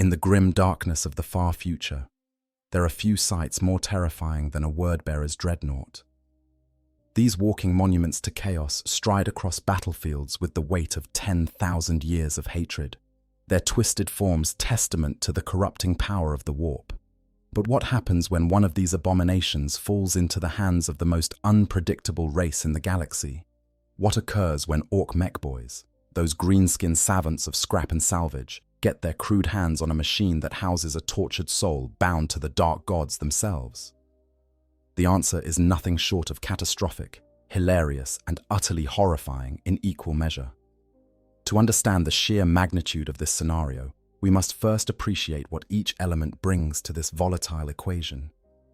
In the grim darkness of the far future, there are few sights more terrifying than a word-bearer's dreadnought. These walking monuments to chaos stride across battlefields with the weight of 10,000 years of hatred, their twisted forms testament to the corrupting power of the warp. But what happens when one of these abominations falls into the hands of the most unpredictable race in the galaxy? What occurs when Ork mech boys, those green-skinned savants of scrap and salvage, get their crude hands on a machine that houses a tortured soul bound to the dark gods themselves? The answer is nothing short of catastrophic, hilarious, and utterly horrifying in equal measure. To understand the sheer magnitude of this scenario, we must first appreciate what each element brings to this volatile equation.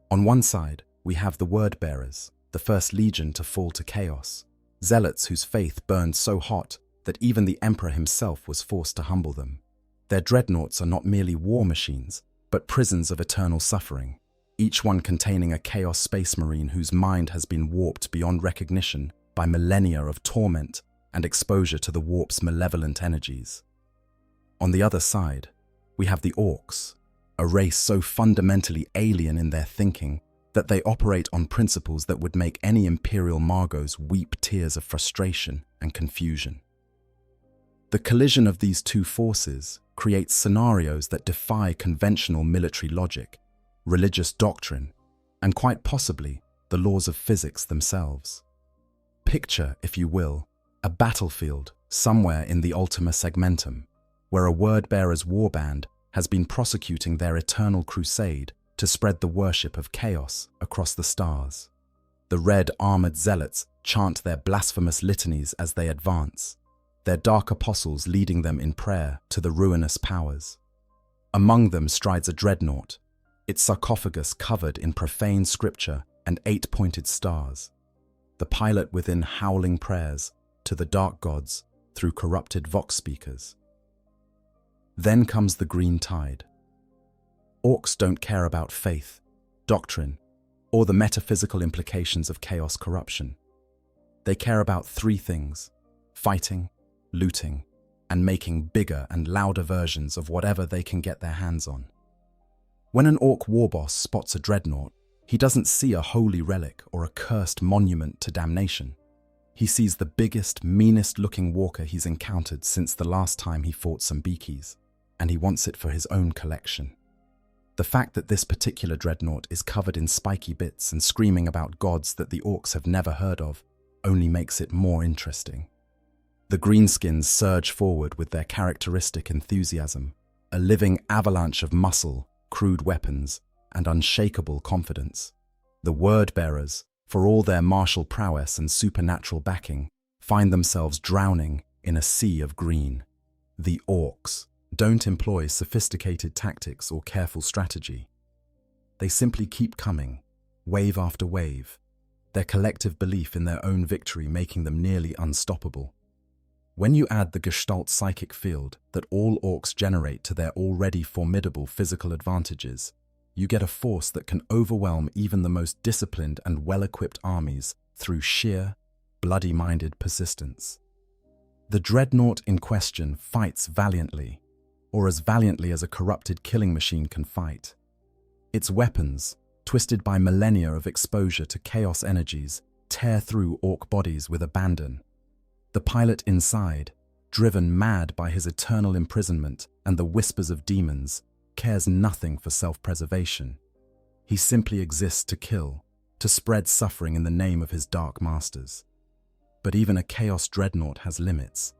On one side, we have the word-bearers, the first legion to fall to chaos, zealots whose faith burned so hot that even the Emperor himself was forced to humble them. Their dreadnoughts are not merely war machines, but prisons of eternal suffering, each one containing a Chaos Space Marine whose mind has been warped beyond recognition by millennia of torment and exposure to the warp's malevolent energies. On the other side, we have the Orks, a race so fundamentally alien in their thinking that they operate on principles that would make any Imperial Margos weep tears of frustration and confusion. The collision of these two forces creates scenarios that defy conventional military logic, religious doctrine, and quite possibly the laws of physics themselves. Picture, if you will, a battlefield somewhere in the Ultima Segmentum, where a word-bearer's warband has been prosecuting their eternal crusade to spread the worship of chaos across the stars. The red armored zealots chant their blasphemous litanies as they advance, their dark apostles leading them in prayer to the ruinous powers. Among them strides a dreadnought, its sarcophagus covered in profane scripture and 8-pointed stars, the pilot within howling prayers to the dark gods through corrupted vox speakers. Then comes the green tide. Orks don't care about faith, doctrine, or the metaphysical implications of chaos corruption. They care about three things: fighting, looting, and making bigger and louder versions of whatever they can get their hands on. When an Ork warboss spots a dreadnought, he doesn't see a holy relic or a cursed monument to damnation. He sees the biggest, meanest-looking walker he's encountered since the last time he fought some beakies, and he wants it for his own collection. The fact that this particular dreadnought is covered in spiky bits and screaming about gods that the Orks have never heard of only makes it more interesting. The greenskins surge forward with their characteristic enthusiasm, a living avalanche of muscle, crude weapons, and unshakable confidence. The word-bearers, for all their martial prowess and supernatural backing, find themselves drowning in a sea of green. The Orks don't employ sophisticated tactics or careful strategy. They simply keep coming, wave after wave, their collective belief in their own victory making them nearly unstoppable. When you add the Gestalt psychic field that all Orks generate to their already formidable physical advantages, you get a force that can overwhelm even the most disciplined and well-equipped armies through sheer, bloody-minded persistence. The dreadnought in question fights valiantly, or as valiantly as a corrupted killing machine can fight. Its weapons, twisted by millennia of exposure to chaos energies, tear through Ork bodies with abandon. The pilot inside, driven mad by his eternal imprisonment and the whispers of demons, cares nothing for self-preservation. He simply exists to kill, to spread suffering in the name of his dark masters. But even a chaos dreadnought has limits,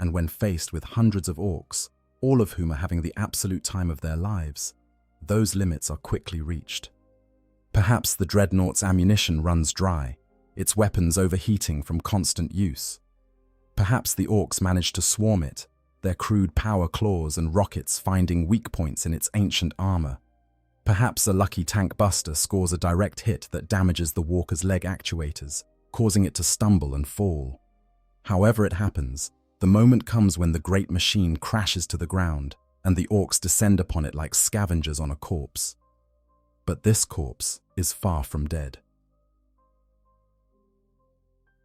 and when faced with hundreds of Orks, all of whom are having the absolute time of their lives, those limits are quickly reached. Perhaps the dreadnought's ammunition runs dry, its weapons overheating from constant use. Perhaps the Orks manage to swarm it, their crude power claws and rockets finding weak points in its ancient armor. Perhaps a lucky tank buster scores a direct hit that damages the walker's leg actuators, causing it to stumble and fall. However it happens, the moment comes when the great machine crashes to the ground and the Orks descend upon it like scavengers on a corpse. But this corpse is far from dead.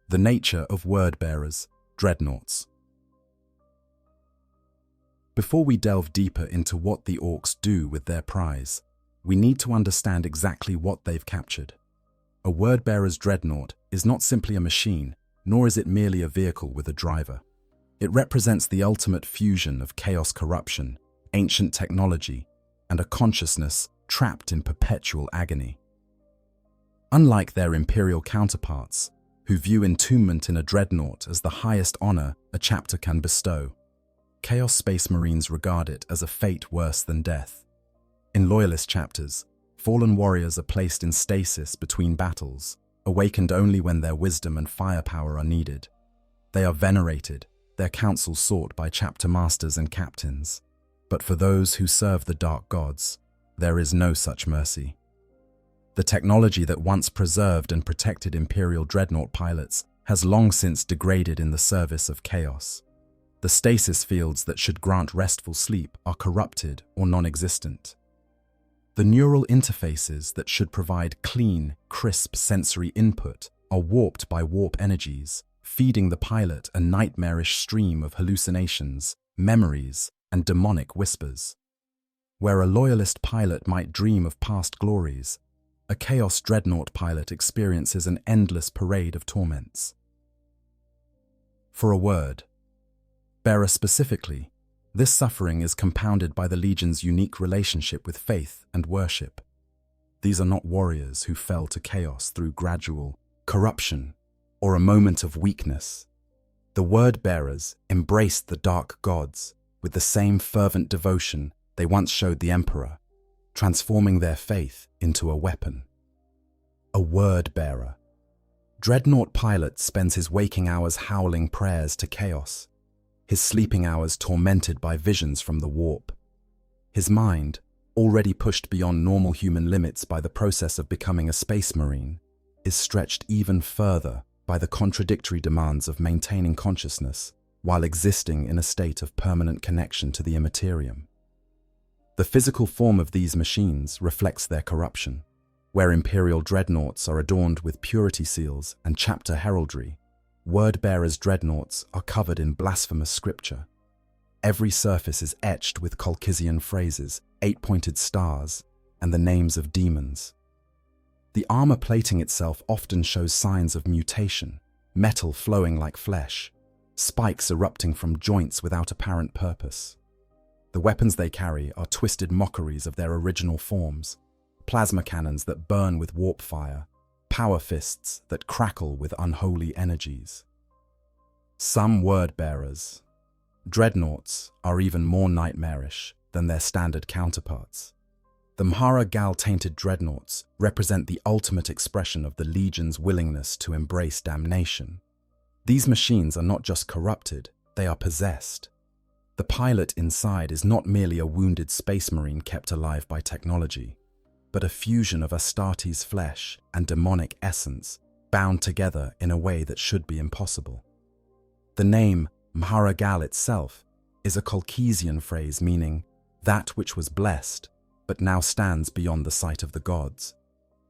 The nature of word-bearers, dreadnoughts. Before we delve deeper into what the Orks do with their prize, we need to understand exactly what they've captured. A word-bearer's dreadnought is not simply a machine, nor is it merely a vehicle with a driver. It represents the ultimate fusion of chaos corruption, ancient technology, and a consciousness trapped in perpetual agony. Unlike their Imperial counterparts, who view entombment in a dreadnought as the highest honor a chapter can bestow, Chaos Space Marines regard it as a fate worse than death. In Loyalist chapters, fallen warriors are placed in stasis between battles, awakened only when their wisdom and firepower are needed. They are venerated, their counsel sought by chapter masters and captains. But for those who serve the dark gods, there is no such mercy. The technology that once preserved and protected Imperial dreadnought pilots has long since degraded in the service of chaos. The stasis fields that should grant restful sleep are corrupted or non-existent. The neural interfaces that should provide clean, crisp sensory input are warped by warp energies, feeding the pilot a nightmarish stream of hallucinations, memories, and demonic whispers. Where a loyalist pilot might dream of past glories, a Chaos Dreadnought pilot experiences an endless parade of torments. For a word bearer specifically, this suffering is compounded by the Legion's unique relationship with faith and worship. These are not warriors who fell to chaos through gradual corruption or a moment of weakness. The word-bearers embraced the dark gods with the same fervent devotion they once showed the Emperor, transforming their faith into a weapon. A word-bearer. Dreadnought pilot spends his waking hours howling prayers to chaos, his sleeping hours tormented by visions from the warp. His mind, already pushed beyond normal human limits by the process of becoming a space marine, is stretched even further by the contradictory demands of maintaining consciousness while existing in a state of permanent connection to the Imperium. The physical form of these machines reflects their corruption. Where Imperial dreadnoughts are adorned with purity seals and chapter heraldry, word-bearers' dreadnoughts are covered in blasphemous scripture. Every surface is etched with Colchizian phrases, 8-pointed stars, and the names of demons. The armor plating itself often shows signs of mutation, metal flowing like flesh, spikes erupting from joints without apparent purpose. The weapons they carry are twisted mockeries of their original forms, plasma cannons that burn with warp fire, power fists that crackle with unholy energies. Some word-bearers, dreadnoughts, are even more nightmarish than their standard counterparts. The Mhara Gal-tainted dreadnoughts represent the ultimate expression of the Legion's willingness to embrace damnation. These machines are not just corrupted, they are possessed. The pilot inside is not merely a wounded space marine kept alive by technology, but a fusion of Astartes' flesh and demonic essence bound together in a way that should be impossible. The name Mhara Gal itself is a Colchizian phrase meaning that which was blessed, but now stands beyond the sight of the gods,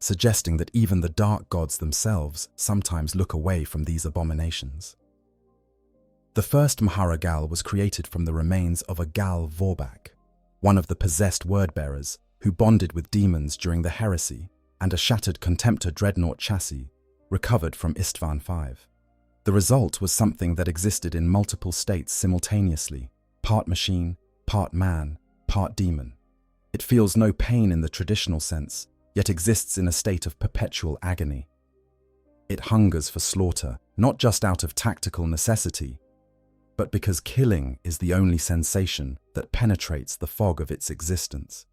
suggesting that even the dark gods themselves sometimes look away from these abominations. The first Mhara Gal was created from the remains of a Gal Vorbak, one of the possessed word-bearers who bonded with demons during the heresy, and a shattered Contemptor dreadnought chassis recovered from Istvan V. The result was something that existed in multiple states simultaneously, part machine, part man, part demon. It feels no pain in the traditional sense, yet exists in a state of perpetual agony. It hungers for slaughter, not just out of tactical necessity, but because killing is the only sensation that penetrates the fog of its existence.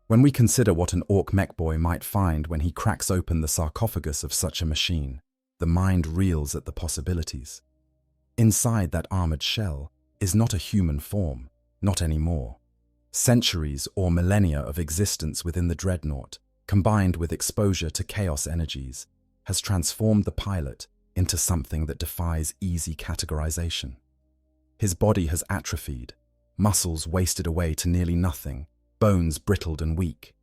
When we consider what an Ork mechboy might find when he cracks open the sarcophagus of such a machine, the mind reels at the possibilities. Inside that armored shell is not a human form, not anymore. Centuries or millennia of existence within the dreadnought, combined with exposure to chaos energies, has transformed the pilot into something that defies easy categorization. His body has atrophied, muscles wasted away to nearly nothing, bones brittled and weak.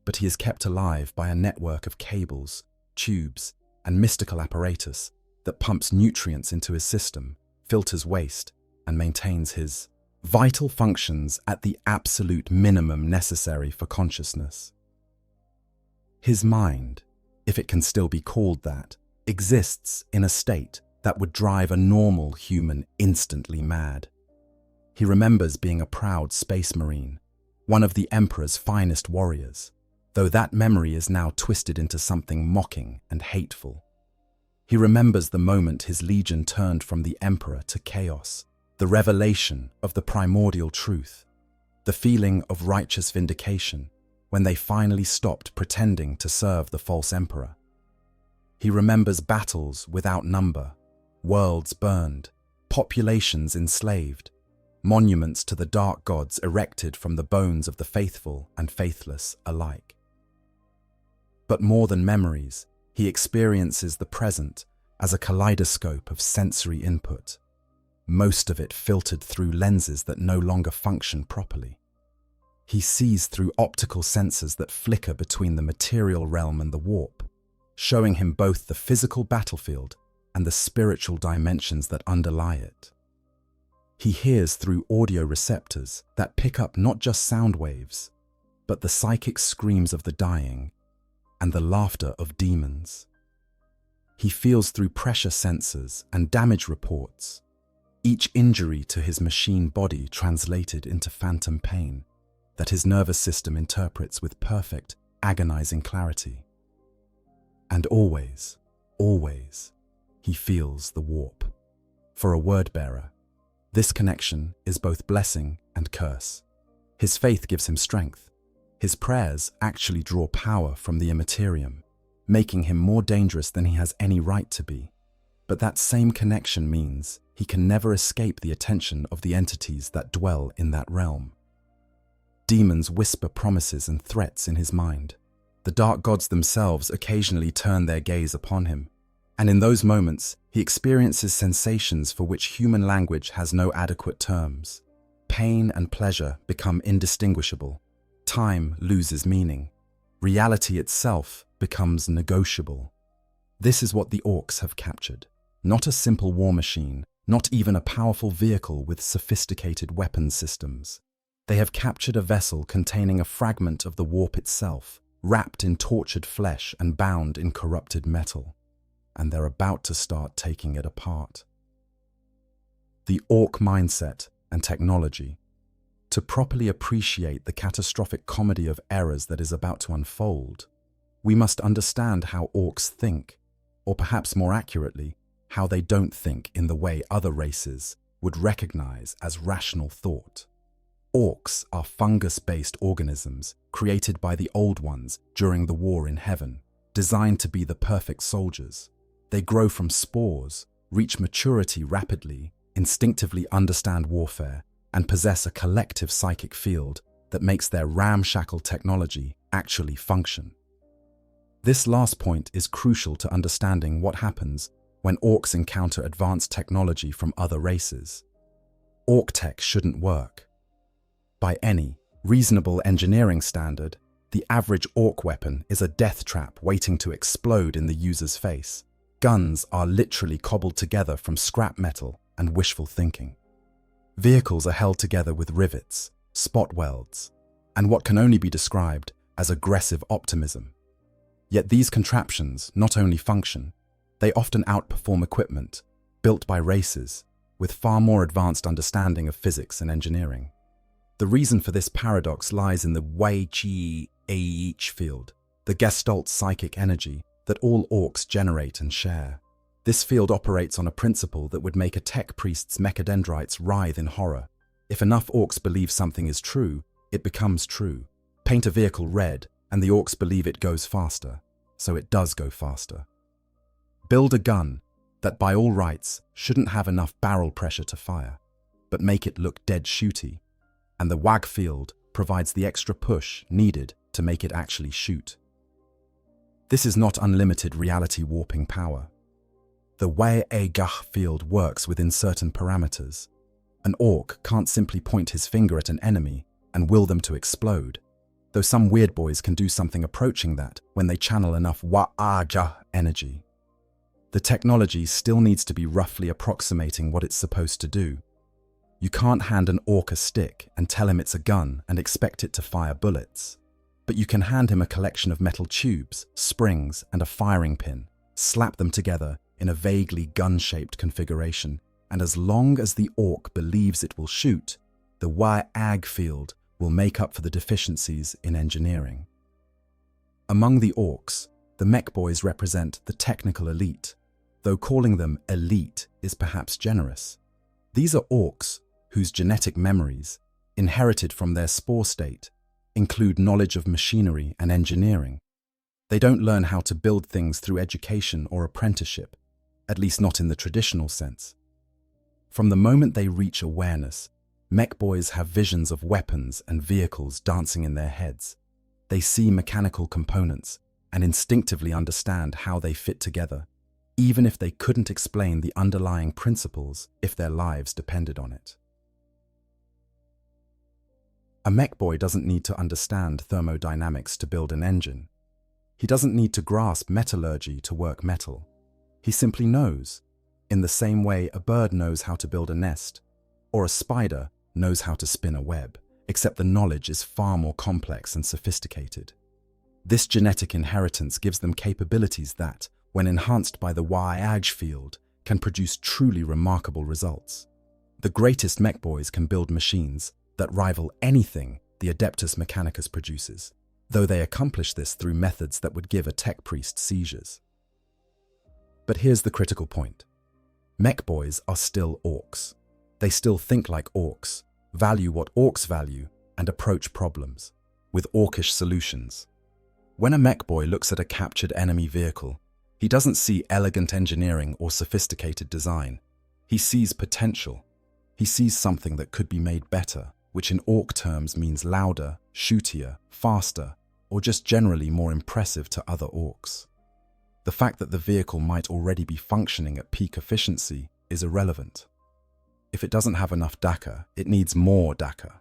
But he is kept alive by a network of cables, tubes, and mystical apparatus that pumps nutrients into his system, filters waste, and maintains his vital functions at the absolute minimum necessary for consciousness. His mind, if it can still be called that, exists in a state that would drive a normal human instantly mad. He remembers being a proud space marine, one of the Emperor's finest warriors, though that memory is now twisted into something mocking and hateful. He remembers the moment his legion turned from the Emperor to chaos, the revelation of the primordial truth, the feeling of righteous vindication when they finally stopped pretending to serve the false Emperor. He remembers battles without number, worlds burned, populations enslaved, monuments to the dark gods erected from the bones of the faithful and faithless alike. But more than memories, he experiences the present as a kaleidoscope of sensory input, most of it filtered through lenses that no longer function properly. He sees through optical sensors that flicker between the material realm and the warp, showing him both the physical battlefield and the spiritual dimensions that underlie it. He hears through audio receptors that pick up not just sound waves, but the psychic screams of the dying and the laughter of demons. He feels through pressure sensors and damage reports, each injury to his machine body translated into phantom pain that his nervous system interprets with perfect, agonizing clarity. And always, always, he feels the warp. For a word-bearer, this connection is both blessing and curse. His faith gives him strength. His prayers actually draw power from the Imperium, making him more dangerous than he has any right to be. But that same connection means he can never escape the attention of the entities that dwell in that realm. Demons whisper promises and threats in his mind. The dark gods themselves occasionally turn their gaze upon him, and in those moments he experiences sensations for which human language has no adequate terms. Pain and pleasure become indistinguishable. Time loses meaning. Reality itself becomes negotiable. This is what the Orks have captured. Not a simple war machine, not even a powerful vehicle with sophisticated weapons systems. They have captured a vessel containing a fragment of the warp itself, wrapped in tortured flesh and bound in corrupted metal. And they're about to start taking it apart. The Ork mindset and technology. To properly appreciate the catastrophic comedy of errors that is about to unfold, we must understand how Orks think, or perhaps more accurately, how they don't think in the way other races would recognize as rational thought. Orks are fungus-based organisms created by the Old Ones during the War in Heaven, designed to be the perfect soldiers. They grow from spores, reach maturity rapidly, instinctively understand warfare, and possess a collective psychic field that makes their ramshackle technology actually function. This last point is crucial to understanding what happens when Orks encounter advanced technology from other races. Ork tech shouldn't work. By any reasonable engineering standard, the average Ork weapon is a death trap waiting to explode in the user's face. Guns are literally cobbled together from scrap metal and wishful thinking. Vehicles are held together with rivets, spot welds, and what can only be described as aggressive optimism. Yet these contraptions not only function, they often outperform equipment built by races with far more advanced understanding of physics and engineering. The reason for this paradox lies in the WH40K field, the Gestalt psychic energy that all Orks generate and share. This field operates on a principle that would make a tech priest's mechadendrites writhe in horror. If enough Orks believe something is true, it becomes true. Paint a vehicle red, and the Orks believe it goes faster, so it does go faster. Build a gun that by all rights shouldn't have enough barrel pressure to fire, but make it look dead shooty, and the WAG field provides the extra push needed to make it actually shoot. This is not unlimited reality warping power. The WAG field works within certain parameters. An Ork can't simply point his finger at an enemy and will them to explode, though some weird boys can do something approaching that when they channel enough WAG energy. The technology still needs to be roughly approximating what it's supposed to do. You can't hand an orc a stick and tell him it's a gun and expect it to fire bullets. But you can hand him a collection of metal tubes, springs, and a firing pin, slap them together in a vaguely gun-shaped configuration, and as long as the orc believes it will shoot, the WH40K field will make up for the deficiencies in engineering. Among the orcs, the mech boys represent the technical elite, though calling them elite is perhaps generous. These are orcs whose genetic memories, inherited from their spore state, include knowledge of machinery and engineering. They don't learn how to build things through education or apprenticeship, at least not in the traditional sense. From the moment they reach awareness, mech boys have visions of weapons and vehicles dancing in their heads. They see mechanical components and instinctively understand how they fit together, even if they couldn't explain the underlying principles if their lives depended on it. A mech boy doesn't need to understand thermodynamics to build an engine. He doesn't need to grasp metallurgy to work metal. He simply knows, in the same way a bird knows how to build a nest, or a spider knows how to spin a web, except the knowledge is far more complex and sophisticated. This genetic inheritance gives them capabilities that, when enhanced by the WH40K field, can produce truly remarkable results. The greatest mech boys can build machines that rival anything the Adeptus Mechanicus produces, though they accomplish this through methods that would give a tech priest seizures. But here's the critical point. Mech boys are still orcs. They still think like orcs, value what orcs value, and approach problems with orcish solutions. When a mech boy looks at a captured enemy vehicle, he doesn't see elegant engineering or sophisticated design. He sees potential. He sees something that could be made better, which in orc terms means louder, shootier, faster, or just generally more impressive to other orcs. The fact that the vehicle might already be functioning at peak efficiency is irrelevant. If it doesn't have enough dakka, it needs more dakka.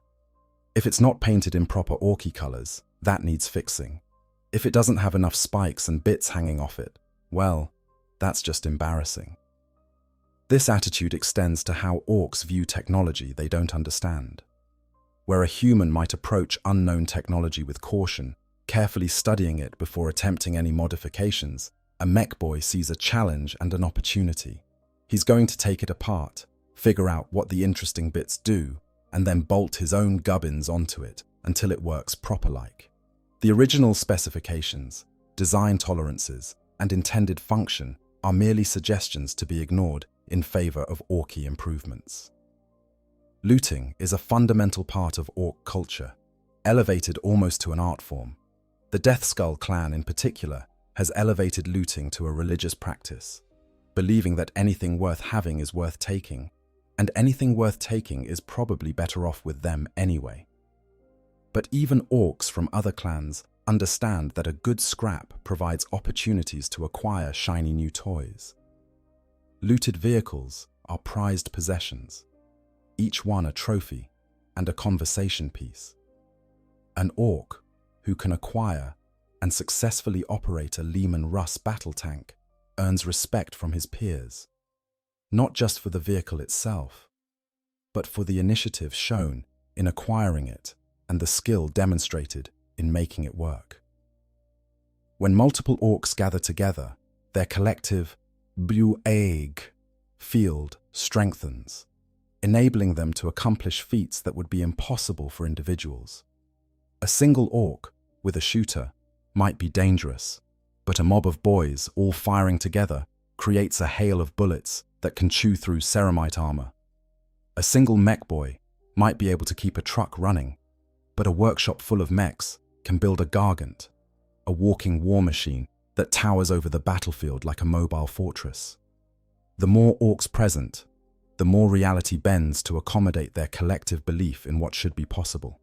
If it's not painted in proper orky colors, that needs fixing. If it doesn't have enough spikes and bits hanging off it, well, that's just embarrassing. This attitude extends to how orcs view technology they don't understand. Where a human might approach unknown technology with caution, carefully studying it before attempting any modifications, a mech boy sees a challenge and an opportunity. He's going to take it apart, figure out what the interesting bits do, and then bolt his own gubbins onto it until it works proper-like. The original specifications, design tolerances, and intended function are merely suggestions to be ignored in favor of orky improvements. Looting is a fundamental part of orc culture, elevated almost to an art form. The Death Skull clan in particular has elevated looting to a religious practice, believing that anything worth having is worth taking, and anything worth taking is probably better off with them anyway. But even orcs from other clans understand that a good scrap provides opportunities to acquire shiny new toys. Looted vehicles are prized possessions, each one a trophy and a conversation piece. An orc who can acquire and successfully operate a Lehman Russ battle tank earns respect from his peers, not just for the vehicle itself, but for the initiative shown in acquiring it and the skill demonstrated in making it work. When multiple orcs gather together, their collective WH40K field strengthens, enabling them to accomplish feats that would be impossible for individuals. A single orc with a shooter might be dangerous, but a mob of boys all firing together creates a hail of bullets that can chew through ceramite armor. A single mech boy might be able to keep a truck running, but a workshop full of mechs can build a gargant, a walking war machine that towers over the battlefield like a mobile fortress. The more orcs present, the more reality bends to accommodate their collective belief in what should be possible.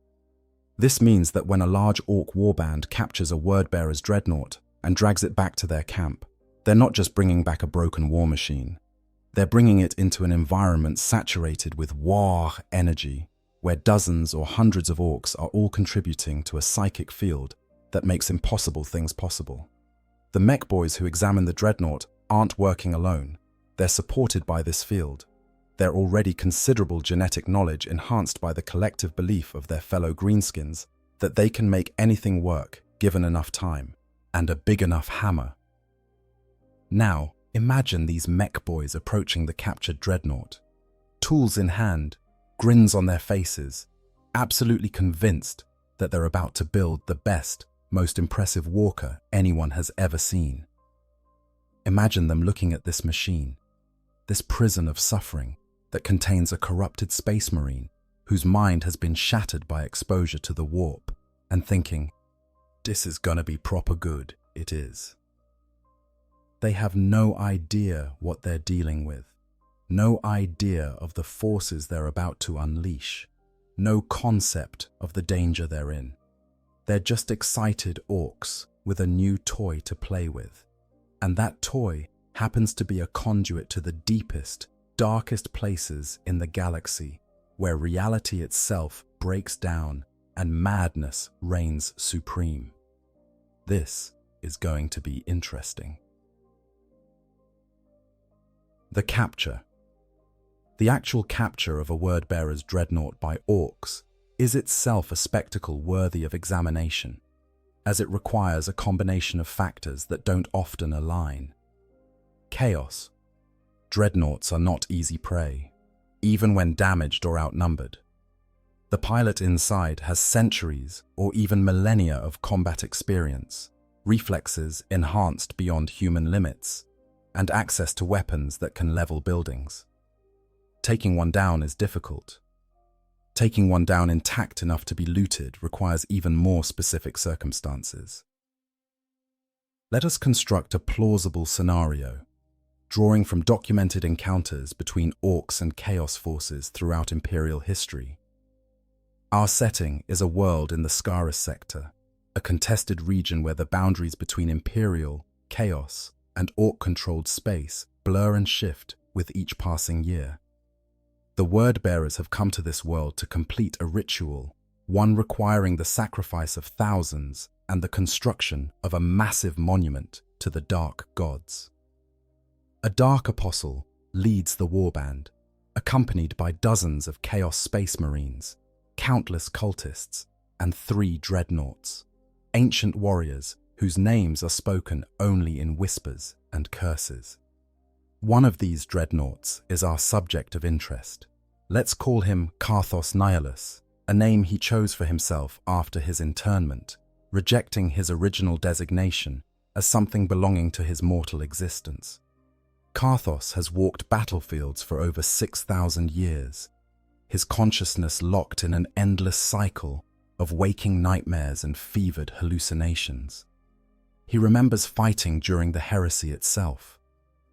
This means that when a large orc warband captures a wordbearer's dreadnought and drags it back to their camp, they're not just bringing back a broken war machine. They're bringing it into an environment saturated with war energy, where dozens or hundreds of orcs are all contributing to a psychic field that makes impossible things possible. The mech boys who examine the dreadnought aren't working alone. They're supported by this field. their already considerable genetic knowledge enhanced by the collective belief of their fellow greenskins that they can make anything work given enough time and a big enough hammer. Now, imagine these mech boys approaching the captured Dreadnought, tools in hand, grins on their faces, absolutely convinced that they're about to build the best, most impressive walker anyone has ever seen. Imagine them looking at this machine, this prison of suffering that contains a corrupted space marine whose mind has been shattered by exposure to the warp, and thinking, "This is gonna be proper good, it is." They have no idea what they're dealing with, no idea of the forces they're about to unleash, no concept of the danger they're in. They're just excited orcs with a new toy to play with, and that toy happens to be a conduit to the deepest, darkest places in the galaxy, where reality itself breaks down and madness reigns supreme. This is going to be interesting. The capture. The actual capture of a word-bearer's dreadnought by orcs is itself a spectacle worthy of examination, as it requires a combination of factors that don't often align. Chaos. Dreadnoughts are not easy prey, even when damaged or outnumbered. The pilot inside has centuries or even millennia of combat experience, reflexes enhanced beyond human limits, and access to weapons that can level buildings. Taking one down is difficult. Taking one down intact enough to be looted requires even more specific circumstances. Let us construct a plausible scenario, drawing from documented encounters between orcs and chaos forces throughout Imperial history. Our setting is a world in the Scaris sector, a contested region where the boundaries between Imperial, chaos, and orc-controlled space blur and shift with each passing year. The word-bearers have come to this world to complete a ritual, one requiring the sacrifice of thousands and the construction of a massive monument to the dark gods. A dark apostle leads the warband, accompanied by dozens of Chaos Space Marines, countless cultists, and 3 dreadnoughts, ancient warriors whose names are spoken only in whispers and curses. One of these dreadnoughts is our subject of interest. Let's call him Karthos Nihilus, a name he chose for himself after his internment, rejecting his original designation as something belonging to his mortal existence. Karthos has walked battlefields for over 6,000 years, his consciousness locked in an endless cycle of waking nightmares and fevered hallucinations. He remembers fighting during the heresy itself,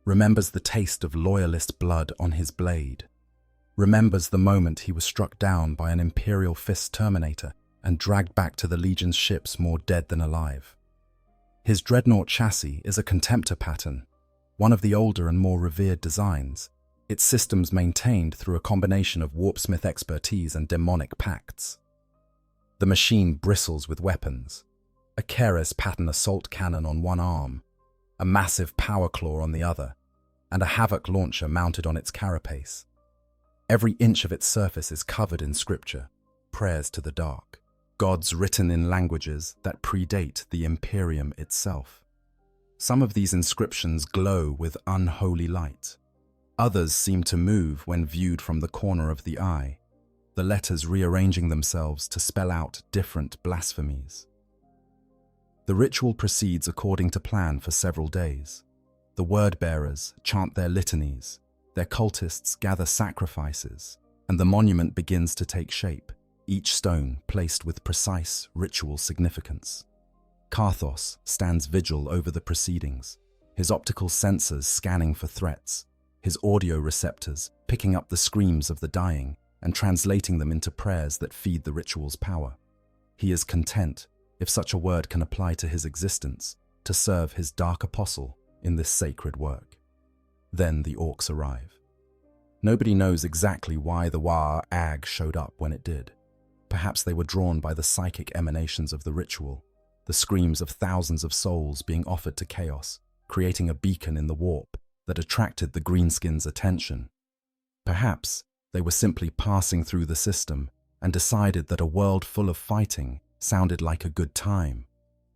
remembers the taste of loyalist blood on his blade, remembers the moment he was struck down by an Imperial Fist Terminator and dragged back to the Legion's ships more dead than alive. His dreadnought chassis is a Contemptor pattern, one of the older and more revered designs, its systems maintained through a combination of warpsmith expertise and demonic pacts. The machine bristles with weapons, a Keres pattern assault cannon on one arm, a massive power claw on the other, and a Havoc launcher mounted on its carapace. Every inch of its surface is covered in scripture, prayers to the dark, gods written in languages that predate the Imperium itself. Some of these inscriptions glow with unholy light. Others seem to move when viewed from the corner of the eye, the letters rearranging themselves to spell out different blasphemies. The ritual proceeds according to plan for several days. The word-bearers chant their litanies, their cultists gather sacrifices, and the monument begins to take shape, each stone placed with precise ritual significance. Karthos stands vigil over the proceedings, his optical sensors scanning for threats, his audio receptors picking up the screams of the dying and translating them into prayers that feed the ritual's power. He is content, if such a word can apply to his existence, to serve his dark apostle in this sacred work. Then the orcs arrive. Nobody knows exactly why the War-Ag showed up when it did. Perhaps they were drawn by the psychic emanations of the ritual, the screams of thousands of souls being offered to chaos, creating a beacon in the warp that attracted the greenskins' attention. Perhaps they were simply passing through the system and decided that a world full of fighting sounded like a good time.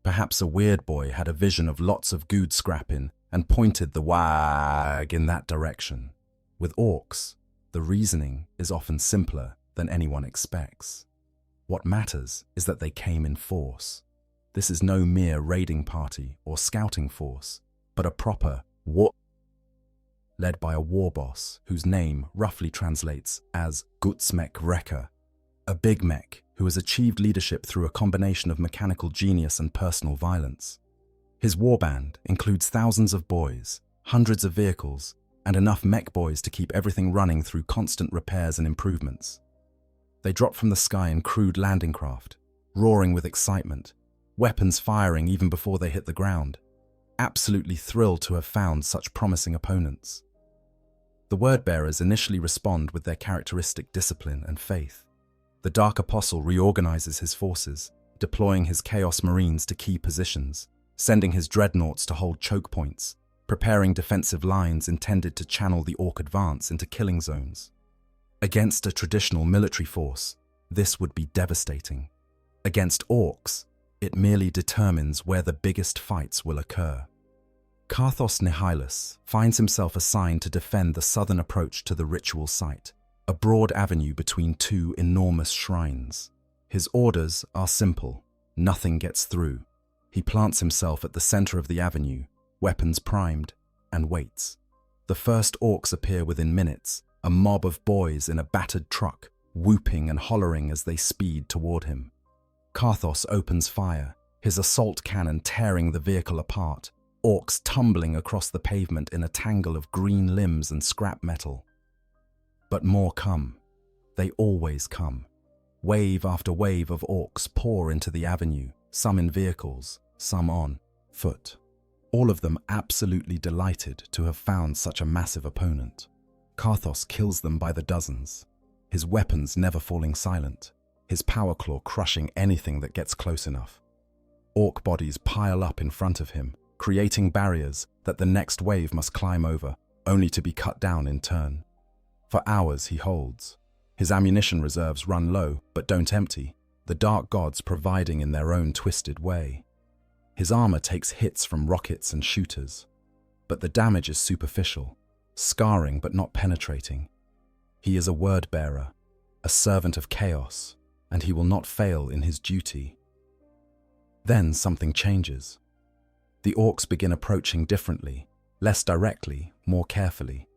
Perhaps a weird boy had a vision of lots of good scrapping and pointed the wag in that direction. With orcs, the reasoning is often simpler than anyone expects. What matters is that they came in force. This is no mere raiding party or scouting force, but a proper war led by a war boss whose name roughly translates as Gutsmek Wrecker, a big mech who has achieved leadership through a combination of mechanical genius and personal violence. His warband includes thousands of boys, hundreds of vehicles, and enough mech boys to keep everything running through constant repairs and improvements. They drop from the sky in crude landing craft, roaring with excitement, weapons firing even before they hit the ground, absolutely thrilled to have found such promising opponents. The word-bearers initially respond with their characteristic discipline and faith. The Dark Apostle reorganizes his forces, deploying his Chaos Marines to key positions, sending his Dreadnoughts to hold choke points, preparing defensive lines intended to channel the Ork advance into killing zones. Against a traditional military force, this would be devastating. Against Orks, it merely determines where the biggest fights will occur. Karthos Nihilus finds himself assigned to defend the southern approach to the ritual site, a broad avenue between two enormous shrines. His orders are simple: nothing gets through. He plants himself at the center of the avenue, weapons primed, and waits. The first orcs appear within minutes, a mob of boys in a battered truck, whooping and hollering as they speed toward him. Karthos opens fire, his assault cannon tearing the vehicle apart, orcs tumbling across the pavement in a tangle of green limbs and scrap metal. But more come. They always come. Wave after wave of orcs pour into the avenue, some in vehicles, some on foot. All of them absolutely delighted to have found such a massive opponent. Karthos kills them by the dozens, his weapons never falling silent, his power claw crushing anything that gets close enough. Orc bodies pile up in front of him, creating barriers that the next wave must climb over, only to be cut down in turn. For hours he holds. His ammunition reserves run low, but don't empty, the dark gods providing in their own twisted way. His armor takes hits from rockets and shooters, but the damage is superficial, scarring but not penetrating. He is a word-bearer, a servant of chaos, and he will not fail in his duty. Then something changes. The orcs begin approaching differently, less directly, more carefully.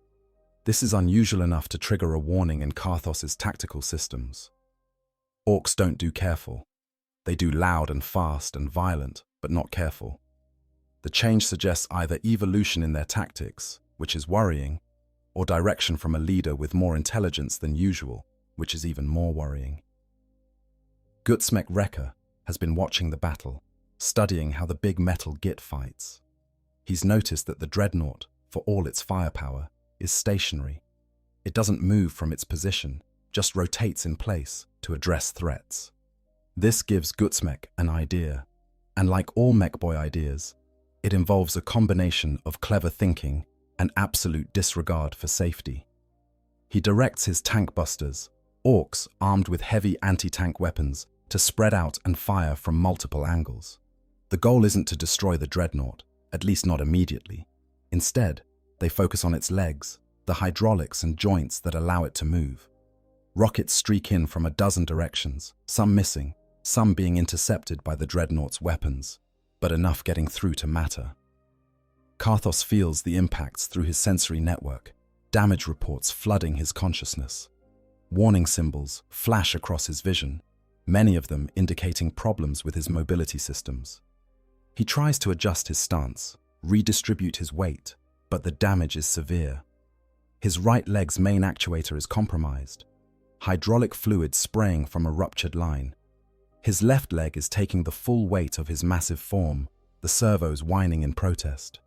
This is unusual enough to trigger a warning in Karthos's tactical systems. Orcs don't do careful. They do loud and fast and violent, but not careful. The change suggests either evolution in their tactics, which is worrying, or direction from a leader with more intelligence than usual, which is even more worrying. Gutsmek Wrecker has been watching the battle, studying how the big metal git fights. He's noticed that the Dreadnought, for all its firepower, is stationary. It doesn't move from its position, just rotates in place to address threats. This gives Gutsmek an idea, and like all mechboy ideas, it involves a combination of clever thinking and absolute disregard for safety. He directs his tank busters, orcs armed with heavy anti-tank weapons, to spread out and fire from multiple angles. The goal isn't to destroy the Dreadnought, at least not immediately. Instead, they focus on its legs, the hydraulics and joints that allow it to move. Rockets streak in from a dozen directions, some missing, some being intercepted by the Dreadnought's weapons, but enough getting through to matter. Karthos feels the impacts through his sensory network, damage reports flooding his consciousness. Warning symbols flash across his vision, many of them indicating problems with his mobility systems. He tries to adjust his stance, redistribute his weight, but the damage is severe. His right leg's main actuator is compromised, hydraulic fluid spraying from a ruptured line. His left leg is taking the full weight of his massive form, the servos whining in protest.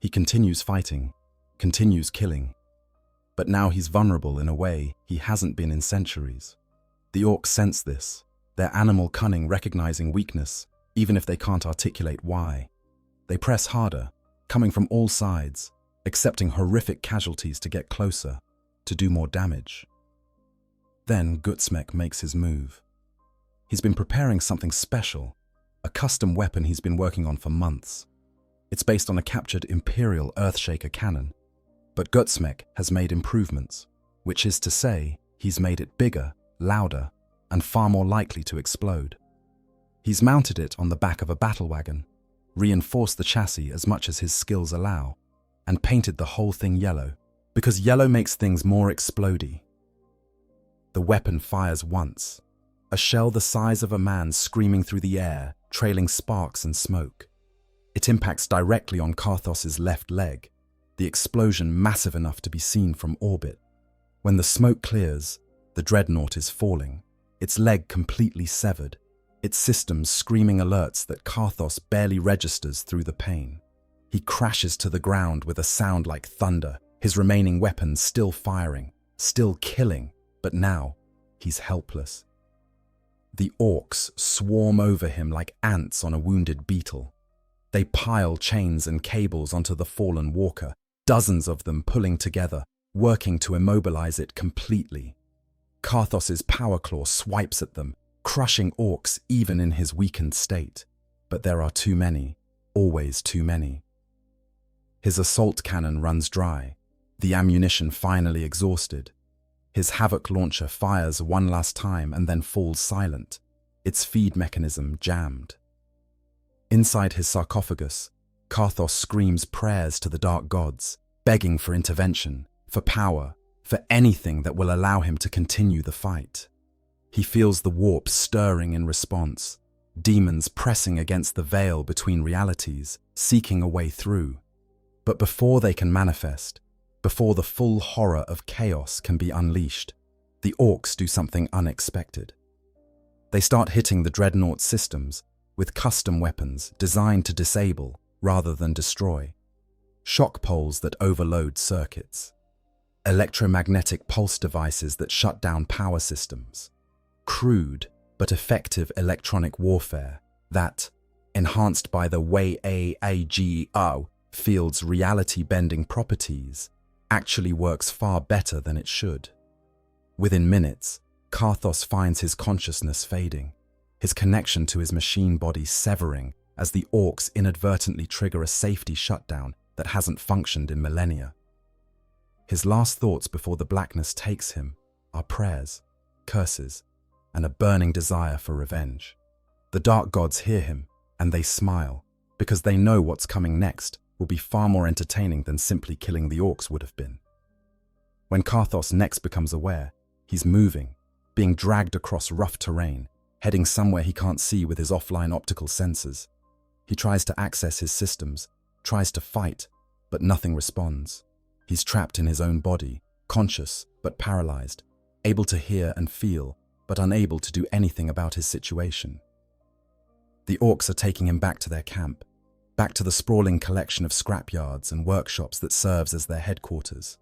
He continues fighting, continues killing. But now he's vulnerable in a way he hasn't been in centuries. The orcs sense this, their animal cunning recognizing weakness, even if they can't articulate why. They press harder, coming from all sides, accepting horrific casualties to get closer. to do more damage. Then Gutsmek makes his move. He's been preparing something special, a custom weapon he's been working on for months. It's based on a captured Imperial Earthshaker cannon, but Gutsmek has made improvements, which is to say, he's made it bigger, louder, and far more likely to explode. He's mounted it on the back of a battle wagon, reinforced the chassis as much as his skills allow, and painted the whole thing yellow, because yellow makes things more explodey. The weapon fires once, a shell the size of a man screaming through the air, trailing sparks and smoke. It impacts directly on Karthos's left leg, the explosion massive enough to be seen from orbit. When the smoke clears, the Dreadnought is falling, its leg completely severed, its systems screaming alerts that Karthos barely registers through the pain. He crashes to the ground with a sound like thunder, his remaining weapons still firing, still killing, but now he's helpless. The Orks swarm over him like ants on a wounded beetle. They pile chains and cables onto the fallen walker, dozens of them pulling together, working to immobilize it completely. Karthos's power claw swipes at them, crushing Orks even in his weakened state. But there are too many, always too many. His assault cannon runs dry, the ammunition finally exhausted. His Havoc launcher fires one last time and then falls silent, its feed mechanism jammed. Inside his sarcophagus, Karthos screams prayers to the dark gods, begging for intervention, for power, for anything that will allow him to continue the fight. He feels the warp stirring in response, demons pressing against the veil between realities, seeking a way through. But before they can manifest, before the full horror of chaos can be unleashed, the Orks do something unexpected. They start hitting the Dreadnought systems with custom weapons designed to disable rather than destroy. Shock poles that overload circuits. Electromagnetic pulse devices that shut down power systems. Crude but effective electronic warfare that, enhanced by the WH40K field's reality-bending properties, actually works far better than it should. Within minutes, Karthos finds his consciousness fading, his connection to his machine body severing as the Orks inadvertently trigger a safety shutdown that hasn't functioned in millennia. His last thoughts before the blackness takes him are prayers, curses, and a burning desire for revenge. The dark gods hear him, and they smile, because they know what's coming next will be far more entertaining than simply killing the Orks would have been. When Karthos next becomes aware, he's moving, being dragged across rough terrain, heading somewhere he can't see with his offline optical sensors. He tries to access his systems, tries to fight, but nothing responds. He's trapped in his own body, conscious but paralyzed, able to hear and feel, but unable to do anything about his situation. The Orks are taking him back to their camp, back to the sprawling collection of scrapyards and workshops that serves as their headquarters.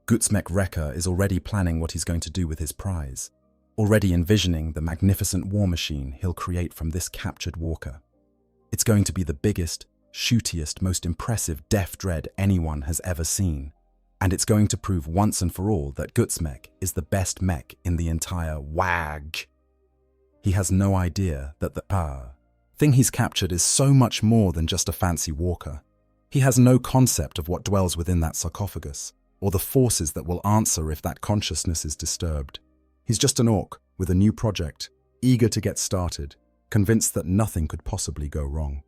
Gutsmek Wrecker is already planning what he's going to do with his prize, already envisioning the magnificent war machine he'll create from this captured walker. It's going to be the biggest, shootiest, most impressive Def Dread anyone has ever seen, and it's going to prove once and for all that Gutsmek is the best mech in the entire WAG. He has no idea that the thing he's captured is so much more than just a fancy walker. He has no concept of what dwells within that sarcophagus, or the forces that will answer if that consciousness is disturbed. He's just an Ork with a new project, eager to get started, convinced that nothing could possibly go wrong.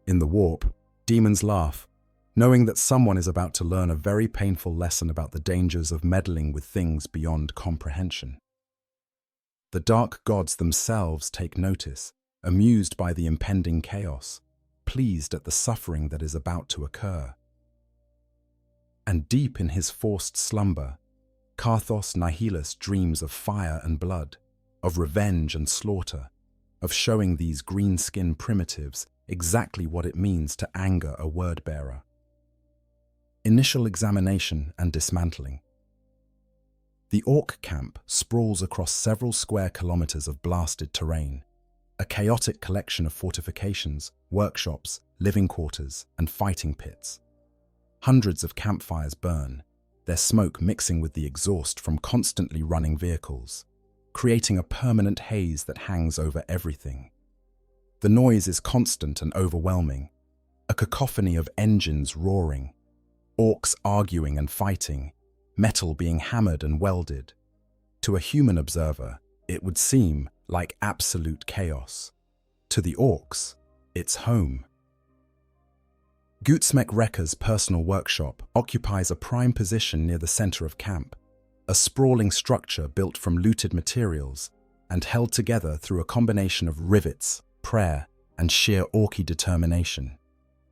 In the warp, demons laugh, knowing that someone is about to learn a very painful lesson about the dangers of meddling with things beyond comprehension. The dark gods themselves take notice, amused by the impending chaos, pleased at the suffering that is about to occur. And deep in his forced slumber, Karthos Nihilus dreams of fire and blood, of revenge and slaughter, of showing these green-skin primitives exactly what it means to anger a word-bearer. Initial examination and dismantling. The Ork camp sprawls across several square kilometers of blasted terrain, a chaotic collection of fortifications, workshops, living quarters, and fighting pits. Hundreds of campfires burn, their smoke mixing with the exhaust from constantly running vehicles, creating a permanent haze that hangs over everything. The noise is constant and overwhelming, a cacophony of engines roaring, orcs arguing and fighting, metal being hammered and welded. To a human observer, it would seem like absolute chaos. To the orcs, it's home. Gutsmek Rekka's personal workshop occupies a prime position near the center of camp, a sprawling structure built from looted materials and held together through a combination of rivets, prayer, and sheer orky determination.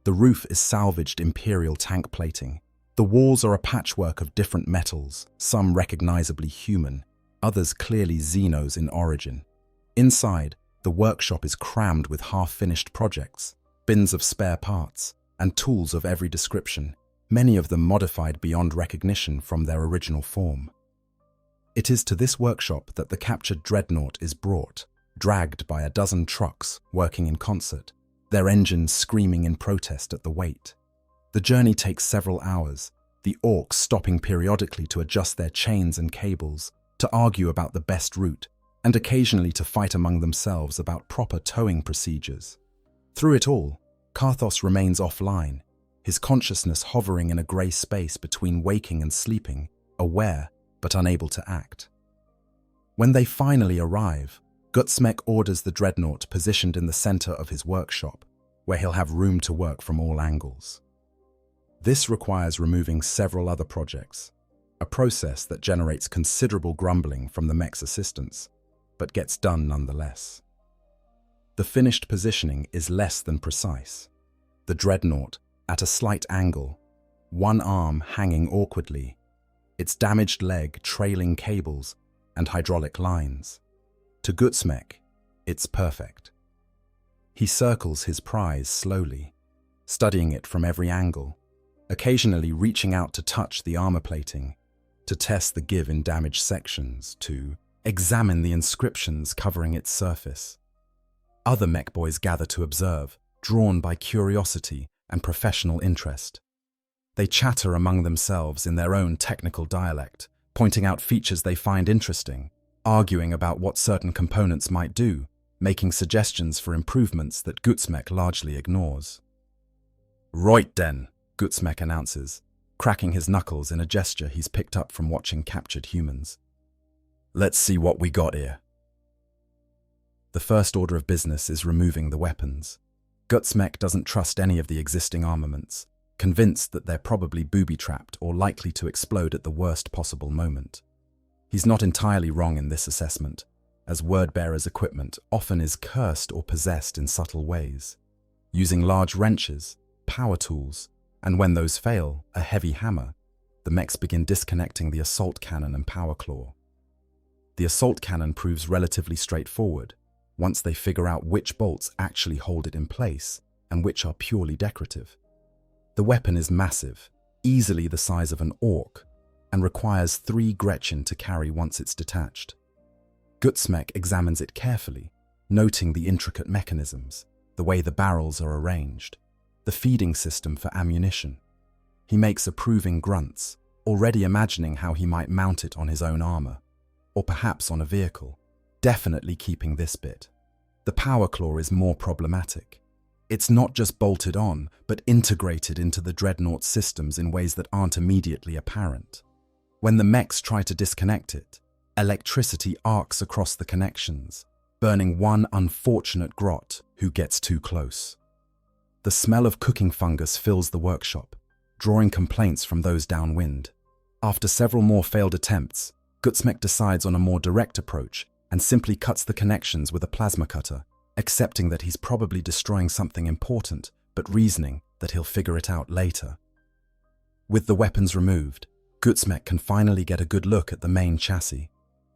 The roof is salvaged Imperial tank plating. The walls are a patchwork of different metals, some recognizably human, others clearly Xenos in origin. Inside, the workshop is crammed with half-finished projects, bins of spare parts, and tools of every description, many of them modified beyond recognition from their original form. It is to this workshop that the captured Dreadnought is brought, dragged by a dozen trucks working in concert, their engines screaming in protest at the weight. The journey takes several hours, the orcs stopping periodically to adjust their chains and cables, to argue about the best route, and occasionally to fight among themselves about proper towing procedures. Through it all, Karthos remains offline, his consciousness hovering in a grey space between waking and sleeping, aware but unable to act. When they finally arrive, Gutsmek orders the Dreadnought positioned in the center of his workshop, where he'll have room to work from all angles. This requires removing several other projects, a process that generates considerable grumbling from the mech's assistants, but gets done nonetheless. The finished positioning is less than precise. The Dreadnought, at a slight angle, one arm hanging awkwardly, its damaged leg trailing cables and hydraulic lines. To Gutsmek, it's perfect. He circles his prize slowly, studying it from every angle, occasionally reaching out to touch the armor plating, to test the give in damaged sections, to examine the inscriptions covering its surface. Other mech boys gather to observe, drawn by curiosity and professional interest. They chatter among themselves in their own technical dialect, pointing out features they find interesting, arguing about what certain components might do, making suggestions for improvements that Gutsmek largely ignores. "Right then," Gutsmek announces, cracking his knuckles in a gesture he's picked up from watching captured humans. "Let's see what we got here." The first order of business is removing the weapons. Gutsmek doesn't trust any of the existing armaments, convinced that they're probably booby-trapped or likely to explode at the worst possible moment. He's not entirely wrong in this assessment, as Wordbearer's equipment often is cursed or possessed in subtle ways, using large wrenches, power tools, and when those fail, a heavy hammer. The mechs begin disconnecting the assault cannon and power claw. The assault cannon proves relatively straightforward, once they figure out which bolts actually hold it in place and which are purely decorative. The weapon is massive, easily the size of an orc, and requires 3 Gretchen to carry once it's detached. Gutsmek examines it carefully, noting the intricate mechanisms, the way the barrels are arranged, the feeding system for ammunition. He makes approving grunts, already imagining how he might mount it on his own armor, or perhaps on a vehicle, definitely keeping this bit. The power claw is more problematic. It's not just bolted on, but integrated into the Dreadnought systems in ways that aren't immediately apparent. When the mechs try to disconnect it, electricity arcs across the connections, burning one unfortunate grot who gets too close. The smell of cooking fungus fills the workshop, drawing complaints from those downwind. After several more failed attempts, Gutsmek decides on a more direct approach and simply cuts the connections with a plasma cutter, accepting that he's probably destroying something important, but reasoning that he'll figure it out later. With the weapons removed, Gutsmek can finally get a good look at the main chassis.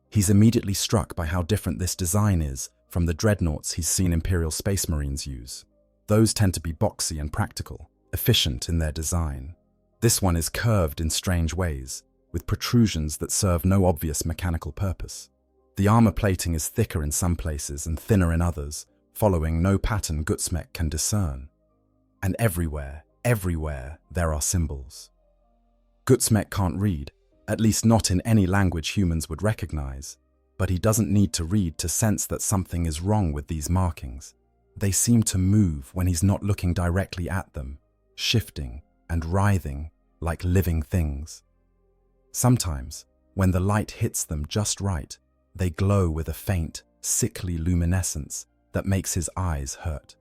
He's immediately struck by how different this design is from the Dreadnoughts he's seen Imperial Space Marines use. Those tend to be boxy and practical, efficient in their design. This one is curved in strange ways, with protrusions that serve no obvious mechanical purpose. The armor plating is thicker in some places and thinner in others, following no pattern Gutsmek can discern. And everywhere, there are symbols. Gutsmek can't read, at least not in any language humans would recognize, but he doesn't need to read to sense that something is wrong with these markings. They seem to move when he's not looking directly at them, shifting and writhing like living things. Sometimes, when the light hits them just right, they glow with a faint, sickly luminescence that makes his eyes hurt.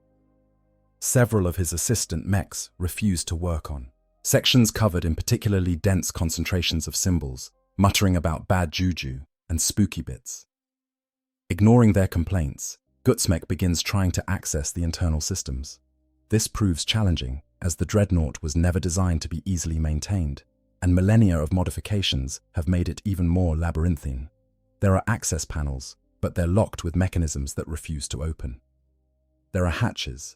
Several of his assistant mechs refuse to work on. Sections covered in particularly dense concentrations of symbols, muttering about bad juju and spooky bits. Ignoring their complaints, Gutsmek begins trying to access the internal systems. This proves challenging, as the Dreadnought was never designed to be easily maintained, and millennia of modifications have made it even more labyrinthine. There are access panels, but they're locked with mechanisms that refuse to open. There are hatches,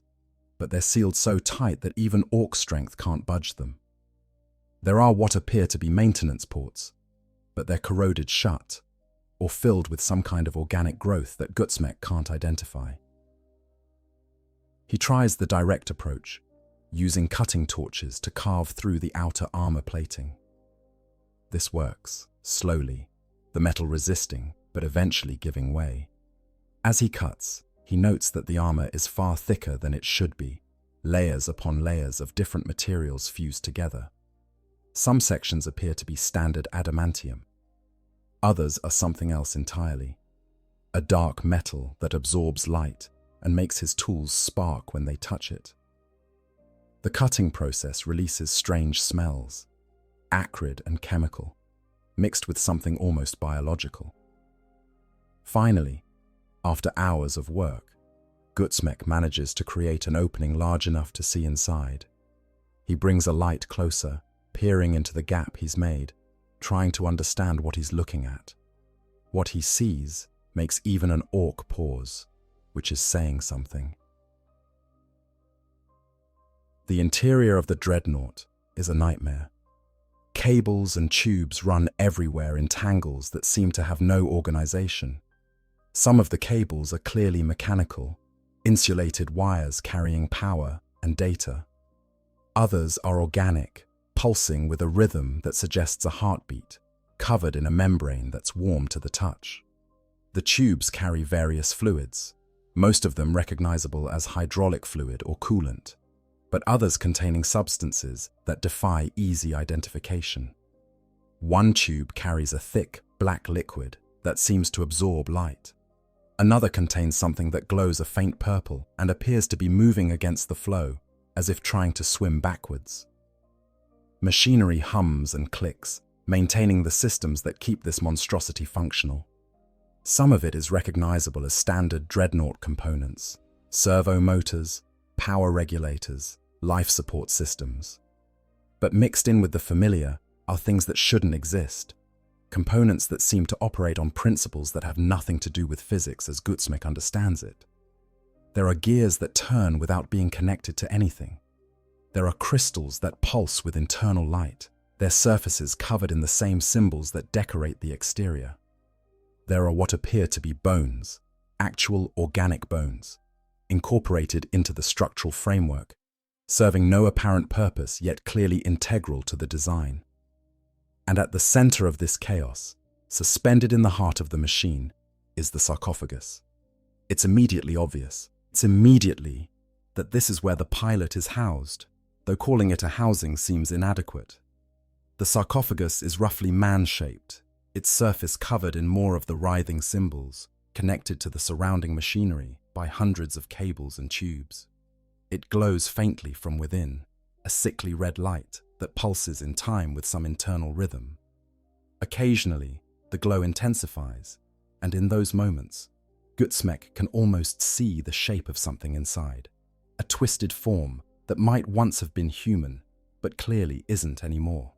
but they're sealed so tight that even Ork strength can't budge them. There are what appear to be maintenance ports, but they're corroded shut, or filled with some kind of organic growth that Gutsmek can't identify. He tries the direct approach, using cutting torches to carve through the outer armor plating. This works, slowly, the metal resisting, but eventually giving way. As he cuts, he notes that the armor is far thicker than it should be, layers upon layers of different materials fused together. Some sections appear to be standard adamantium. Others are something else entirely. A dark metal that absorbs light and makes his tools spark when they touch it. The cutting process releases strange smells, acrid and chemical, mixed with something almost biological. Finally, after hours of work, Gutsmek manages to create an opening large enough to see inside. He brings a light closer, peering into the gap he's made, trying to understand what he's looking at. What he sees makes even an Ork pause, which is saying something. The interior of the Dreadnought is a nightmare. Cables and tubes run everywhere in tangles that seem to have no organization. Some of the cables are clearly mechanical, insulated wires carrying power and data. Others are organic, pulsing with a rhythm that suggests a heartbeat, covered in a membrane that's warm to the touch. The tubes carry various fluids, most of them recognizable as hydraulic fluid or coolant, but others containing substances that defy easy identification. One tube carries a thick, black liquid that seems to absorb light. Another contains something that glows a faint purple and appears to be moving against the flow, as if trying to swim backwards. Machinery hums and clicks, maintaining the systems that keep this monstrosity functional. Some of it is recognizable as standard Dreadnought components: servo motors, power regulators, life support systems. But mixed in with the familiar are things that shouldn't exist. Components that seem to operate on principles that have nothing to do with physics as Gutsmek understands it. There are gears that turn without being connected to anything. There are crystals that pulse with internal light, their surfaces covered in the same symbols that decorate the exterior. There are what appear to be bones, actual organic bones, incorporated into the structural framework, serving no apparent purpose yet clearly integral to the design. And at the center of this chaos, suspended in the heart of the machine, is the sarcophagus. It's immediately obvious. It's immediately that this is where the pilot is housed, though calling it a housing seems inadequate. The sarcophagus is roughly man-shaped, its surface covered in more of the writhing symbols, connected to the surrounding machinery by hundreds of cables and tubes. It glows faintly from within, a sickly red light that pulses in time with some internal rhythm. Occasionally, the glow intensifies, and in those moments, Gutsmek can almost see the shape of something inside, a twisted form that might once have been human, but clearly isn't anymore.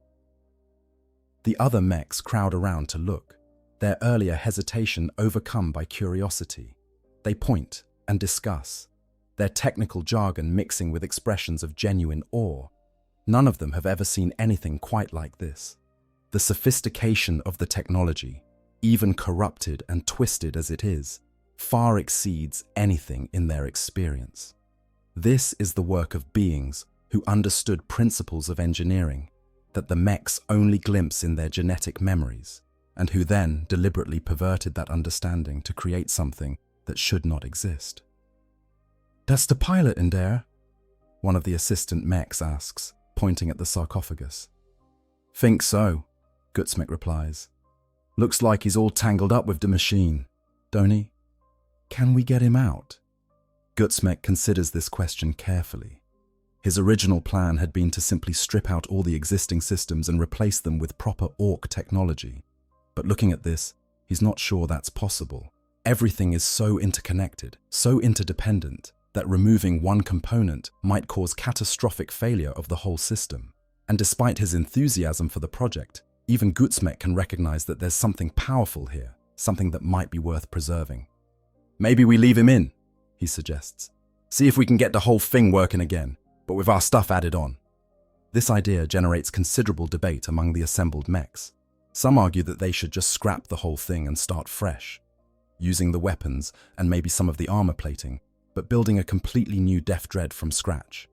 The other mechs crowd around to look, their earlier hesitation overcome by curiosity. They point and discuss, their technical jargon mixing with expressions of genuine awe. None of them have ever seen anything quite like this. The sophistication of the technology, even corrupted and twisted as it is, far exceeds anything in their experience. This is the work of beings who understood principles of engineering, that the mechs only glimpse in their genetic memories, and who then deliberately perverted that understanding to create something that should not exist. "That's the pilot in there?" one of the assistant mechs asks, pointing at the sarcophagus. "Think so," Gutsmek replies. "Looks like he's all tangled up with the machine, don't he? Can we get him out?" Gutsmek considers this question carefully. His original plan had been to simply strip out all the existing systems and replace them with proper Ork technology. But looking at this, he's not sure that's possible. Everything is so interconnected, so interdependent, that removing one component might cause catastrophic failure of the whole system. And despite his enthusiasm for the project, even Gutsmek can recognize that there's something powerful here, something that might be worth preserving. "Maybe we leave him in," he suggests. "See if we can get the whole thing working again, but with our stuff added on." This idea generates considerable debate among the assembled mechs. Some argue that they should just scrap the whole thing and start fresh, using the weapons and maybe some of the armor plating, but building a completely new Def Dread from scratch.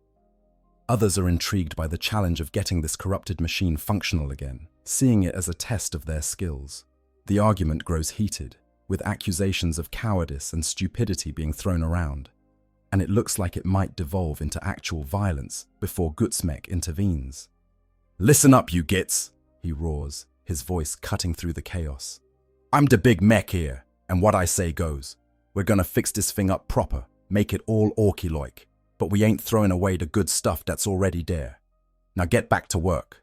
Others are intrigued by the challenge of getting this corrupted machine functional again, seeing it as a test of their skills. The argument grows heated, with accusations of cowardice and stupidity being thrown around, and it looks like it might devolve into actual violence before Gutsmek intervenes. "Listen up, you gits," he roars, his voice cutting through the chaos. "I'm the big mech here, and what I say goes. We're gonna fix this thing up proper, make it all orky-like, but we ain't throwing away the good stuff that's already there. Now get back to work."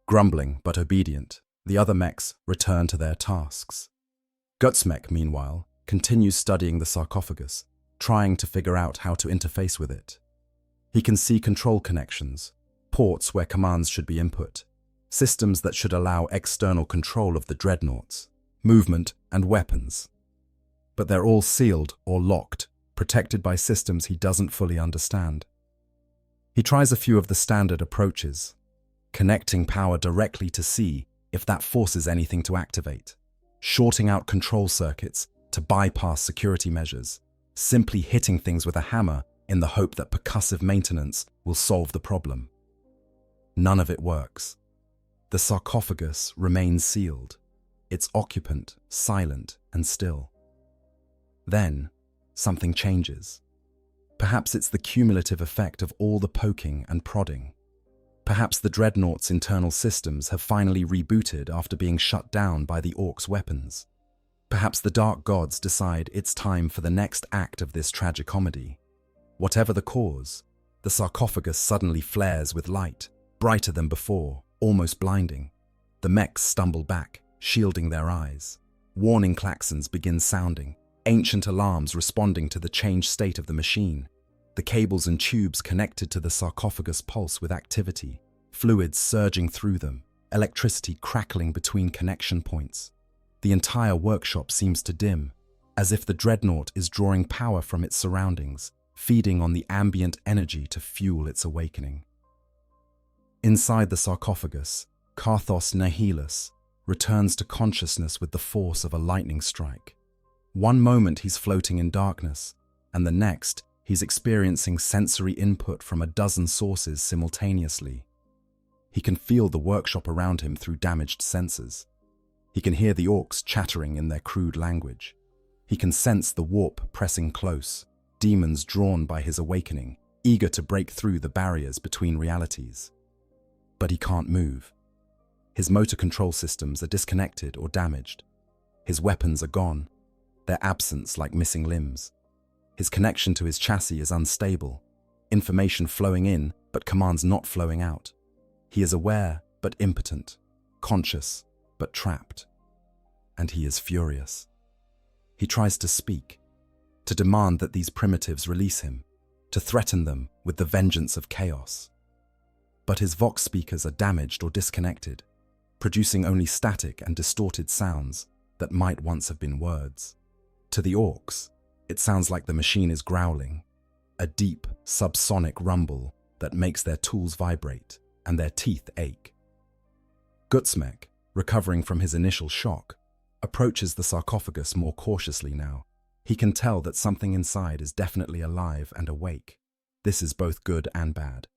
Grumbling but obedient, the other mechs return to their tasks. Gutsmek, meanwhile, continues studying the sarcophagus, trying to figure out how to interface with it. He can see control connections, ports where commands should be input, systems that should allow external control of the dreadnoughts, movement and weapons. But they're all sealed or locked, protected by systems he doesn't fully understand. He tries a few of the standard approaches, connecting power directly to see if that forces anything to activate, shorting out control circuits to bypass security measures, simply hitting things with a hammer in the hope that percussive maintenance will solve the problem. None of it works. The sarcophagus remains sealed, its occupant silent and still. Then, something changes. Perhaps it's the cumulative effect of all the poking and prodding. Perhaps the Dreadnought's internal systems have finally rebooted after being shut down by the Orks' weapons. Perhaps the Dark Gods decide it's time for the next act of this tragicomedy. Whatever the cause, the sarcophagus suddenly flares with light, brighter than before, almost blinding. The mechs stumble back, shielding their eyes. Warning klaxons begin sounding, ancient alarms responding to the changed state of the machine. The cables and tubes connected to the sarcophagus pulse with activity, fluids surging through them, electricity crackling between connection points. The entire workshop seems to dim, as if the Dreadnought is drawing power from its surroundings, feeding on the ambient energy to fuel its awakening. Inside the sarcophagus, Karthos Nihilus returns to consciousness with the force of a lightning strike. One moment he's floating in darkness, and the next he's experiencing sensory input from a dozen sources simultaneously. He can feel the workshop around him through damaged sensors. He can hear the Orks chattering in their crude language. He can sense the warp pressing close, demons drawn by his awakening, eager to break through the barriers between realities. But he can't move. His motor control systems are disconnected or damaged. His weapons are gone, their absence like missing limbs. His connection to his chassis is unstable, information flowing in but commands not flowing out. He is aware but impotent, conscious but trapped. And he is furious. He tries to speak, to demand that these primitives release him, to threaten them with the vengeance of chaos. But his vox speakers are damaged or disconnected, producing only static and distorted sounds that might once have been words. To the Orks, it sounds like the machine is growling, a deep, subsonic rumble that makes their tools vibrate and their teeth ache. Gutsmek, recovering from his initial shock, approaches the sarcophagus more cautiously now. He can tell that something inside is definitely alive and awake. This is both good and bad.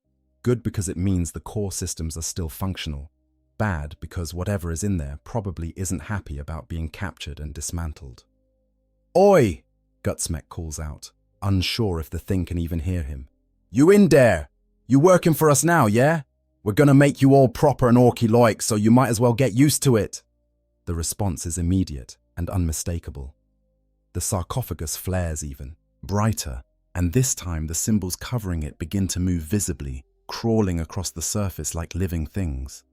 Good because it means the core systems are still functional. Bad because whatever is in there probably isn't happy about being captured and dismantled. "Oi!" Gutsmek calls out, unsure if the thing can even hear him. "You in there? You working for us now, yeah? We're gonna make you all proper and orky-like, so you might as well get used to it." The response is immediate and unmistakable. The sarcophagus flares even, brighter, and this time the symbols covering it begin to move visibly, crawling across the surface like living things.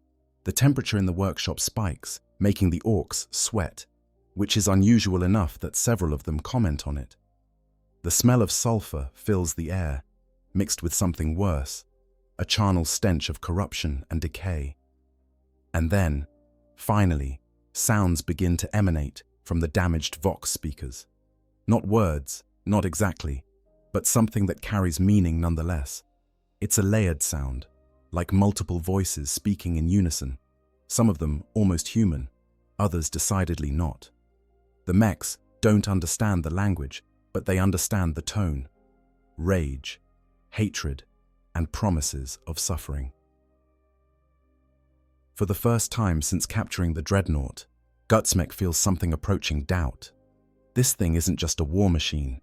The temperature in the workshop spikes, making the orcs sweat, which is unusual enough that several of them comment on it. The smell of sulfur fills the air, mixed with something worse, a charnel stench of corruption and decay. And then, finally, sounds begin to emanate from the damaged Vox speakers. Not words, not exactly, but something that carries meaning nonetheless. It's a layered sound, like multiple voices speaking in unison, some of them almost human, others decidedly not. The mechs don't understand the language, but they understand the tone. Rage, hatred, and promises of suffering. For the first time since capturing the Dreadnought, Gutsmek feels something approaching doubt. This thing isn't just a war machine.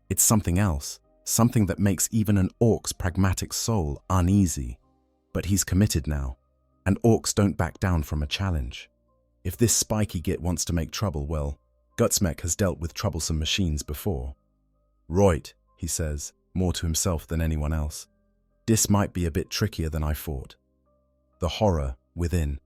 It's something else, something that makes even an orc's pragmatic soul uneasy. But he's committed now, and orcs don't back down from a challenge. If this spiky git wants to make trouble, well, Gutsmek has dealt with troublesome machines before. "Right," he says, more to himself than anyone else. "This might be a bit trickier than I thought." The horror within.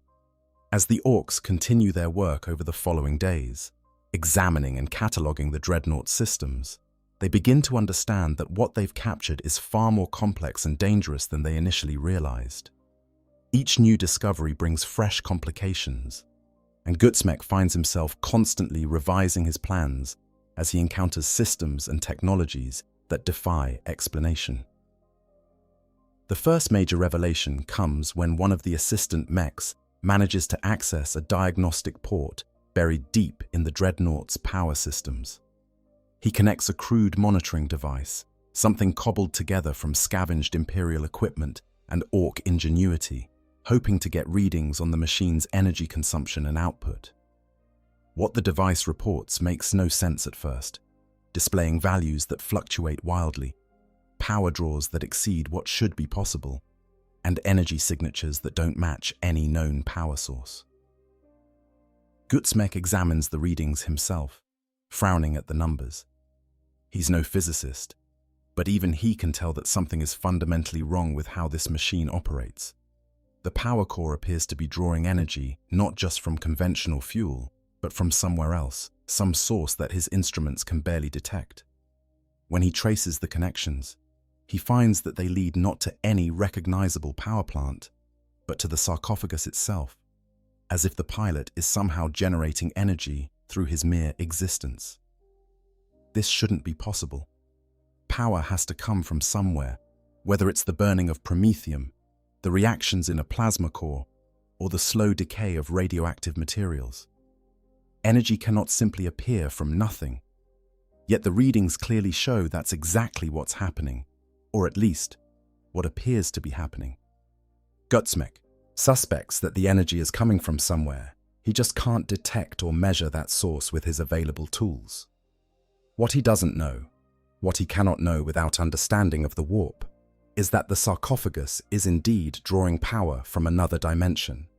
As the orcs continue their work over the following days, examining and cataloguing the Dreadnought systems, they begin to understand that what they've captured is far more complex and dangerous than they initially realized. Each new discovery brings fresh complications, and Gutsmek finds himself constantly revising his plans as he encounters systems and technologies that defy explanation. The first major revelation comes when one of the assistant mechs manages to access a diagnostic port buried deep in the Dreadnought's power systems. He connects a crude monitoring device, something cobbled together from scavenged Imperial equipment and Ork ingenuity, hoping to get readings on the machine's energy consumption and output. What the device reports makes no sense at first, displaying values that fluctuate wildly, power draws that exceed what should be possible, and energy signatures that don't match any known power source. Gutsmek examines the readings himself, frowning at the numbers. He's no physicist, but even he can tell that something is fundamentally wrong with how this machine operates. The power core appears to be drawing energy not just from conventional fuel, but from somewhere else, some source that his instruments can barely detect. When he traces the connections, he finds that they lead not to any recognizable power plant, but to the sarcophagus itself, as if the pilot is somehow generating energy through his mere existence. This shouldn't be possible. Power has to come from somewhere, whether it's the burning of promethium, the reactions in a plasma core, or the slow decay of radioactive materials. Energy cannot simply appear from nothing. Yet the readings clearly show that's exactly what's happening, or at least, what appears to be happening. Gutsmek suspects that the energy is coming from somewhere. He just can't detect or measure that source with his available tools. What he doesn't know, what he cannot know without understanding of the warp, is that the sarcophagus is indeed drawing power from another dimension.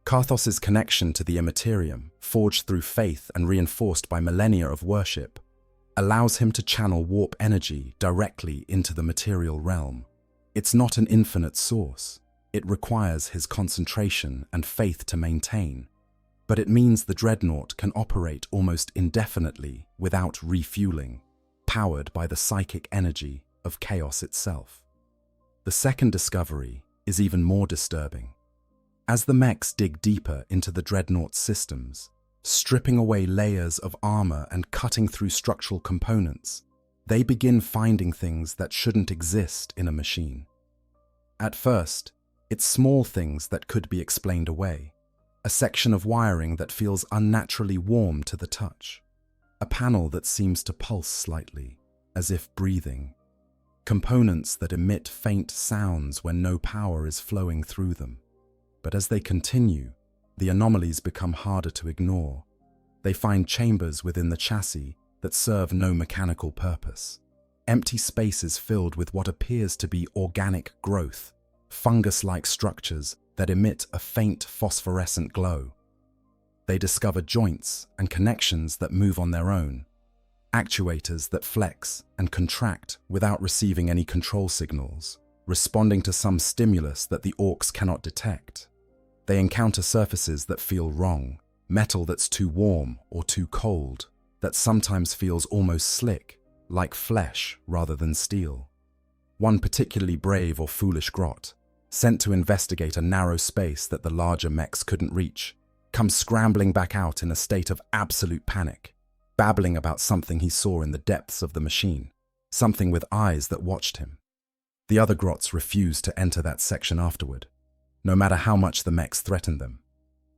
Karthos's connection to the Imperium, forged through faith and reinforced by millennia of worship, allows him to channel warp energy directly into the material realm. It's not an infinite source. It requires his concentration and faith to maintain, but it means the Dreadnought can operate almost indefinitely without refueling, powered by the psychic energy of chaos itself. The second discovery is even more disturbing. As the mechs dig deeper into the Dreadnought's systems, stripping away layers of armor and cutting through structural components, they begin finding things that shouldn't exist in a machine. At first, it's small things that could be explained away. A section of wiring that feels unnaturally warm to the touch. A panel that seems to pulse slightly, as if breathing. components that emit faint sounds when no power is flowing through them. But as they continue, the anomalies become harder to ignore. They find chambers within the chassis that serve no mechanical purpose. Empty spaces filled with what appears to be organic growth, fungus-like structures that emit a faint phosphorescent glow. They discover joints and connections that move on their own, actuators that flex and contract without receiving any control signals, responding to some stimulus that the Orks cannot detect. They encounter surfaces that feel wrong, metal that's too warm or too cold, that sometimes feels almost slick, like flesh rather than steel. One particularly brave or foolish grot, sent to investigate a narrow space that the larger mechs couldn't reach, comes scrambling back out in a state of absolute panic, babbling about something he saw in the depths of the machine, something with eyes that watched him. The other grots refuse to enter that section afterward, no matter how much the mechs threaten them.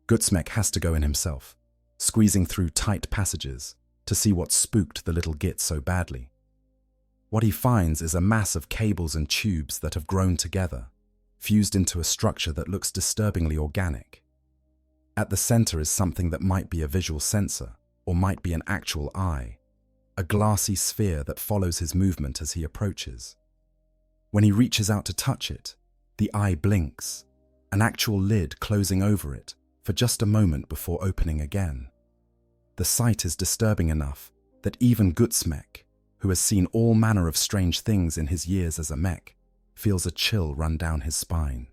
Gutsmek has to go in himself, squeezing through tight passages to see what spooked the little git so badly. What he finds is a mass of cables and tubes that have grown together, fused into a structure that looks disturbingly organic. At the center is something that might be a visual sensor, or might be an actual eye, a glassy sphere that follows his movement as he approaches. When he reaches out to touch it, the eye blinks, an actual lid closing over it for just a moment before opening again. The sight is disturbing enough that even Gutsmek, who has seen all manner of strange things in his years as a mech, feels a chill run down his spine.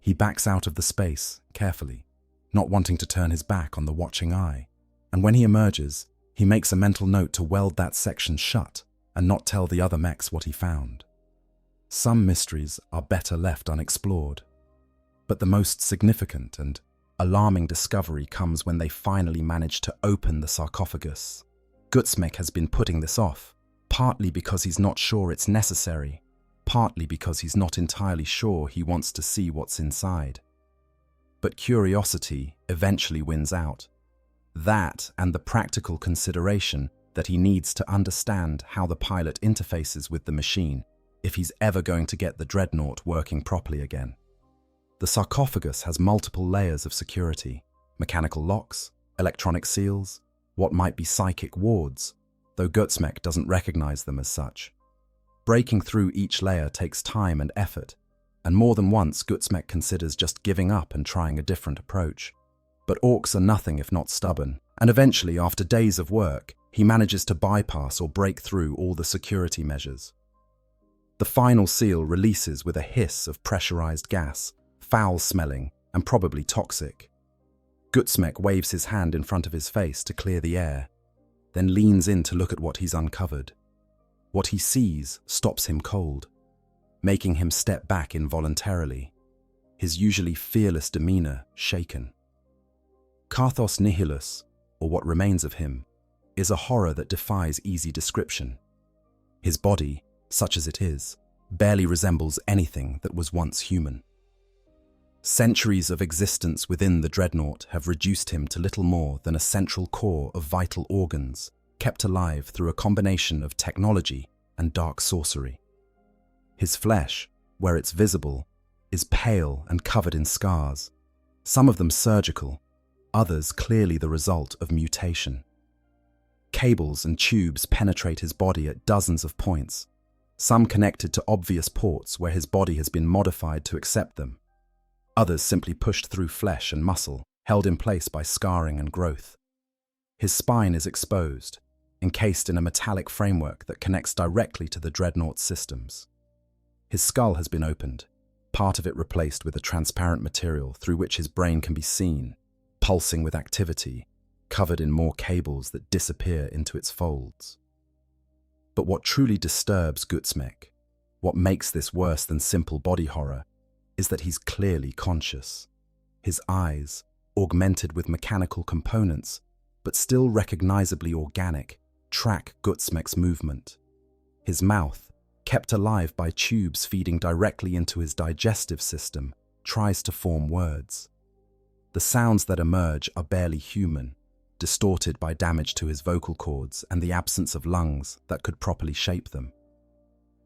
He backs out of the space, carefully, not wanting to turn his back on the watching eye, and when he emerges, he makes a mental note to weld that section shut and not tell the other mechs what he found. Some mysteries are better left unexplored, but the most significant and alarming discovery comes when they finally manage to open the sarcophagus. Gutsmek has been putting this off, partly because he's not sure it's necessary, partly because he's not entirely sure he wants to see what's inside. But curiosity eventually wins out. That and the practical consideration that he needs to understand how the pilot interfaces with the machine if he's ever going to get the Dreadnought working properly again. The sarcophagus has multiple layers of security, mechanical locks, electronic seals, what might be psychic wards, though Gutsmek doesn't recognize them as such. Breaking through each layer takes time and effort, and more than once Gutsmek considers just giving up and trying a different approach. But Orks are nothing if not stubborn, and eventually, after days of work, he manages to bypass or break through all the security measures. The final seal releases with a hiss of pressurized gas, foul-smelling and probably toxic. Gutsmek waves his hand in front of his face to clear the air, then leans in to look at what he's uncovered. What he sees stops him cold, making him step back involuntarily, his usually fearless demeanor shaken. Carthos Nihilus, or what remains of him, is a horror that defies easy description. His body, such as it is, barely resembles anything that was once human. Centuries of existence within the Dreadnought have reduced him to little more than a central core of vital organs, kept alive through a combination of technology and dark sorcery. His flesh, where it's visible, is pale and covered in scars, some of them surgical, others clearly the result of mutation. Cables and tubes penetrate his body at dozens of points, some connected to obvious ports where his body has been modified to accept them. Others simply pushed through flesh and muscle, held in place by scarring and growth. His spine is exposed, encased in a metallic framework that connects directly to the Dreadnought's systems. His skull has been opened, part of it replaced with a transparent material through which his brain can be seen, pulsing with activity, covered in more cables that disappear into its folds. But what truly disturbs Gutsmek, what makes this worse than simple body horror, is that he's clearly conscious. His eyes, augmented with mechanical components, but still recognizably organic, track Gutsmek's movement. His mouth, kept alive by tubes feeding directly into his digestive system, tries to form words. The sounds that emerge are barely human, distorted by damage to his vocal cords and the absence of lungs that could properly shape them.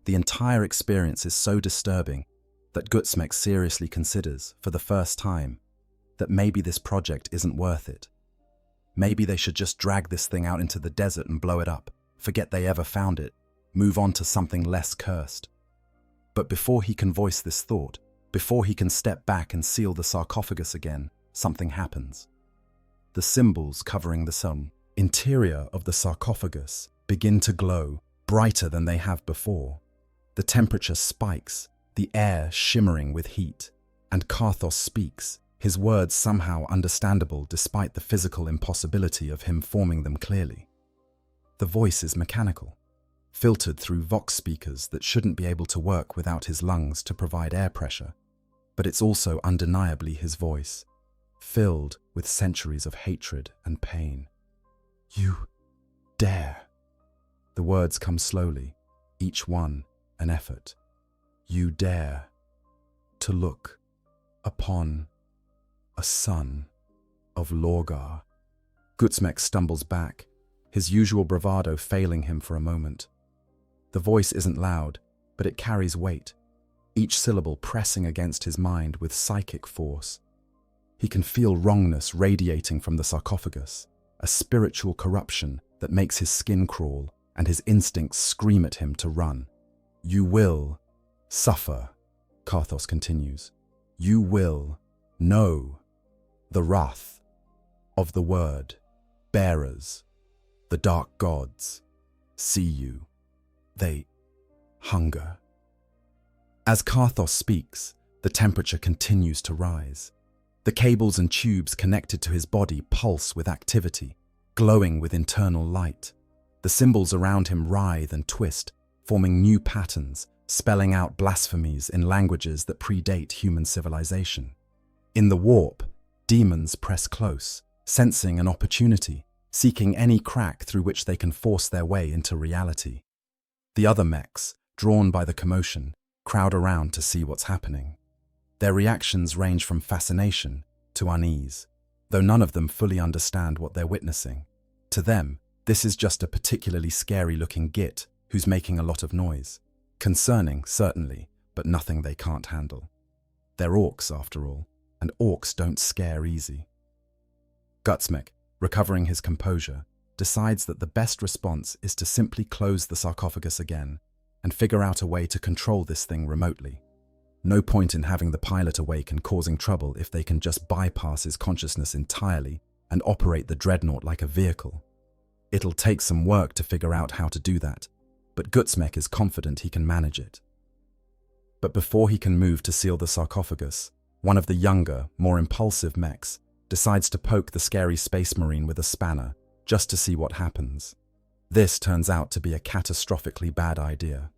The entire experience is so disturbing that Gutsmek seriously considers, for the first time, that maybe this project isn't worth it. Maybe they should just drag this thing out into the desert and blow it up, forget they ever found it, move on to something less cursed. But before he can voice this thought, before he can step back and seal the sarcophagus again, something happens. The symbols covering the interior of the sarcophagus begin to glow brighter than they have before. The temperature spikes, the air shimmering with heat, and Karthos speaks, his words somehow understandable despite the physical impossibility of him forming them clearly. The voice is mechanical, filtered through vox speakers that shouldn't be able to work without his lungs to provide air pressure, but it's also undeniably his voice, filled with centuries of hatred and pain. You dare. The words come slowly, each one an effort. You dare to look upon a son of Lorgar. Gutsmek stumbles back, his usual bravado failing him for a moment. The voice isn't loud, but it carries weight, each syllable pressing against his mind with psychic force. He can feel wrongness radiating from the sarcophagus, a spiritual corruption that makes his skin crawl and his instincts scream at him to run. You will suffer, Karthos continues. You will know the wrath of the word bearers. The dark gods see you. They hunger. As Karthos speaks, the temperature continues to rise. The cables and tubes connected to his body pulse with activity, glowing with internal light. The symbols around him writhe and twist, forming new patterns, spelling out blasphemies in languages that predate human civilization. In the warp, demons press close, sensing an opportunity, seeking any crack through which they can force their way into reality. The other mechs, drawn by the commotion, crowd around to see what's happening. Their reactions range from fascination to unease, though none of them fully understand what they're witnessing. To them, this is just a particularly scary-looking git who's making a lot of noise. Concerning, certainly, but nothing they can't handle. They're orcs, after all, and orcs don't scare easy. Gutsmek, recovering his composure, decides that the best response is to simply close the sarcophagus again and figure out a way to control this thing remotely. No point in having the pilot awake and causing trouble if they can just bypass his consciousness entirely and operate the Dreadnought like a vehicle. It'll take some work to figure out how to do that, but Gutsmek is confident he can manage it. But before he can move to seal the sarcophagus, one of the younger, more impulsive mechs decides to poke the scary space marine with a spanner, just to see what happens. This turns out to be a catastrophically bad idea.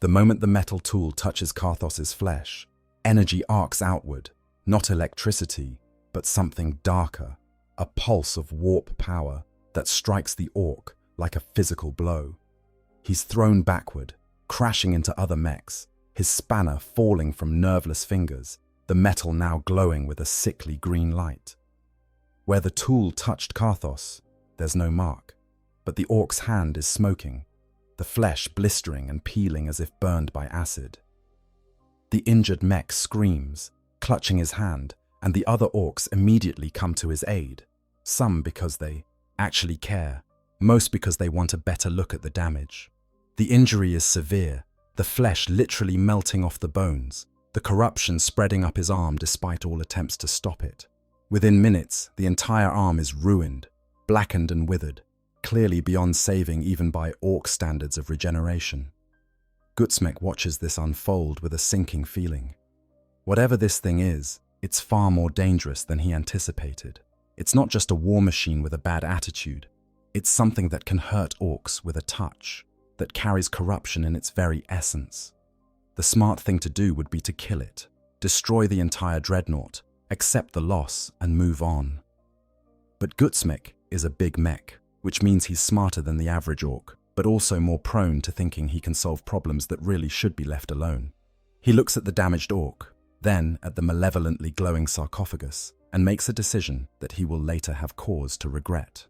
The moment the metal tool touches Karthos's flesh, energy arcs outward, not electricity, but something darker, a pulse of warp power that strikes the orc like a physical blow. He's thrown backward, crashing into other mechs, his spanner falling from nerveless fingers, the metal now glowing with a sickly green light. Where the tool touched Karthos, there's no mark, but the orc's hand is smoking, the flesh blistering and peeling as if burned by acid. The injured mech screams, clutching his hand, and the other orcs immediately come to his aid, some because they actually care, most because they want a better look at the damage. The injury is severe, the flesh literally melting off the bones, the corruption spreading up his arm despite all attempts to stop it. Within minutes, the entire arm is ruined, blackened and withered, clearly beyond saving even by orc standards of regeneration. Gutsmek watches this unfold with a sinking feeling. Whatever this thing is, it's far more dangerous than he anticipated. It's not just a war machine with a bad attitude. It's something that can hurt orcs with a touch, that carries corruption in its very essence. The smart thing to do would be to kill it, destroy the entire Dreadnought, accept the loss, and move on. But Gutsmek is a big mech, which means he's smarter than the average orc, but also more prone to thinking he can solve problems that really should be left alone. He looks at the damaged orc, then at the malevolently glowing sarcophagus, and makes a decision that he will later have cause to regret.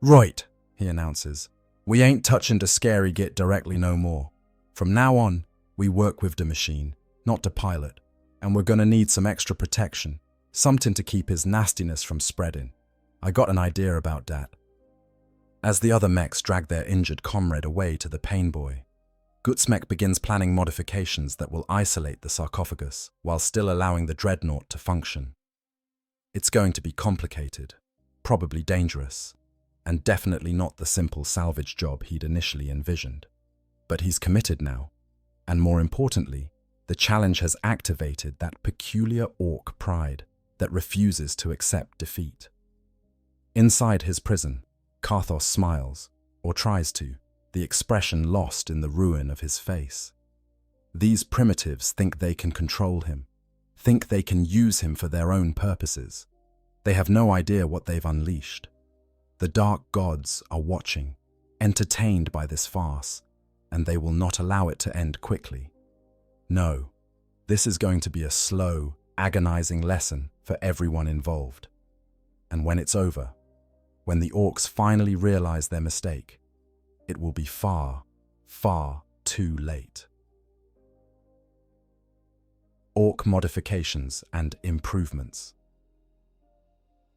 "Right," he announces. "We ain't touching the scary git directly no more. From now on, we work with the machine, not the pilot, and we're gonna need some extra protection, something to keep his nastiness from spreading. I got an idea about that. As the other mechs drag their injured comrade away to the pain boy, Gutsmek begins planning modifications that will isolate the sarcophagus while still allowing the Dreadnought to function. It's going to be complicated, probably dangerous, and definitely not the simple salvage job he'd initially envisioned. But he's committed now, and more importantly, the challenge has activated that peculiar Ork pride that refuses to accept defeat. Inside his prison, Karthos smiles, or tries to, the expression lost in the ruin of his face. These primitives think they can control him, think they can use him for their own purposes. They have no idea what they've unleashed. The dark gods are watching, entertained by this farce, and they will not allow it to end quickly. No, this is going to be a slow, agonizing lesson for everyone involved. And when it's over, when the Orks finally realize their mistake, it will be far, far too late. Ork modifications and improvements.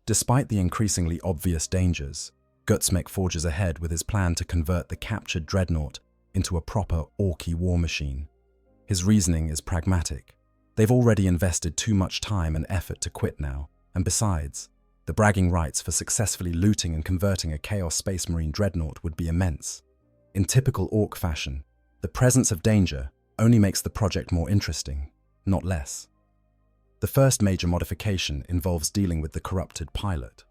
Despite the increasingly obvious dangers, Gutsmek forges ahead with his plan to convert the captured Dreadnought into a proper Orky war machine. His reasoning is pragmatic. They've already invested too much time and effort to quit now, and besides, the bragging rights for successfully looting and converting a Chaos Space Marine Dreadnought would be immense. In typical Ork fashion, the presence of danger only makes the project more interesting, not less. The first major modification involves dealing with the corrupted pilot.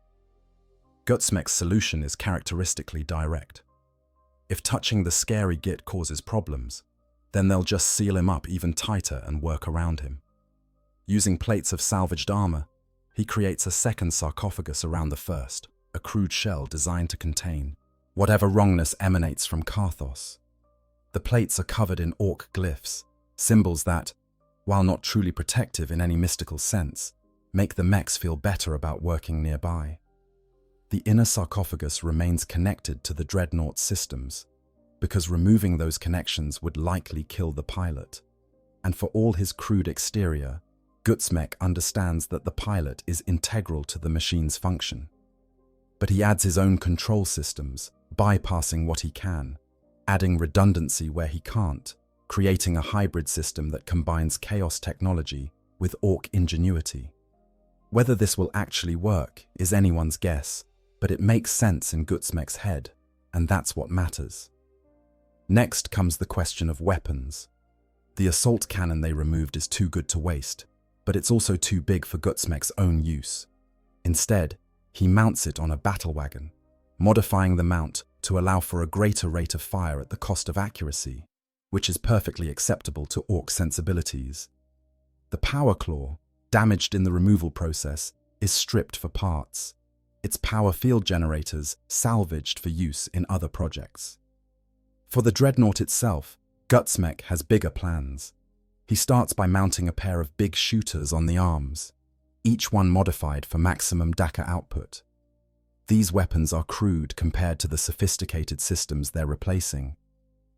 Gutsmek's solution is characteristically direct. If touching the scary Git causes problems, then they'll just seal him up even tighter and work around him. Using plates of salvaged armor, he creates a second sarcophagus around the first, a crude shell designed to contain whatever wrongness emanates from Karthos. The plates are covered in Ork glyphs, symbols that, while not truly protective in any mystical sense, make the mechs feel better about working nearby. The inner sarcophagus remains connected to the Dreadnought's systems, because removing those connections would likely kill the pilot. And for all his crude exterior, Gutsmek understands that the pilot is integral to the machine's function. But he adds his own control systems, bypassing what he can, adding redundancy where he can't, creating a hybrid system that combines chaos technology with Ork ingenuity. Whether this will actually work is anyone's guess, but it makes sense in Gutsmek's head, and that's what matters. Next comes the question of weapons. The assault cannon they removed is too good to waste, but it's also too big for Gutsmek's own use. Instead, he mounts it on a battle wagon, modifying the mount to allow for a greater rate of fire at the cost of accuracy, which is perfectly acceptable to Ork sensibilities. The power claw, damaged in the removal process, is stripped for parts, its power field generators salvaged for use in other projects. For the Dreadnought itself, Gutsmek has bigger plans. He starts by mounting a pair of big shooters on the arms, each one modified for maximum Daka output. These weapons are crude compared to the sophisticated systems they're replacing,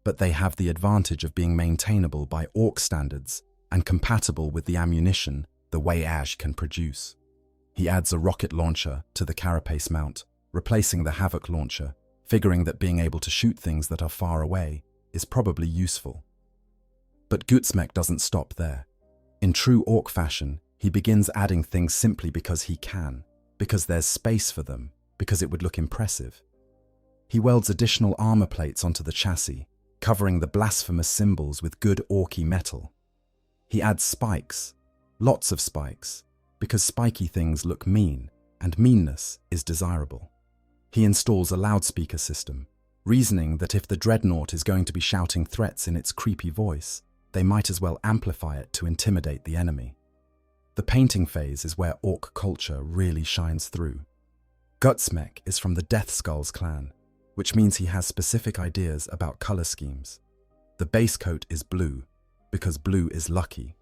but they have the advantage of being maintainable by Ork standards and compatible with the ammunition the WH can produce. He adds a rocket launcher to the carapace mount, replacing the Havoc launcher, figuring that being able to shoot things that are far away is probably useful. But Gutsmek doesn't stop there. In true Ork fashion, he begins adding things simply because he can, because there's space for them, because it would look impressive. He welds additional armor plates onto the chassis, covering the blasphemous symbols with good Orky metal. He adds spikes, lots of spikes, because spiky things look mean, and meanness is desirable. He installs a loudspeaker system, reasoning that if the Dreadnought is going to be shouting threats in its creepy voice, they might as well amplify it to intimidate the enemy. The painting phase is where Ork culture really shines through. Gutsmek is from the Death Skulls clan, which means he has specific ideas about color schemes. The base coat is blue, because blue is lucky.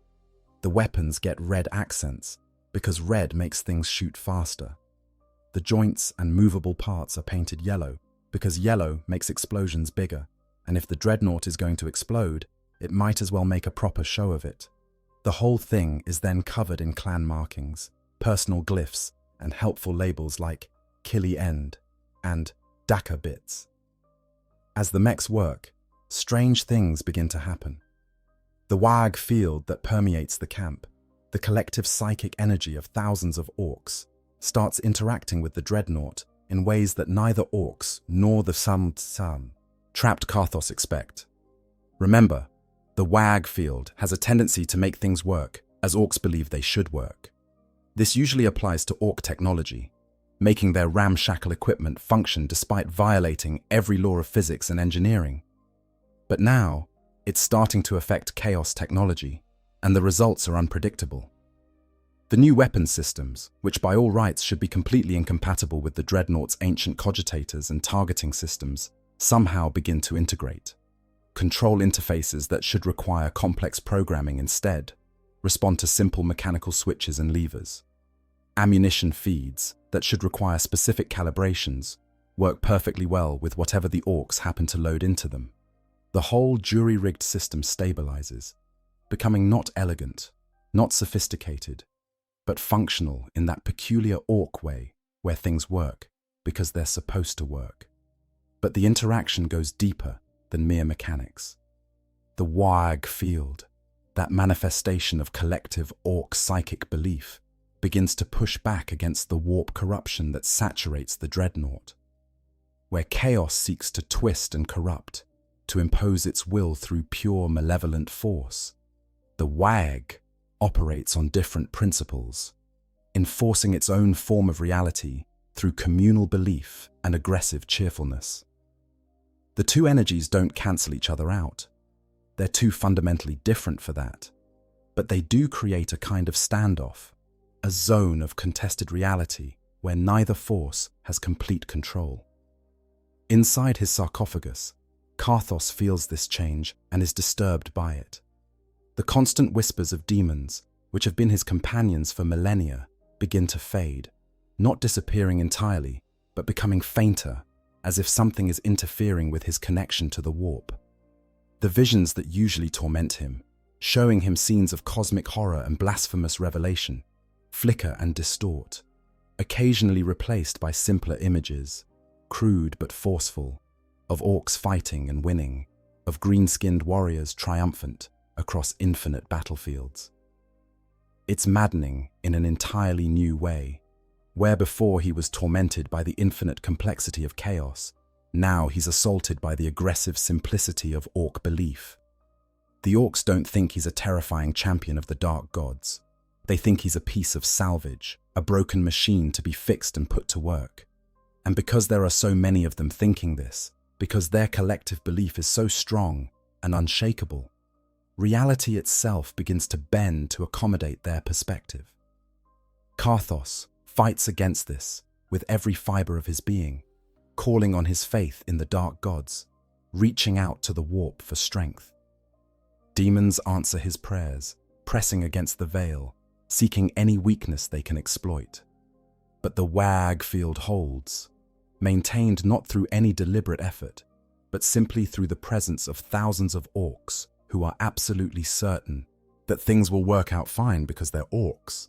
The weapons get red accents, because red makes things shoot faster. The joints and movable parts are painted yellow, because yellow makes explosions bigger, and if the Dreadnought is going to explode, it might as well make a proper show of it. The whole thing is then covered in clan markings, personal glyphs, and helpful labels like Killy End and Daka Bits. As the mechs work, strange things begin to happen. The WH field that permeates the camp, the collective psychic energy of thousands of Orks, starts interacting with the Dreadnought in ways that neither Orks nor the trapped Karthos expect. Remember, the WH field has a tendency to make things work as Orks believe they should work. This usually applies to Ork technology, making their ramshackle equipment function despite violating every law of physics and engineering. But now, it's starting to affect Chaos technology, and the results are unpredictable. The new weapon systems, which by all rights should be completely incompatible with the Dreadnought's ancient cogitators and targeting systems, somehow begin to integrate. Control interfaces that should require complex programming instead respond to simple mechanical switches and levers. Ammunition feeds that should require specific calibrations work perfectly well with whatever the Orks happen to load into them. The whole jury-rigged system stabilizes, becoming not elegant, not sophisticated, but functional in that peculiar Ork way where things work because they're supposed to work. But the interaction goes deeper than mere mechanics. The WH field, that manifestation of collective Ork psychic belief, begins to push back against the warp corruption that saturates the Dreadnought. Where chaos seeks to twist and corrupt, to impose its will through pure malevolent force, the WH operates on different principles, enforcing its own form of reality through communal belief and aggressive cheerfulness. The two energies don't cancel each other out. They're too fundamentally different for that. But they do create a kind of standoff, a zone of contested reality where neither force has complete control. Inside his sarcophagus, Karthos feels this change and is disturbed by it. The constant whispers of demons, which have been his companions for millennia, begin to fade, not disappearing entirely, but becoming fainter, as if something is interfering with his connection to the warp. The visions that usually torment him, showing him scenes of cosmic horror and blasphemous revelation, flicker and distort, occasionally replaced by simpler images, crude but forceful, of Orks fighting and winning, of green-skinned warriors triumphant across infinite battlefields. It's maddening in an entirely new way. Where before he was tormented by the infinite complexity of chaos, now he's assaulted by the aggressive simplicity of Ork belief. The Orks don't think he's a terrifying champion of the dark gods. They think he's a piece of salvage, a broken machine to be fixed and put to work. And because there are so many of them thinking this, because their collective belief is so strong and unshakable, reality itself begins to bend to accommodate their perspective. Karthos fights against this with every fiber of his being, calling on his faith in the dark gods, reaching out to the warp for strength. Demons answer his prayers, pressing against the veil, seeking any weakness they can exploit. But the WH field holds, maintained not through any deliberate effort, but simply through the presence of thousands of Orks who are absolutely certain that things will work out fine because they're Orks.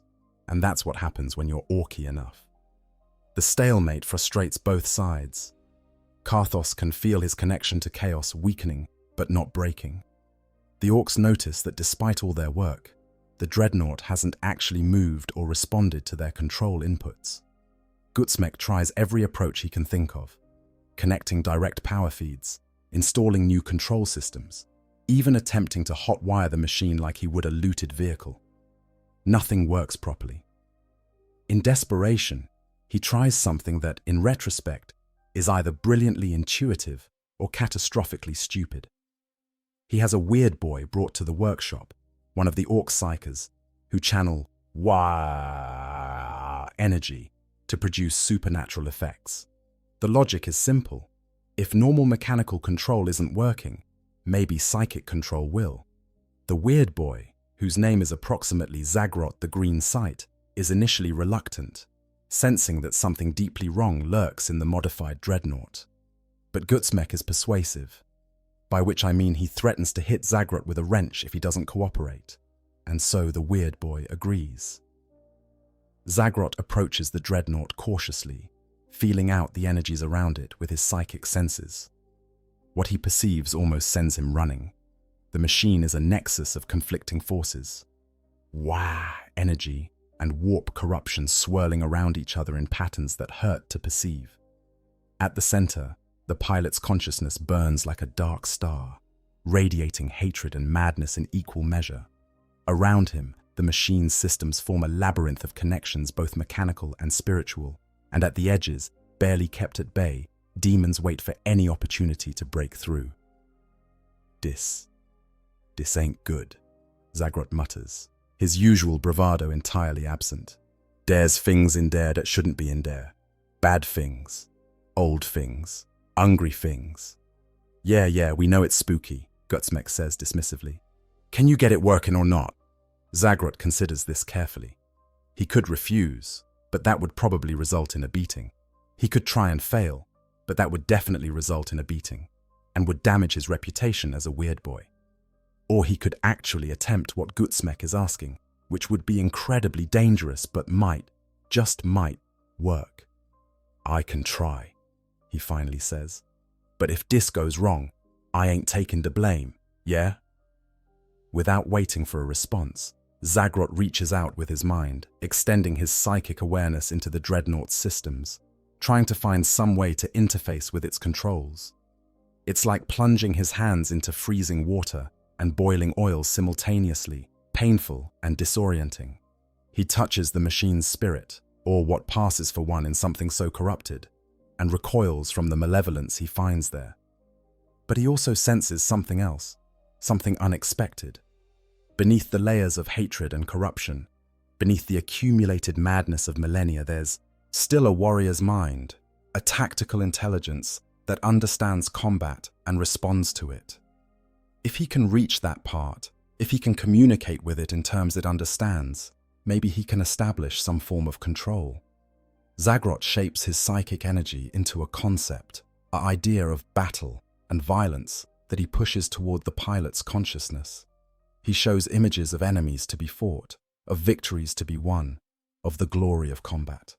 And that's what happens when you're Orky enough. The stalemate frustrates both sides. Karthos can feel his connection to chaos weakening, but not breaking. The Orks notice that despite all their work, the Dreadnought hasn't actually moved or responded to their control inputs. Gutsmek tries every approach he can think of, connecting direct power feeds, installing new control systems, even attempting to hotwire the machine like he would a looted vehicle. Nothing works properly. In desperation, he tries something that, in retrospect, is either brilliantly intuitive or catastrophically stupid. He has a weird boy brought to the workshop, one of the Ork psychers, who channel WH energy to produce supernatural effects. The logic is simple. If normal mechanical control isn't working, maybe psychic control will. The weird boy, whose name is approximately Zagrot the Green Sight, is initially reluctant, sensing that something deeply wrong lurks in the modified Dreadnought. But Gutsmek is persuasive. by which I mean he threatens to hit Zagrot with a wrench if he doesn't cooperate. And so the weird boy agrees. Zagrot approaches the Dreadnought cautiously, feeling out the energies around it with his psychic senses. What he perceives almost sends him running. The machine is a nexus of conflicting forces. Wah energy and warp corruption swirling around each other in patterns that hurt to perceive. At the center, the pilot's consciousness burns like a dark star, radiating hatred and madness in equal measure. Around him, the machine's systems form a labyrinth of connections, both mechanical and spiritual, and at the edges, barely kept at bay, demons wait for any opportunity to break through. This ain't good, Zagrot mutters, his usual bravado entirely absent. There's things in there that shouldn't be in there. Bad things, old things, hungry things. Yeah, we know it's spooky, Gutsmek says dismissively. Can you get it working or not? Zagrot considers this carefully. He could refuse, but that would probably result in a beating. He could try and fail, but that would definitely result in a beating, and would damage his reputation as a weird boy. Or he could actually attempt what Gutsmek is asking, which would be incredibly dangerous but might, just might, work. I can try, he finally says. But if this goes wrong, I ain't taking the blame, yeah? Without waiting for a response, Zagrot reaches out with his mind, extending his psychic awareness into the Dreadnought's systems, trying to find some way to interface with its controls. It's like plunging his hands into freezing water and boiling oil simultaneously, painful and disorienting. He touches the machine's spirit, or what passes for one in something so corrupted, and recoils from the malevolence he finds there. But he also senses something else, something unexpected. Beneath the layers of hatred and corruption, beneath the accumulated madness of millennia, there's still a warrior's mind, a tactical intelligence that understands combat and responds to it. If he can reach that part, if he can communicate with it in terms it understands, maybe he can establish some form of control. Zagrot shapes his psychic energy into a concept, an idea of battle and violence that he pushes toward the pilot's consciousness. He shows images of enemies to be fought, of victories to be won, of the glory of combat.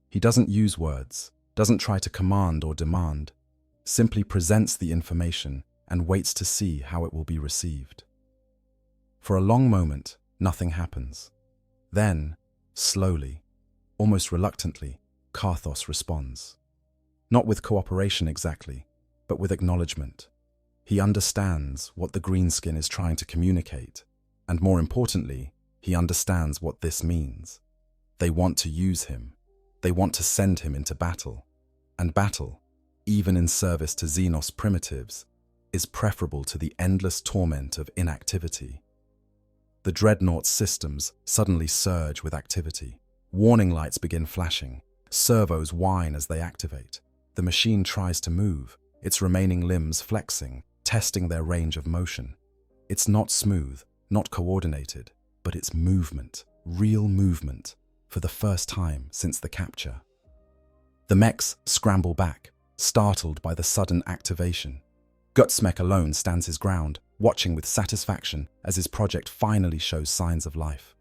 He doesn't use words, doesn't try to command or demand, simply presents the information and waits to see how it will be received. For a long moment, nothing happens. Then, slowly, almost reluctantly, Karthos responds. Not with cooperation exactly, but with acknowledgement. He understands what the greenskin is trying to communicate, and more importantly, he understands what this means. They want to use him. They want to send him into battle. And battle, even in service to Xenos primitives, is preferable to the endless torment of inactivity. The Dreadnought's systems suddenly surge with activity. Warning lights begin flashing. Servos whine as they activate. The machine tries to move, its remaining limbs flexing, testing their range of motion. It's not smooth, not coordinated, but it's movement, real movement, for the first time since the capture. The mechs scramble back, startled by the sudden activation. Gutsmek alone stands his ground, watching with satisfaction as his project finally shows signs of life.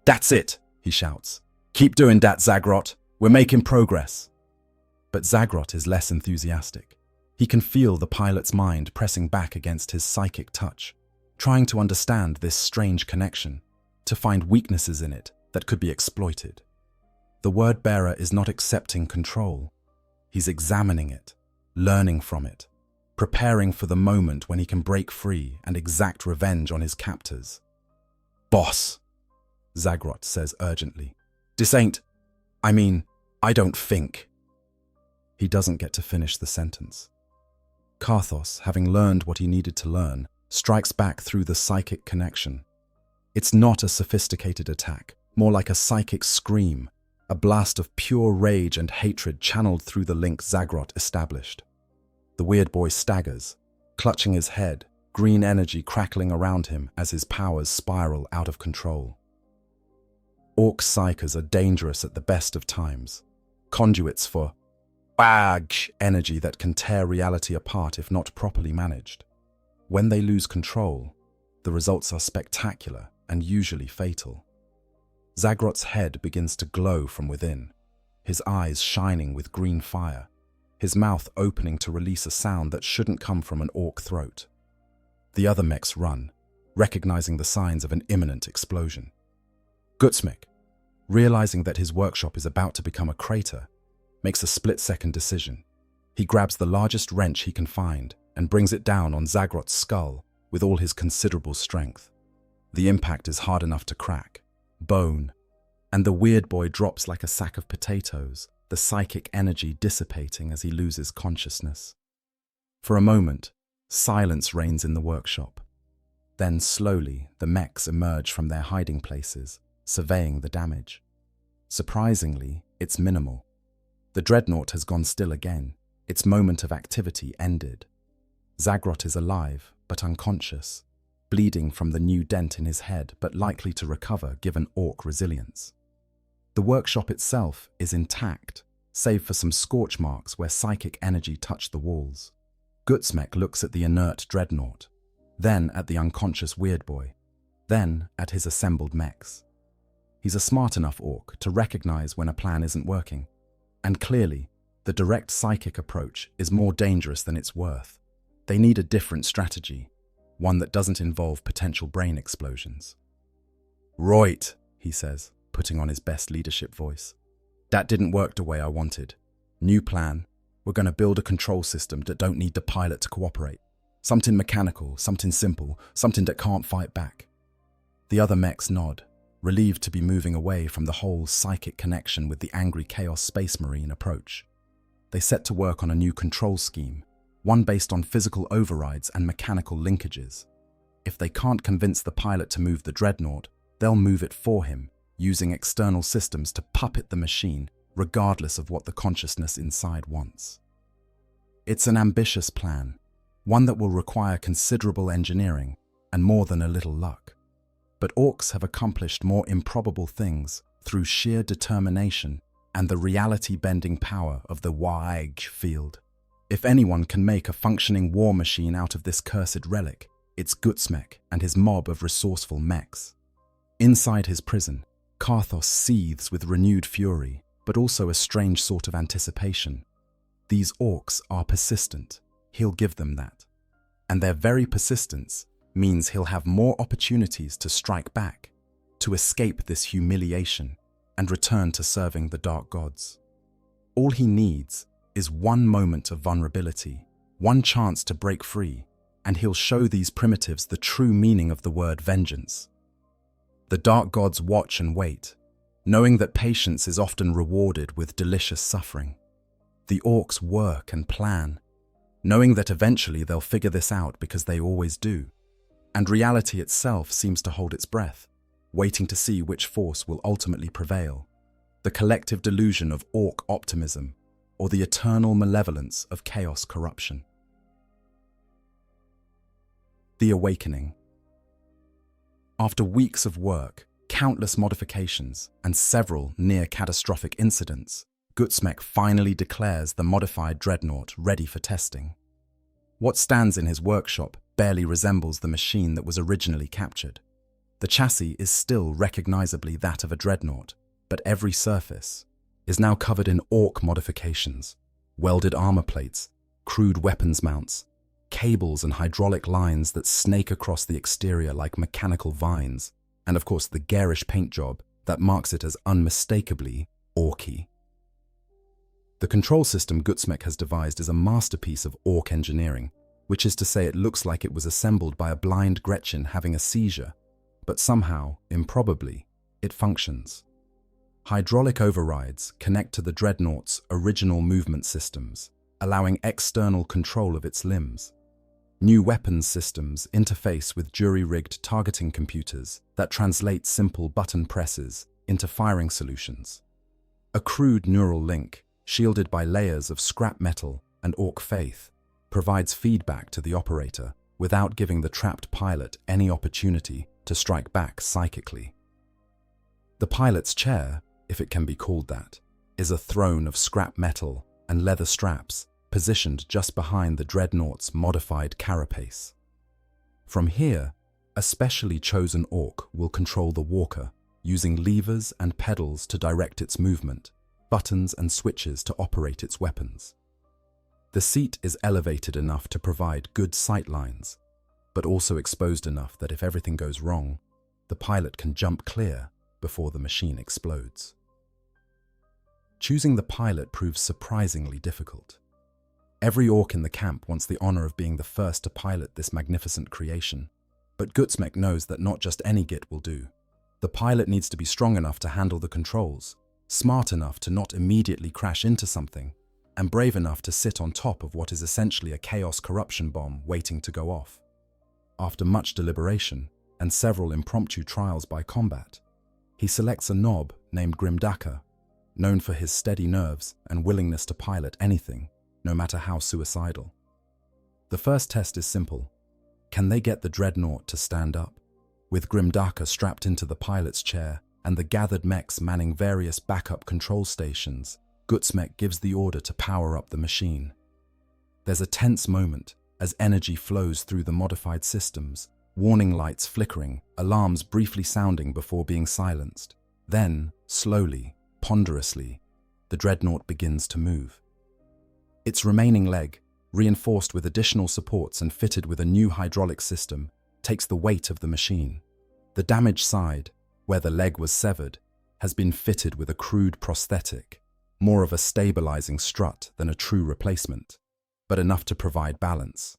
That's it, he shouts. Keep doing that, Zagrot. We're making progress. But Zagrot is less enthusiastic. He can feel the pilot's mind pressing back against his psychic touch, trying to understand this strange connection, to find weaknesses in it that could be exploited. The word-bearer is not accepting control. He's examining it, learning from it, preparing for the moment when he can break free and exact revenge on his captors. Boss, Zagrot says urgently. I don't think. He doesn't get to finish the sentence. Karthos, having learned what he needed to learn, strikes back through the psychic connection. It's not a sophisticated attack, more like a psychic scream, a blast of pure rage and hatred channeled through the link Zagrot established. The weird boy staggers, clutching his head, green energy crackling around him as his powers spiral out of control. Ork psychers are dangerous at the best of times, conduits for energy that can tear reality apart if not properly managed. When they lose control, the results are spectacular and usually fatal. Zagrot's head begins to glow from within, his eyes shining with green fire, his mouth opening to release a sound that shouldn't come from an orc throat. The other mechs run, recognizing the signs of an imminent explosion. Gutsmek, realizing that his workshop is about to become a crater, makes a split-second decision. He grabs the largest wrench he can find and brings it down on Zagrot's skull with all his considerable strength. The impact is hard enough to crack bone, and the weird boy drops like a sack of potatoes, the psychic energy dissipating as he loses consciousness. For a moment, silence reigns in the workshop. Then slowly, the mechs emerge from their hiding places, surveying the damage. Surprisingly, it's minimal. The Dreadnought has gone still again, its moment of activity ended. Zagrot is alive, but unconscious, bleeding from the new dent in his head, but likely to recover given orc resilience. The workshop itself is intact, save for some scorch marks where psychic energy touched the walls. Gutsmek looks at the inert Dreadnought, then at the unconscious weird boy, then at his assembled mechs. He's a smart enough orc to recognize when a plan isn't working, and clearly, the direct psychic approach is more dangerous than it's worth. They need a different strategy, one that doesn't involve potential brain explosions. "Right," he says, putting on his best leadership voice. "That didn't work the way I wanted. New plan. We're going to build a control system that don't need the pilot to cooperate. Something mechanical, something simple, something that can't fight back." The other mechs nod, relieved to be moving away from the whole psychic connection with the angry Chaos Space Marine approach. They set to work on a new control scheme, one based on physical overrides and mechanical linkages. If they can't convince the pilot to move the Dreadnought, they'll move it for him, using external systems to puppet the machine, regardless of what the consciousness inside wants. It's an ambitious plan, one that will require considerable engineering and more than a little luck. But orcs have accomplished more improbable things through sheer determination and the reality-bending power of the WH field. If anyone can make a functioning war machine out of this cursed relic, it's Gutsmek and his mob of resourceful mechs. Inside his prison, Karthos seethes with renewed fury, but also a strange sort of anticipation. These orcs are persistent, he'll give them that. And their very persistence means he'll have more opportunities to strike back, to escape this humiliation, and return to serving the dark gods. All he needs is one moment of vulnerability, one chance to break free, and he'll show these primitives the true meaning of the word vengeance. The dark gods watch and wait, knowing that patience is often rewarded with delicious suffering. The orcs work and plan, knowing that eventually they'll figure this out because they always do. And reality itself seems to hold its breath, waiting to see which force will ultimately prevail. The collective delusion of orc optimism, or the eternal malevolence of chaos corruption. The Awakening. After weeks of work, countless modifications, and several near-catastrophic incidents, Gutsmek finally declares the modified Dreadnought ready for testing. What stands in his workshop barely resembles the machine that was originally captured. The chassis is still recognizably that of a Dreadnought, but every surface is now covered in orc modifications, welded armor plates, crude weapons mounts, cables and hydraulic lines that snake across the exterior like mechanical vines, and of course the garish paint job that marks it as unmistakably orky. The control system Gutsmek has devised is a masterpiece of orc engineering, which is to say it looks like it was assembled by a blind Gretchen having a seizure, but somehow, improbably, it functions. Hydraulic overrides connect to the Dreadnought's original movement systems, allowing external control of its limbs. New weapons systems interface with jury-rigged targeting computers that translate simple button presses into firing solutions. A crude neural link, shielded by layers of scrap metal and orc faith, provides feedback to the operator without giving the trapped pilot any opportunity to strike back psychically. The pilot's chair, if it can be called that, is a throne of scrap metal and leather straps positioned just behind the Dreadnought's modified carapace. From here, a specially chosen Ork will control the walker, using levers and pedals to direct its movement, buttons and switches to operate its weapons. The seat is elevated enough to provide good sight lines, but also exposed enough that if everything goes wrong, the pilot can jump clear before the machine explodes. Choosing the pilot proves surprisingly difficult. Every Ork in the camp wants the honor of being the first to pilot this magnificent creation, but Gutsmek knows that not just any Git will do. The pilot needs to be strong enough to handle the controls, smart enough to not immediately crash into something, and brave enough to sit on top of what is essentially a chaos corruption bomb waiting to go off. After much deliberation and several impromptu trials by combat, he selects a knob named Grimdaka, known for his steady nerves and willingness to pilot anything, no matter how suicidal. The first test is simple. Can they get the Dreadnought to stand up? With Grimdaka strapped into the pilot's chair and the gathered mechs manning various backup control stations, Gutsmek gives the order to power up the machine. There's a tense moment as energy flows through the modified systems, warning lights flickering, alarms briefly sounding before being silenced. Then, slowly, ponderously, the Dreadnought begins to move. Its remaining leg, reinforced with additional supports and fitted with a new hydraulic system, takes the weight of the machine. The damaged side, where the leg was severed, has been fitted with a crude prosthetic, more of a stabilizing strut than a true replacement, but enough to provide balance.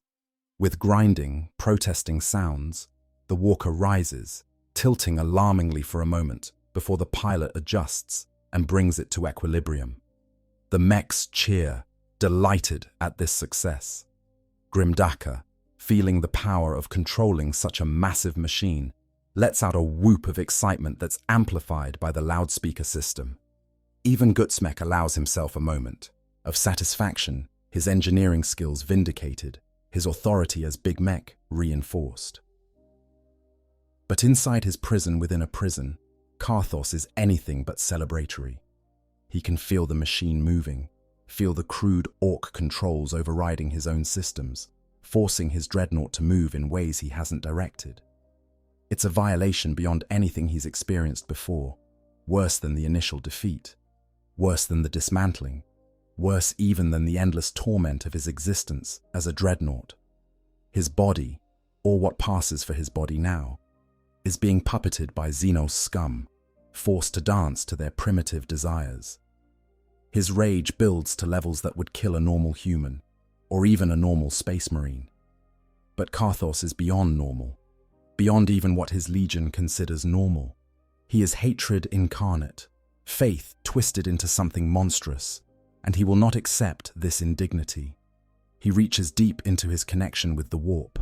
With grinding, protesting sounds, the walker rises, tilting alarmingly for a moment before the pilot adjusts and brings it to equilibrium. The mechs cheer, delighted at this success. Grimdaka, feeling the power of controlling such a massive machine, lets out a whoop of excitement that's amplified by the loudspeaker system. Even Gutsmek allows himself a moment of satisfaction, his engineering skills vindicated, his authority as Big Mech reinforced. But inside his prison within a prison, Karthos is anything but celebratory. He can feel the machine moving, feel the crude Ork controls overriding his own systems, forcing his Dreadnought to move in ways he hasn't directed. It's a violation beyond anything he's experienced before, worse than the initial defeat, worse than the dismantling, worse even than the endless torment of his existence as a Dreadnought. His body, or what passes for his body now, is being puppeted by Xenos scum, forced to dance to their primitive desires. His rage builds to levels that would kill a normal human, or even a normal space marine. But Karthos is beyond normal, beyond even what his legion considers normal. He is hatred incarnate, faith twisted into something monstrous, and he will not accept this indignity. He reaches deep into his connection with the warp,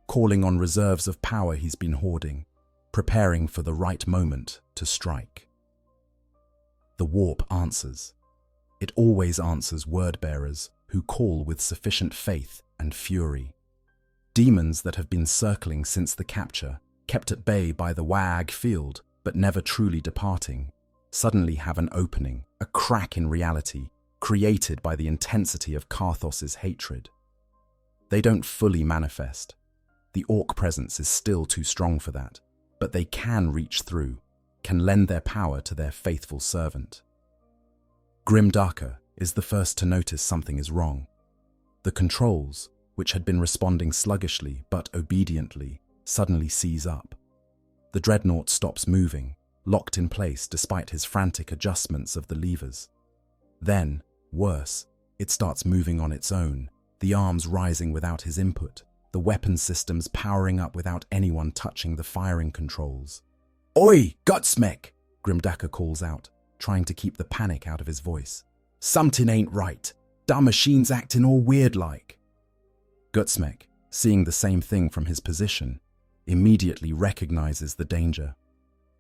calling on reserves of power he's been hoarding, preparing for the right moment to strike. The warp answers. It always answers word-bearers who call with sufficient faith and fury. Demons that have been circling since the capture, kept at bay by the WAG field, but never truly departing, suddenly have an opening, a crack in reality, created by the intensity of Karthos's hatred. They don't fully manifest. The Ork presence is still too strong for that, but they can reach through, can lend their power to their faithful servant. Grimdaka is the first to notice something is wrong. The controls, which had been responding sluggishly but obediently, suddenly seize up. The Dreadnought stops moving, locked in place despite his frantic adjustments of the levers. Then, worse, it starts moving on its own, the arms rising without his input, the weapon systems powering up without anyone touching the firing controls. "Oi, Gutsmek!" Grimdaka calls out, trying to keep the panic out of his voice. "Something ain't right. Da machine's acting all weird-like." Gutsmek, seeing the same thing from his position, immediately recognizes the danger.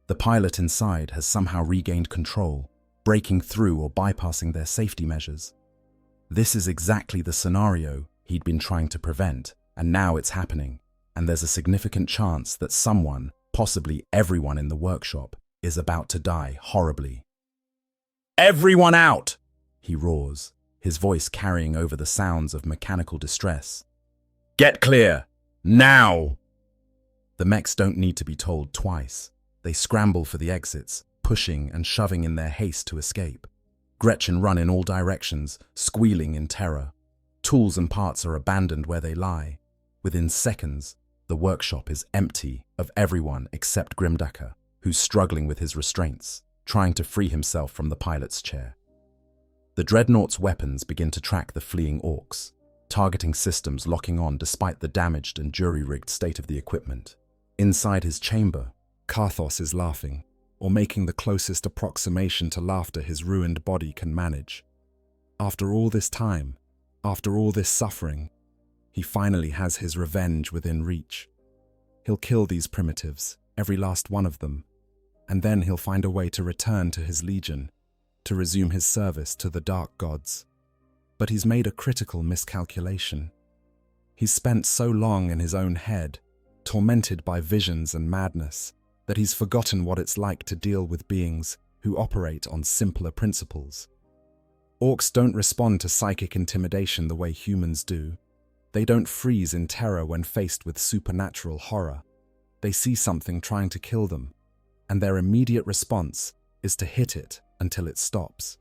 The pilot inside has somehow regained control, breaking through or bypassing their safety measures. This is exactly the scenario he'd been trying to prevent, and now it's happening, and there's a significant chance that someone, possibly everyone in the workshop, is about to die horribly. "Everyone out!" he roars, his voice carrying over the sounds of mechanical distress. "Get clear! Now!" The mechs don't need to be told twice. They scramble for the exits, pushing and shoving in their haste to escape. Gretchen run in all directions, squealing in terror. Tools and parts are abandoned where they lie. Within seconds, the workshop is empty of everyone except Grimdacker, who's struggling with his restraints, trying to free himself from the pilot's chair. The Dreadnought's weapons begin to track the fleeing Orks, targeting systems locking on despite the damaged and jury-rigged state of the equipment. Inside his chamber, Karthos is laughing, or making the closest approximation to laughter his ruined body can manage. After all this time, after all this suffering, he finally has his revenge within reach. He'll kill these primitives, every last one of them, and then he'll find a way to return to his legion, to resume his service to the dark gods. But he's made a critical miscalculation. He's spent so long in his own head, tormented by visions and madness, that he's forgotten what it's like to deal with beings who operate on simpler principles. Orks don't respond to psychic intimidation the way humans do. They don't freeze in terror when faced with supernatural horror. They see something trying to kill them, and their immediate response is to hit it until it stops.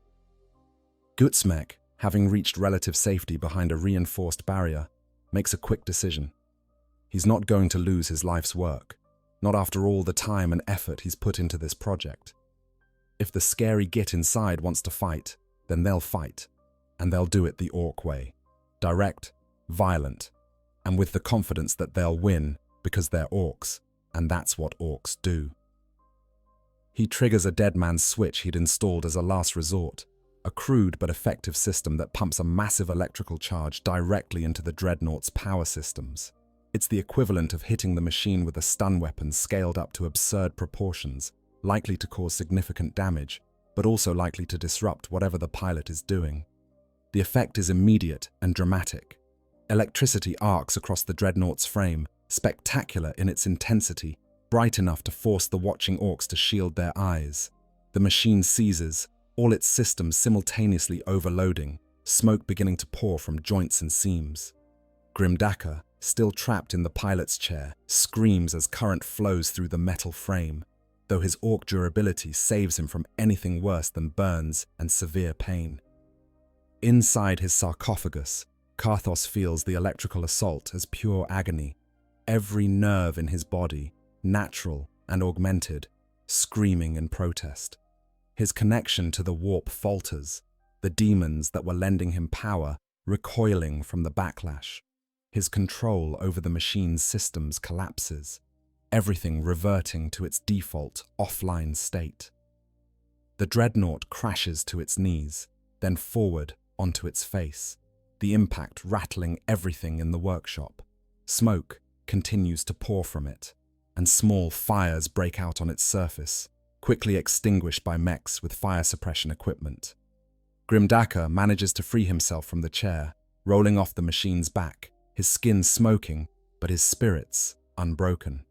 Gutsmek, having reached relative safety behind a reinforced barrier, makes a quick decision. He's not going to lose his life's work, not after all the time and effort he's put into this project. If the scary git inside wants to fight, then they'll fight, and they'll do it the Ork way. Direct, violent, and with the confidence that they'll win because they're Orks, and that's what Orks do. He triggers a dead man's switch he'd installed as a last resort, a crude but effective system that pumps a massive electrical charge directly into the Dreadnought's power systems. It's the equivalent of hitting the machine with a stun weapon scaled up to absurd proportions, likely to cause significant damage, but also likely to disrupt whatever the pilot is doing. The effect is immediate and dramatic. Electricity arcs across the Dreadnought's frame, spectacular in its intensity, bright enough to force the watching Orks to shield their eyes. The machine seizes, all its systems simultaneously overloading, smoke beginning to pour from joints and seams. Grimdacker, still trapped in the pilot's chair, screams as current flows through the metal frame, though his Ork durability saves him from anything worse than burns and severe pain. Inside his sarcophagus, Karthos feels the electrical assault as pure agony, every nerve in his body, natural and augmented, screaming in protest. His connection to the warp falters, the demons that were lending him power recoiling from the backlash. His control over the machine's systems collapses, everything reverting to its default offline state. The Dreadnought crashes to its knees, then forward onto its face, the impact rattling everything in the workshop. Smoke continues to pour from it, and small fires break out on its surface, quickly extinguished by mechs with fire suppression equipment. Grimdacker manages to free himself from the chair, rolling off the machine's back, his skin smoking, but his spirits unbroken.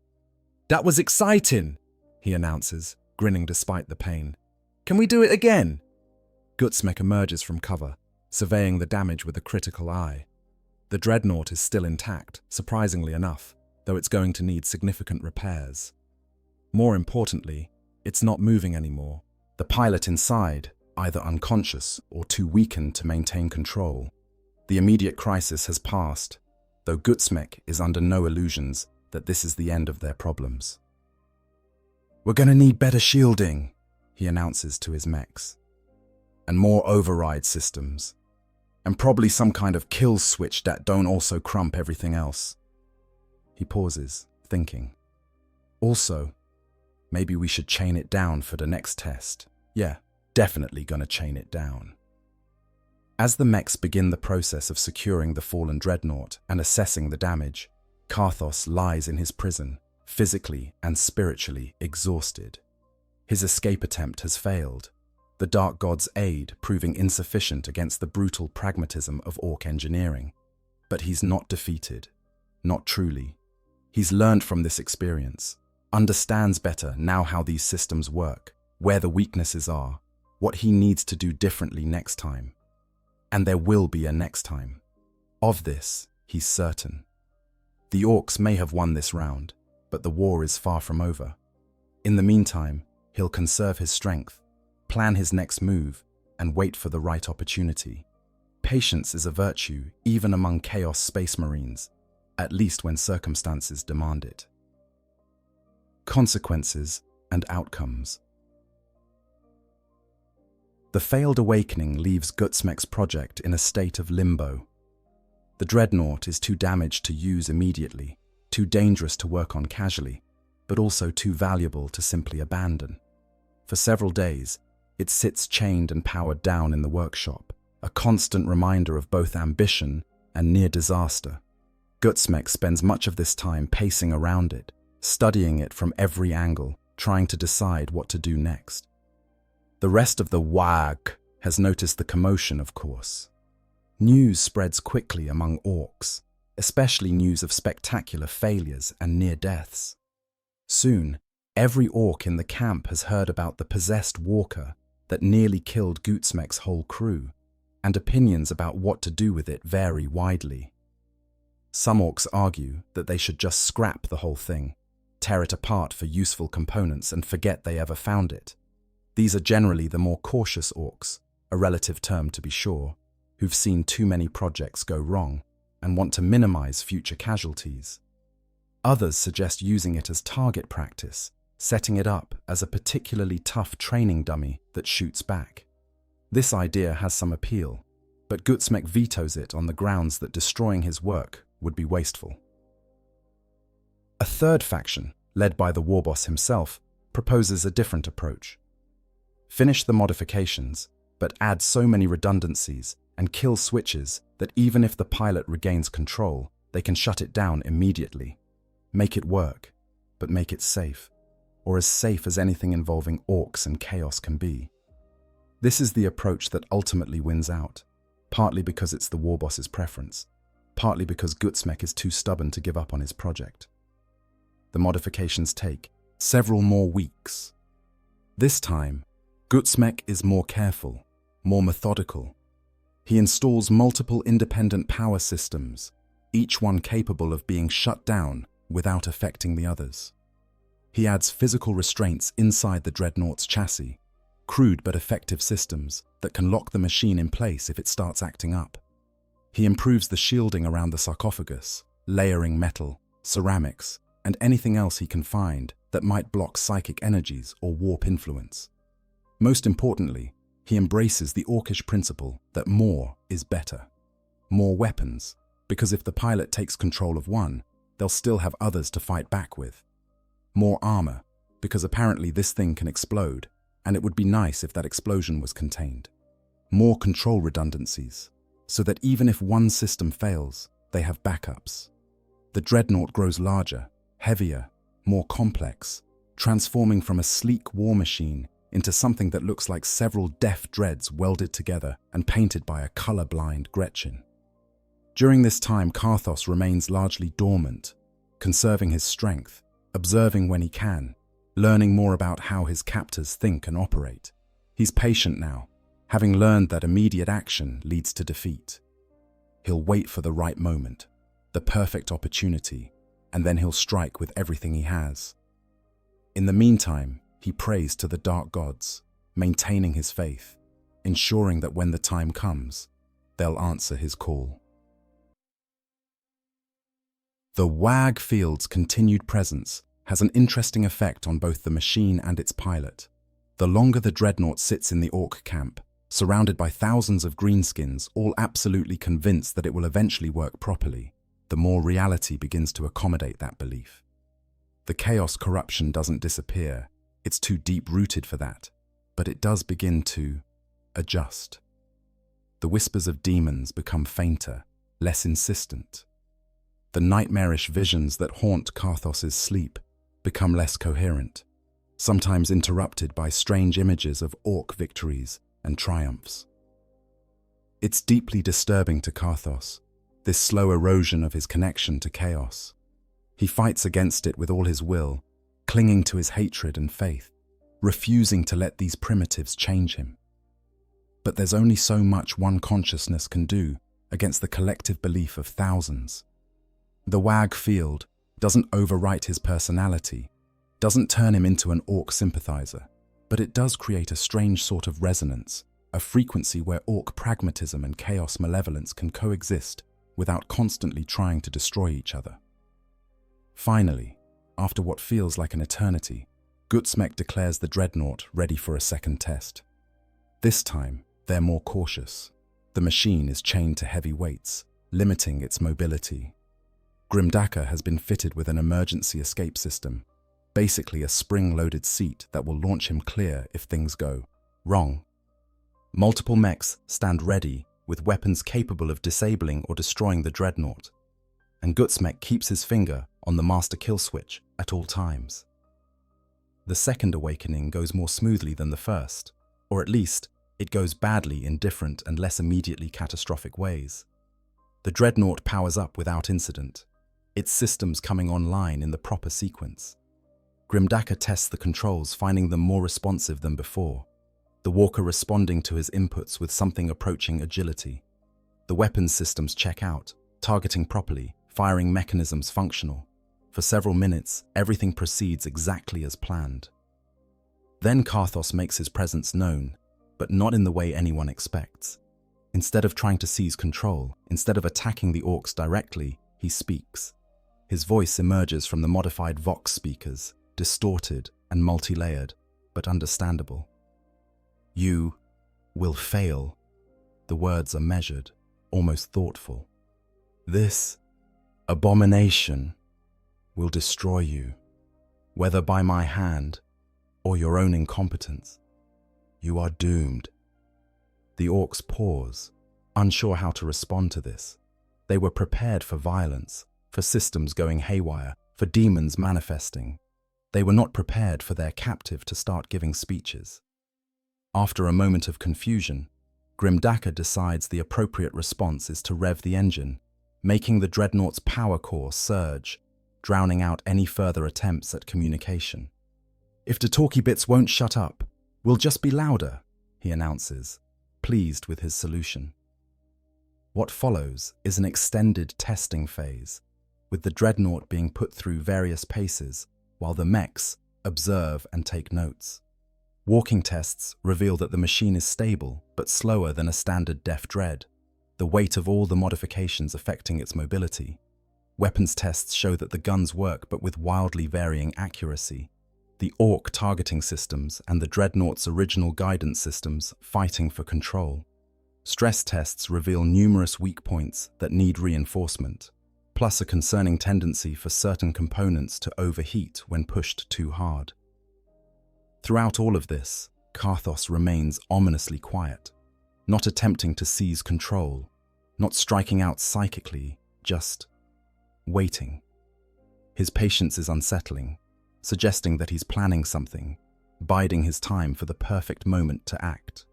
"That was exciting," he announces, grinning despite the pain. "Can we do it again?" Gutsmek emerges from cover, surveying the damage with a critical eye. The Dreadnought is still intact, surprisingly enough, though it's going to need significant repairs. More importantly, it's not moving anymore. The pilot inside, either unconscious or too weakened to maintain control. The immediate crisis has passed, though Gutsmek is under no illusions that this is the end of their problems. "We're going to need better shielding," he announces to his mechs. "And more override systems. And probably some kind of kill switch that don't also crump everything else." He pauses, thinking. "Also, maybe we should chain it down for the next test. Yeah, definitely gonna chain it down." As the mechs begin the process of securing the fallen Dreadnought and assessing the damage, Karthos lies in his prison, physically and spiritually exhausted. His escape attempt has failed, the Dark God's aid proving insufficient against the brutal pragmatism of Ork engineering. But he's not defeated. Not truly. He's learned from this experience, understands better now how these systems work, where the weaknesses are, what he needs to do differently next time. And there will be a next time. Of this, he's certain. The Orks may have won this round, but the war is far from over. In the meantime, he'll conserve his strength, plan his next move, and wait for the right opportunity. Patience is a virtue even among Chaos Space Marines, at least when circumstances demand it. Consequences and outcomes. The failed awakening leaves Gutsmek's project in a state of limbo. The Dreadnought is too damaged to use immediately, too dangerous to work on casually, but also too valuable to simply abandon. For several days, it sits chained and powered down in the workshop, a constant reminder of both ambition and near disaster. Gutsmek spends much of this time pacing around it, studying it from every angle, trying to decide what to do next. The rest of the WAG has noticed the commotion, of course. News spreads quickly among Orks, especially news of spectacular failures and near deaths. Soon, every Ork in the camp has heard about the possessed walker that nearly killed Gutsmek's whole crew, and opinions about what to do with it vary widely. Some Orks argue that they should just scrap the whole thing, tear it apart for useful components and forget they ever found it. These are generally the more cautious Orks, a relative term to be sure, who've seen too many projects go wrong and want to minimize future casualties. Others suggest using it as target practice, setting it up as a particularly tough training dummy that shoots back. This idea has some appeal, but Gutsmek vetoes it on the grounds that destroying his work would be wasteful. A third faction, led by the warboss himself, proposes a different approach. Finish the modifications, but add so many redundancies and kill switches that even if the pilot regains control, they can shut it down immediately. Make it work, but make it safe, or as safe as anything involving Orks and chaos can be. This is the approach that ultimately wins out, partly because it's the warboss's preference, partly because Gutsmek is too stubborn to give up on his project. The modifications take several more weeks. This time, Gutsmek is more careful, more methodical. He installs multiple independent power systems, each one capable of being shut down without affecting the others. He adds physical restraints inside the Dreadnought's chassis, crude but effective systems that can lock the machine in place if it starts acting up. He improves the shielding around the sarcophagus, layering metal, ceramics, and anything else he can find that might block psychic energies or warp influence. Most importantly, he embraces the Orkish principle that more is better. More weapons, because if the pilot takes control of one, they'll still have others to fight back with. More armor, because apparently this thing can explode, and it would be nice if that explosion was contained. More control redundancies, so that even if one system fails, they have backups. The Dreadnought grows larger, heavier, more complex, transforming from a sleek war machine into something that looks like several deaf dreads welded together and painted by a color-blind Gretchen. During this time, Karthos remains largely dormant, conserving his strength, observing when he can, learning more about how his captors think and operate. He's patient now, having learned that immediate action leads to defeat. He'll wait for the right moment, the perfect opportunity, and then he'll strike with everything he has. In the meantime, he prays to the dark gods, maintaining his faith, ensuring that when the time comes, they'll answer his call. The WAG field's continued presence has an interesting effect on both the machine and its pilot. The longer the Dreadnought sits in the Ork camp, surrounded by thousands of greenskins, all absolutely convinced that it will eventually work properly, the more reality begins to accommodate that belief. The chaos corruption doesn't disappear. It's too deep-rooted for that, but it does begin to adjust. The whispers of demons become fainter, less insistent. The nightmarish visions that haunt Karthos's sleep become less coherent, sometimes interrupted by strange images of Ork victories and triumphs. It's deeply disturbing to Karthos, this slow erosion of his connection to chaos. He fights against it with all his will, clinging to his hatred and faith, refusing to let these primitives change him. But there's only so much one consciousness can do against the collective belief of thousands. The WAG field, doesn't overwrite his personality, doesn't turn him into an Ork sympathizer, but it does create a strange sort of resonance, a frequency where Ork pragmatism and chaos malevolence can coexist without constantly trying to destroy each other. Finally, after what feels like an eternity, Gutsmek declares the Dreadnought ready for a second test. This time, they're more cautious. The machine is chained to heavy weights, limiting its mobility. Grimdakka has been fitted with an emergency escape system, basically a spring-loaded seat that will launch him clear if things go wrong. Multiple mechs stand ready with weapons capable of disabling or destroying the Dreadnought, and Gutsmek keeps his finger on the master kill switch at all times. The second awakening goes more smoothly than the first, or at least it goes badly in different and less immediately catastrophic ways. The Dreadnought powers up without incident, its systems coming online in the proper sequence. Grimdakka tests the controls, finding them more responsive than before, the walker responding to his inputs with something approaching agility. The weapons systems check out, targeting properly, firing mechanisms functional. For several minutes, everything proceeds exactly as planned. Then Karthos makes his presence known, but not in the way anyone expects. Instead of trying to seize control, instead of attacking the Orks directly, he speaks. His voice emerges from the modified Vox speakers, distorted and multi-layered, but understandable. "You will fail." The words are measured, almost thoughtful. "This abomination will destroy you, whether by my hand or your own incompetence. You are doomed." The Orks pause, unsure how to respond to this. They were prepared for violence, for systems going haywire, for demons manifesting. They were not prepared for their captive to start giving speeches. After a moment of confusion, Grimdakka decides the appropriate response is to rev the engine, making the Dreadnought's power core surge, drowning out any further attempts at communication. "If the talky bits won't shut up, we'll just be louder," he announces, pleased with his solution. What follows is an extended testing phase, with the Dreadnought being put through various paces, while the mechs observe and take notes. Walking tests reveal that the machine is stable, but slower than a standard Def Dread, the weight of all the modifications affecting its mobility. Weapons tests show that the guns work, but with wildly varying accuracy. The Ork targeting systems and the Dreadnought's original guidance systems fighting for control. Stress tests reveal numerous weak points that need reinforcement, plus a concerning tendency for certain components to overheat when pushed too hard. Throughout all of this, Karthos remains ominously quiet, not attempting to seize control, not striking out psychically, just waiting. His patience is unsettling, suggesting that he's planning something, biding his time for the perfect moment to act.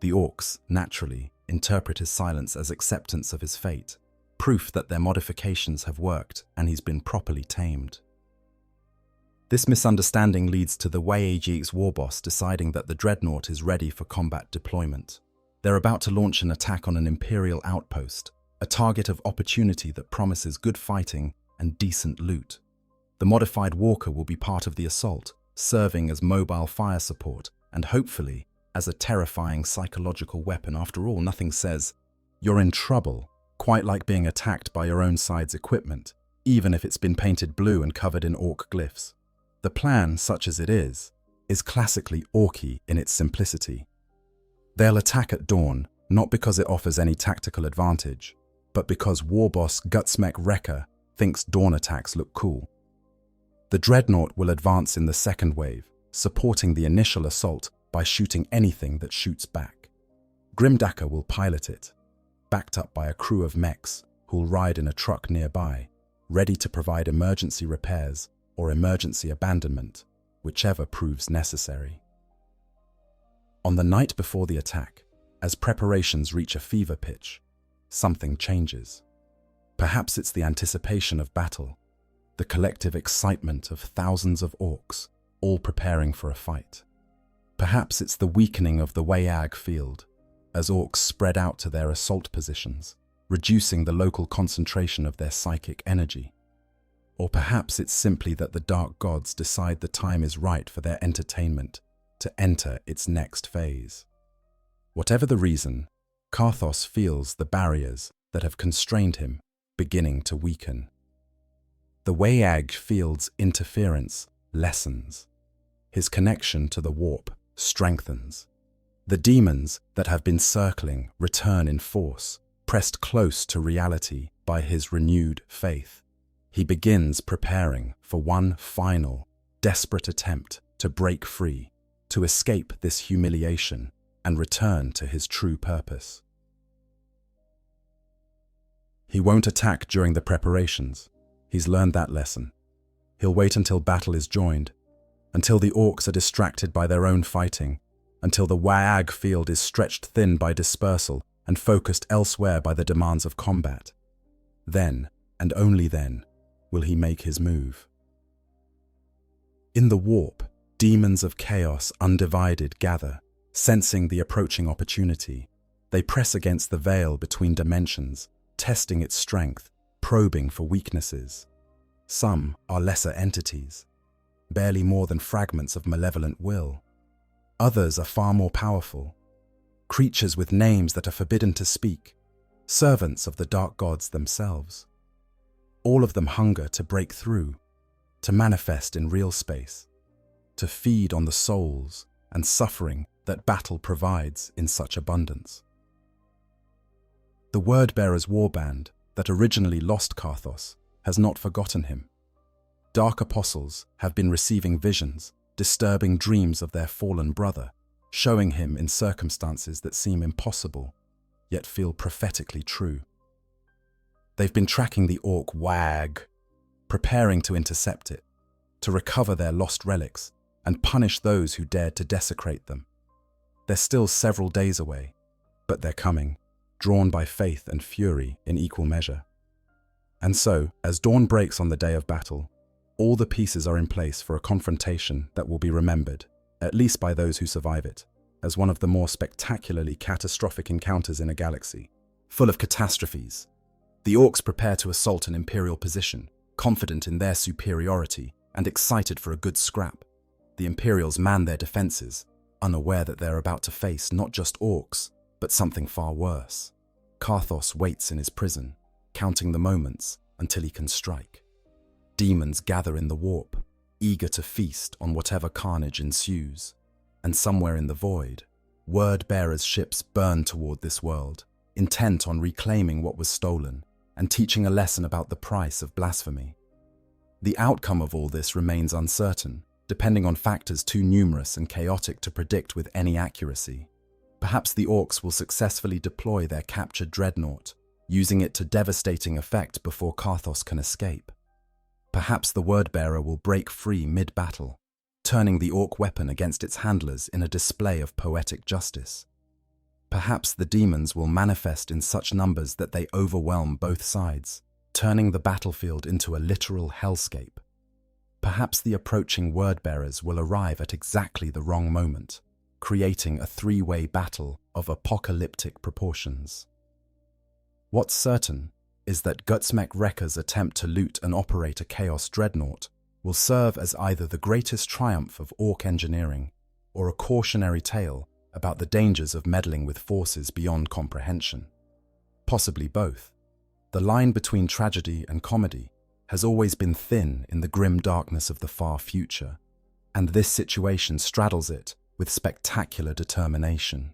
The Orks, naturally, interpret his silence as acceptance of his fate, proof that their modifications have worked and he's been properly tamed. This misunderstanding leads to the WH40K's warboss deciding that the Dreadnought is ready for combat deployment. They're about to launch an attack on an Imperial outpost, a target of opportunity that promises good fighting and decent loot. The modified walker will be part of the assault, serving as mobile fire support and hopefully as a terrifying psychological weapon. After all, nothing says, "You're in trouble," quite like being attacked by your own side's equipment, even if it's been painted blue and covered in Ork glyphs. The plan, such as it is classically Orky in its simplicity. They'll attack at dawn, not because it offers any tactical advantage, but because warboss Gutsmek Wrecker thinks dawn attacks look cool. The Dreadnought will advance in the second wave, supporting the initial assault by shooting anything that shoots back. Grimdakka will pilot it, backed up by a crew of mechs who'll ride in a truck nearby, ready to provide emergency repairs or emergency abandonment, whichever proves necessary. On the night before the attack, as preparations reach a fever pitch, something changes. Perhaps it's the anticipation of battle, the collective excitement of thousands of Orks, all preparing for a fight. Perhaps it's the weakening of the WH40K field, as Orks spread out to their assault positions, reducing the local concentration of their psychic energy. Or perhaps it's simply that the dark gods decide the time is right for their entertainment to enter its next phase. Whatever the reason, Karthos feels the barriers that have constrained him beginning to weaken. The WH field's interference lessens. His connection to the warp strengthens. The demons that have been circling return in force, pressed close to reality by his renewed faith. He begins preparing for one final, desperate attempt to break free, to escape this humiliation and return to his true purpose. He won't attack during the preparations. He's learned that lesson. He'll wait until battle is joined, until the Orks are distracted by their own fighting, until the WH field is stretched thin by dispersal and focused elsewhere by the demands of combat. Then, and only then, will he make his move. In the warp, demons of chaos undivided gather, sensing the approaching opportunity. They press against the veil between dimensions, testing its strength, probing for weaknesses. Some are lesser entities, barely more than fragments of malevolent will. Others are far more powerful, creatures with names that are forbidden to speak, servants of the dark gods themselves. All of them hunger to break through, to manifest in real space, to feed on the souls and suffering that battle provides in such abundance. The Wordbearer's warband that originally lost Karthos has not forgotten him. Dark apostles have been receiving visions, disturbing dreams of their fallen brother, showing him in circumstances that seem impossible, yet feel prophetically true. They've been tracking the Ork WH, preparing to intercept it, to recover their lost relics and punish those who dared to desecrate them. They're still several days away, but they're coming, drawn by faith and fury in equal measure. And so, as dawn breaks on the day of battle, all the pieces are in place for a confrontation that will be remembered, at least by those who survive it, as one of the more spectacularly catastrophic encounters in a galaxy, full of catastrophes. The Orks prepare to assault an Imperial position, confident in their superiority and excited for a good scrap. The Imperials man their defenses, unaware that they're about to face not just Orks, but something far worse. Karthos waits in his prison, counting the moments until he can strike. Demons gather in the warp, eager to feast on whatever carnage ensues. And somewhere in the void, Word-bearers' ships burn toward this world, intent on reclaiming what was stolen and teaching a lesson about the price of blasphemy. The outcome of all this remains uncertain, depending on factors too numerous and chaotic to predict with any accuracy. Perhaps the Orks will successfully deploy their captured Dreadnought, using it to devastating effect before Karthos can escape. Perhaps the Wordbearer will break free mid-battle, turning the Ork weapon against its handlers in a display of poetic justice. Perhaps the demons will manifest in such numbers that they overwhelm both sides, turning the battlefield into a literal hellscape. Perhaps the approaching Wordbearers will arrive at exactly the wrong moment, creating a three-way battle of apocalyptic proportions. What's certain is that Gutsmek Rekka's attempt to loot and operate a Chaos Dreadnought will serve as either the greatest triumph of Ork engineering or a cautionary tale about the dangers of meddling with forces beyond comprehension. Possibly both. The line between tragedy and comedy has always been thin in the grim darkness of the far future, and this situation straddles it with spectacular determination.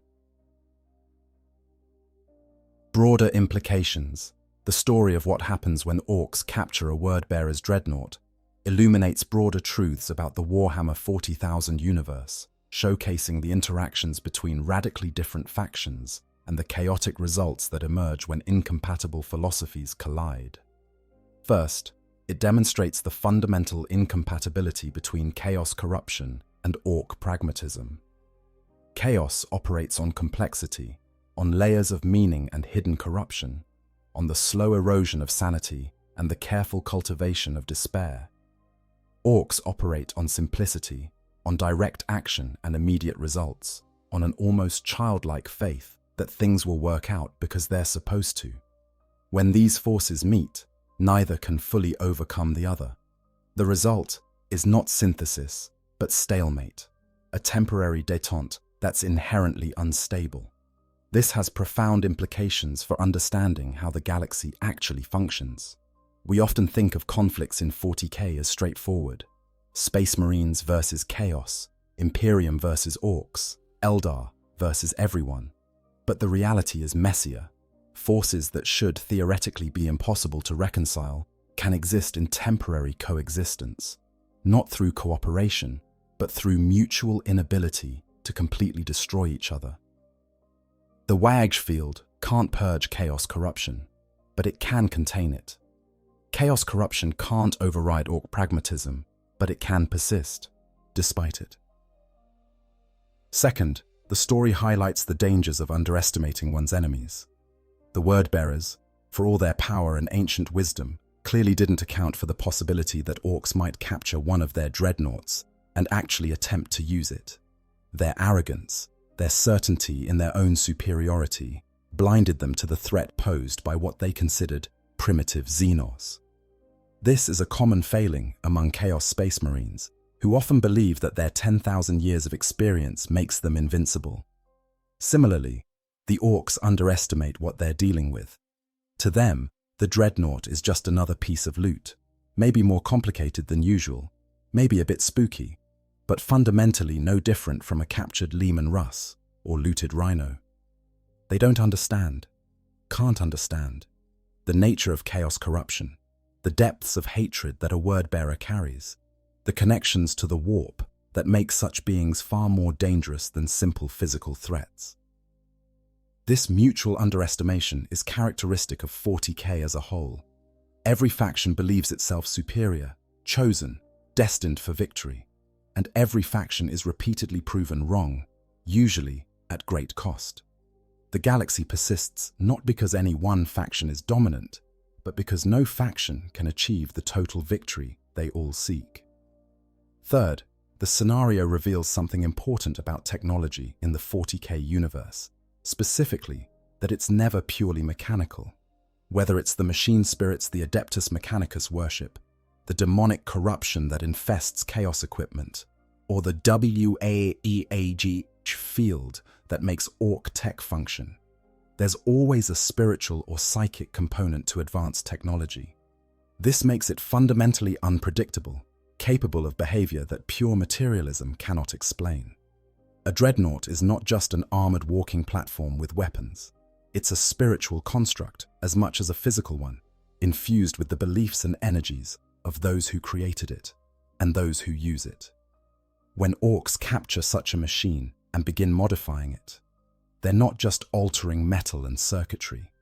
Broader implications, the story of what happens when Orks capture a Wordbearer's Dreadnought, illuminates broader truths about the Warhammer 40,000 universe, showcasing the interactions between radically different factions and the chaotic results that emerge when incompatible philosophies collide. First, it demonstrates the fundamental incompatibility between chaos corruption and Ork pragmatism. Chaos operates on complexity, on layers of meaning and hidden corruption, on the slow erosion of sanity and the careful cultivation of despair. Orks operate on simplicity, on direct action and immediate results, on an almost childlike faith that things will work out because they're supposed to. When these forces meet, Neither can fully overcome the other. The result is not synthesis, but stalemate, a temporary détente that's inherently unstable. This has profound implications for understanding how the galaxy actually functions. We often think of conflicts in 40k as straightforward: Space Marines versus Chaos, Imperium versus Orks, Eldar versus everyone. But the reality is messier. Forces that should theoretically be impossible to reconcile can exist in temporary coexistence, not through cooperation, but through mutual inability to completely destroy each other. The WH field can't purge chaos corruption, but it can contain it. Chaos corruption can't override Ork pragmatism, but it can persist, despite it. Second, the story highlights the dangers of underestimating one's enemies. The word-bearers, for all their power and ancient wisdom, clearly didn't account for the possibility that Orks might capture one of their dreadnoughts and actually attempt to use it. Their arrogance, their certainty in their own superiority, blinded them to the threat posed by what they considered primitive Xenos. This is a common failing among Chaos Space Marines, who often believe that their 10,000 years of experience makes them invincible. Similarly, the Orks underestimate what they're dealing with. To them, the Dreadnought is just another piece of loot, maybe more complicated than usual, maybe a bit spooky, but fundamentally no different from a captured Leman Russ or looted Rhino. They don't understand, can't understand, the nature of chaos corruption, the depths of hatred that a word-bearer carries, the connections to the warp that make such beings far more dangerous than simple physical threats. This mutual underestimation is characteristic of 40k as a whole. Every faction believes itself superior, chosen, destined for victory, and every faction is repeatedly proven wrong, usually at great cost. The galaxy persists not because any one faction is dominant, but because no faction can achieve the total victory they all seek. Third, the scenario reveals something important about technology in the 40k universe, specifically that it's never purely mechanical. Whether it's the machine spirits the Adeptus Mechanicus worship, the demonic corruption that infests chaos equipment, or the WH40K field that makes Ork tech function, there's always a spiritual or psychic component to advanced technology. This makes it fundamentally unpredictable, capable of behavior that pure materialism cannot explain. A dreadnought is not just an armored walking platform with weapons. It's a spiritual construct as much as a physical one, infused with the beliefs and energies of those who created it and those who use it. When Orks capture such a machine and begin modifying it, they're not just altering metal and circuitry.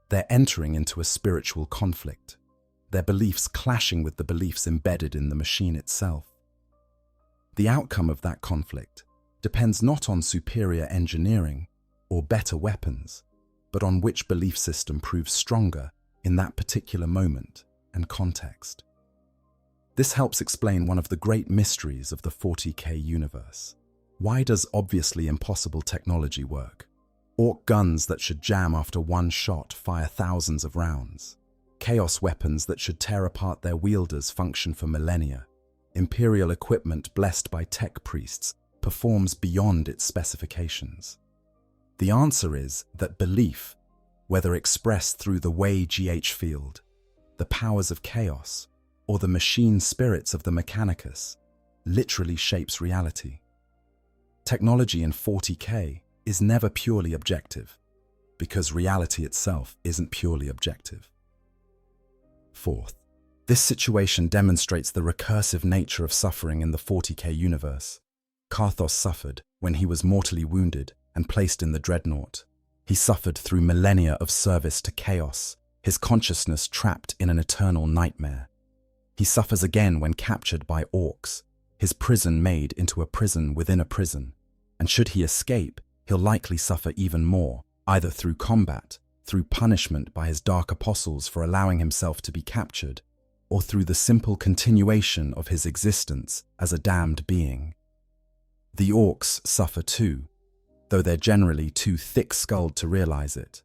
They're entering into a spiritual conflict, their beliefs clashing with the beliefs embedded in the machine itself. The outcome of that conflict depends not on superior engineering or better weapons, but on which belief system proves stronger in that particular moment and context. This helps explain one of the great mysteries of the 40k universe. Why does obviously impossible technology work? Ork guns that should jam after one shot fire thousands of rounds. Chaos weapons that should tear apart their wielders function for millennia. Imperial equipment blessed by tech priests performs beyond its specifications. The answer is that belief, whether expressed through the WH field, the powers of chaos, or the machine spirits of the Mechanicus, literally shapes reality. Technology in 40k is never purely objective, because reality itself isn't purely objective. Fourth, this situation demonstrates the recursive nature of suffering in the 40k universe. Karthos suffered when he was mortally wounded and placed in the Dreadnought. He suffered through millennia of service to chaos, his consciousness trapped in an eternal nightmare. He suffers again when captured by Orks, his prison made into a prison within a prison. And should he escape, he'll likely suffer even more, either through combat, through punishment by his dark apostles for allowing himself to be captured, or through the simple continuation of his existence as a damned being. The Orks suffer too, though they're generally too thick-skulled to realize it.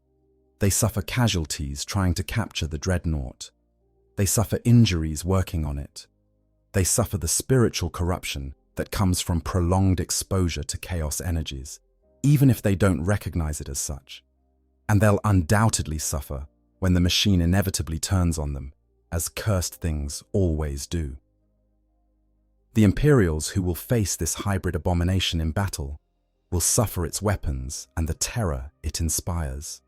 They suffer casualties trying to capture the Dreadnought, They suffer injuries working on it. They suffer the spiritual corruption that comes from prolonged exposure to chaos energies, even if they don't recognize it as such. And they'll undoubtedly suffer when the machine inevitably turns on them, as cursed things always do. The Imperials who will face this hybrid abomination in battle will suffer its weapons and the terror it inspires.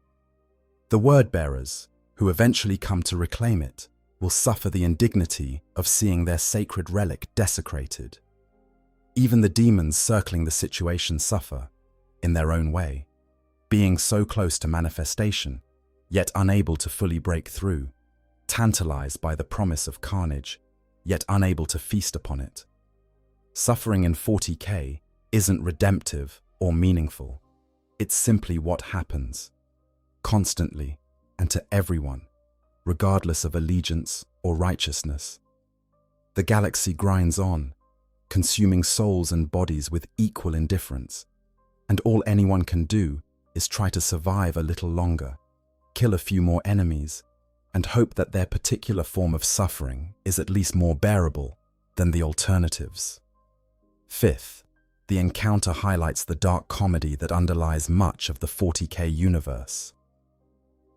The word-bearers, who eventually come to reclaim it, will suffer the indignity of seeing their sacred relic desecrated. Even the demons circling the situation suffer, in their own way, being so close to manifestation, yet unable to fully break through, tantalized by the promise of carnage, yet unable to feast upon it. Suffering in 40k isn't redemptive or meaningful. It's simply what happens, constantly and to everyone, regardless of allegiance or righteousness. The galaxy grinds on, consuming souls and bodies with equal indifference, and all anyone can do is try to survive a little longer, kill a few more enemies, and hope that their particular form of suffering is at least more bearable than the alternatives. Fifth, the encounter highlights the dark comedy that underlies much of the 40k universe.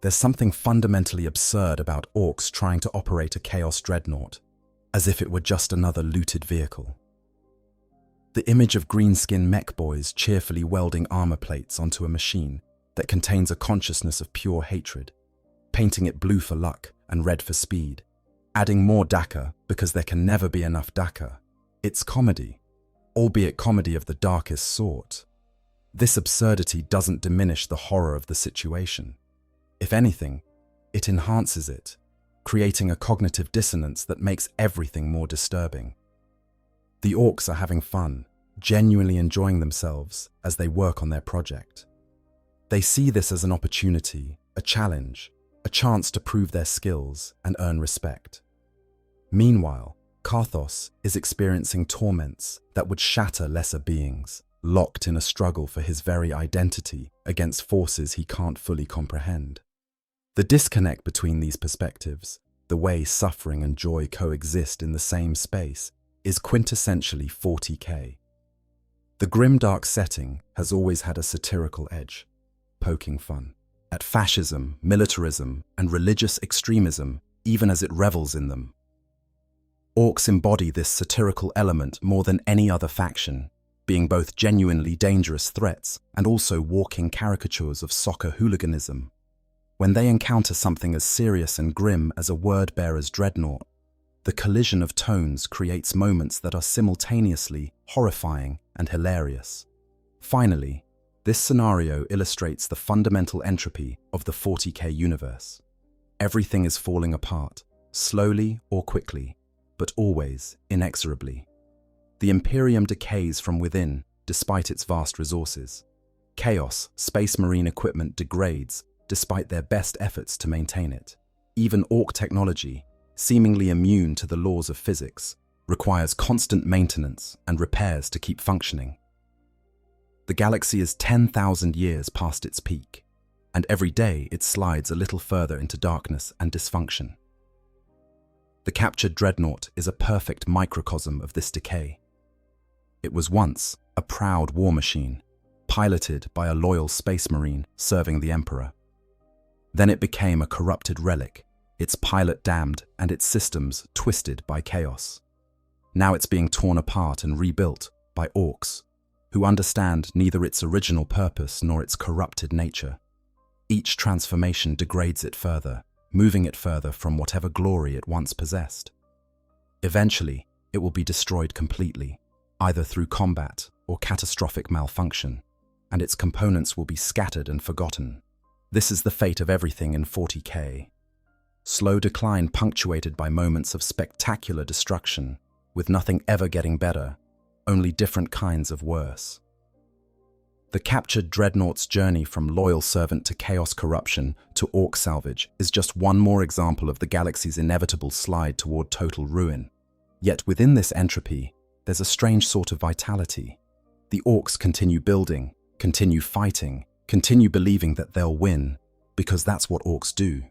There's something fundamentally absurd about Orks trying to operate a Chaos Dreadnought, as if it were just another looted vehicle. The image of greenskin mech boys cheerfully welding armor plates onto a machine that contains a consciousness of pure hatred, painting it blue for luck and red for speed, adding more Dakar because there can never be enough Dakar. It's comedy, albeit comedy of the darkest sort. This absurdity doesn't diminish the horror of the situation. If anything, it enhances it, creating a cognitive dissonance that makes everything more disturbing. The Orks are having fun, genuinely enjoying themselves as they work on their project. They see this as an opportunity, a challenge, a chance to prove their skills and earn respect. Meanwhile, Karthos is experiencing torments that would shatter lesser beings, locked in a struggle for his very identity against forces he can't fully comprehend. The disconnect between these perspectives, the way suffering and joy coexist in the same space, is quintessentially 40k. The grimdark setting has always had a satirical edge, poking fun at fascism, militarism, and religious extremism, even as it revels in them. Orks embody this satirical element more than any other faction, being both genuinely dangerous threats and also walking caricatures of soccer hooliganism. When they encounter something as serious and grim as a word-bearer's dreadnought, the collision of tones creates moments that are simultaneously horrifying and hilarious. Finally, this scenario illustrates the fundamental entropy of the 40k universe. Everything is falling apart, slowly or quickly, but always inexorably. The Imperium decays from within, despite its vast resources. Chaos, space marine equipment degrades, despite their best efforts to maintain it. Even Ork technology, seemingly immune to the laws of physics, requires constant maintenance and repairs to keep functioning. The galaxy is 10,000 years past its peak, and every day it slides a little further into darkness and dysfunction. The captured Dreadnought is a perfect microcosm of this decay. It was once a proud war machine, piloted by a loyal space marine serving the Emperor. Then it became a corrupted relic, its pilot damned and its systems twisted by chaos. Now it's being torn apart and rebuilt by Orks, who understand neither its original purpose nor its corrupted nature. Each transformation degrades it further, moving it further from whatever glory it once possessed. Eventually, it will be destroyed completely, either through combat or catastrophic malfunction, and its components will be scattered and forgotten. This is the fate of everything in 40k. Slow decline punctuated by moments of spectacular destruction, with nothing ever getting better, only different kinds of worse. The captured Dreadnought's journey from loyal servant to chaos corruption to Ork salvage is just one more example of the galaxy's inevitable slide toward total ruin. Yet within this entropy, there's a strange sort of vitality. The Orks continue building, continue fighting, continue believing that they'll win, because that's what Orks do.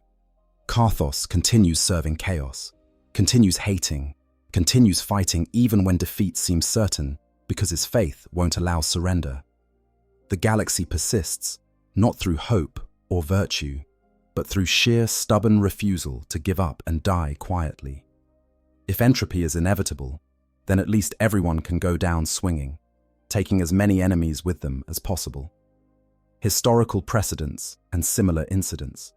Karthos continues serving chaos, continues hating, continues fighting even when defeat seems certain because his faith won't allow surrender. The galaxy persists, not through hope or virtue, but through sheer stubborn refusal to give up and die quietly. If entropy is inevitable, then at least everyone can go down swinging, taking as many enemies with them as possible. Historical precedents and similar incidents.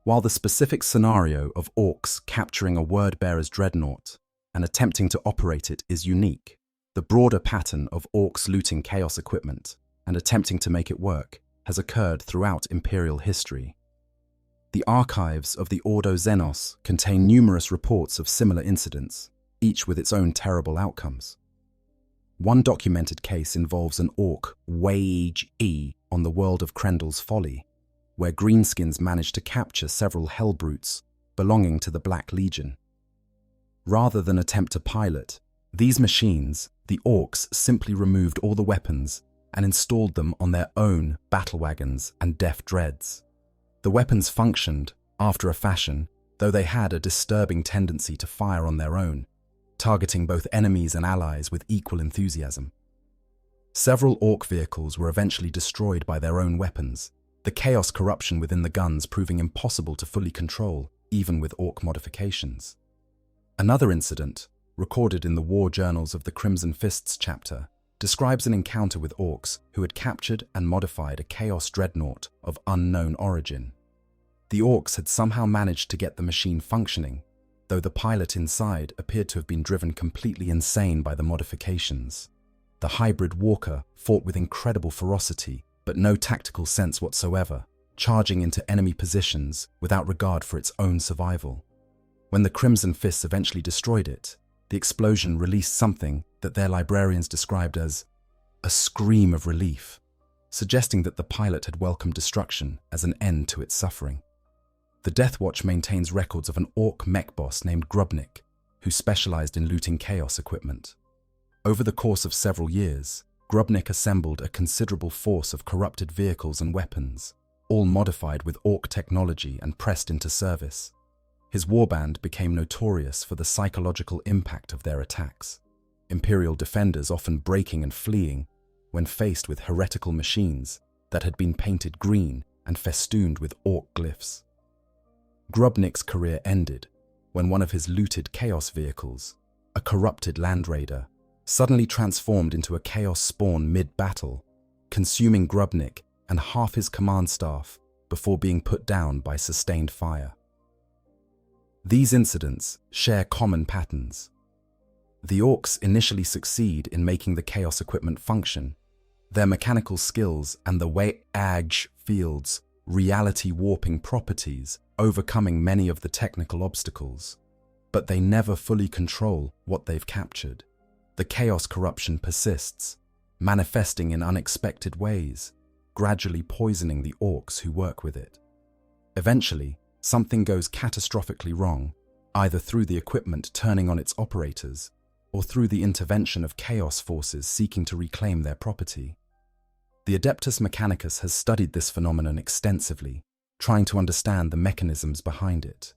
While the specific scenario of Orks capturing a word-bearer's dreadnought and attempting to operate it is unique, the broader pattern of Orks looting chaos equipment and attempting to make it work has occurred throughout Imperial history. The archives of the Ordo Xenos contain numerous reports of similar incidents, each with its own terrible outcomes. One documented case involves an Ork WH40K on the world of Krendl's Folly, where greenskins managed to capture several hellbrutes belonging to the Black Legion. Rather than attempt to pilot these machines, the Orks simply removed all the weapons and installed them on their own battle wagons and def dreads. The weapons functioned, after a fashion, though they had a disturbing tendency to fire on their own, targeting both enemies and allies with equal enthusiasm. Several Ork vehicles were eventually destroyed by their own weapons, the chaos corruption within the guns proving impossible to fully control, even with Ork modifications. Another incident, recorded in the War Journals of the Crimson Fists chapter, describes an encounter with Orks who had captured and modified a Chaos Dreadnought of unknown origin. The Orks had somehow managed to get the machine functioning, though the pilot inside appeared to have been driven completely insane by the modifications. The hybrid walker fought with incredible ferocity, but no tactical sense whatsoever, charging into enemy positions without regard for its own survival. When the Crimson Fists eventually destroyed it, the explosion released something that their librarians described as a scream of relief, suggesting that the pilot had welcomed destruction as an end to its suffering. The Death Watch maintains records of an Ork mech boss named Grubnik, who specialized in looting chaos equipment. Over the course of several years, Grubnik assembled a considerable force of corrupted vehicles and weapons, all modified with Ork technology and pressed into service. His warband became notorious for the psychological impact of their attacks, Imperial defenders often breaking and fleeing when faced with heretical machines that had been painted green and festooned with Ork glyphs. Grubnik's career ended when one of his looted chaos vehicles, a corrupted land raider, suddenly transformed into a chaos spawn mid-battle, consuming Grubnik and half his command staff before being put down by sustained fire. These incidents share common patterns. The Orks initially succeed in making the chaos equipment function, their mechanical skills and the WH field's reality warping properties overcoming many of the technical obstacles. But they never fully control what they've captured. The chaos corruption persists, manifesting in unexpected ways, gradually poisoning the Orks who work with it. Eventually, something goes catastrophically wrong, either through the equipment turning on its operators or through the intervention of chaos forces seeking to reclaim their property. The Adeptus Mechanicus has studied this phenomenon extensively, trying to understand the mechanisms behind it.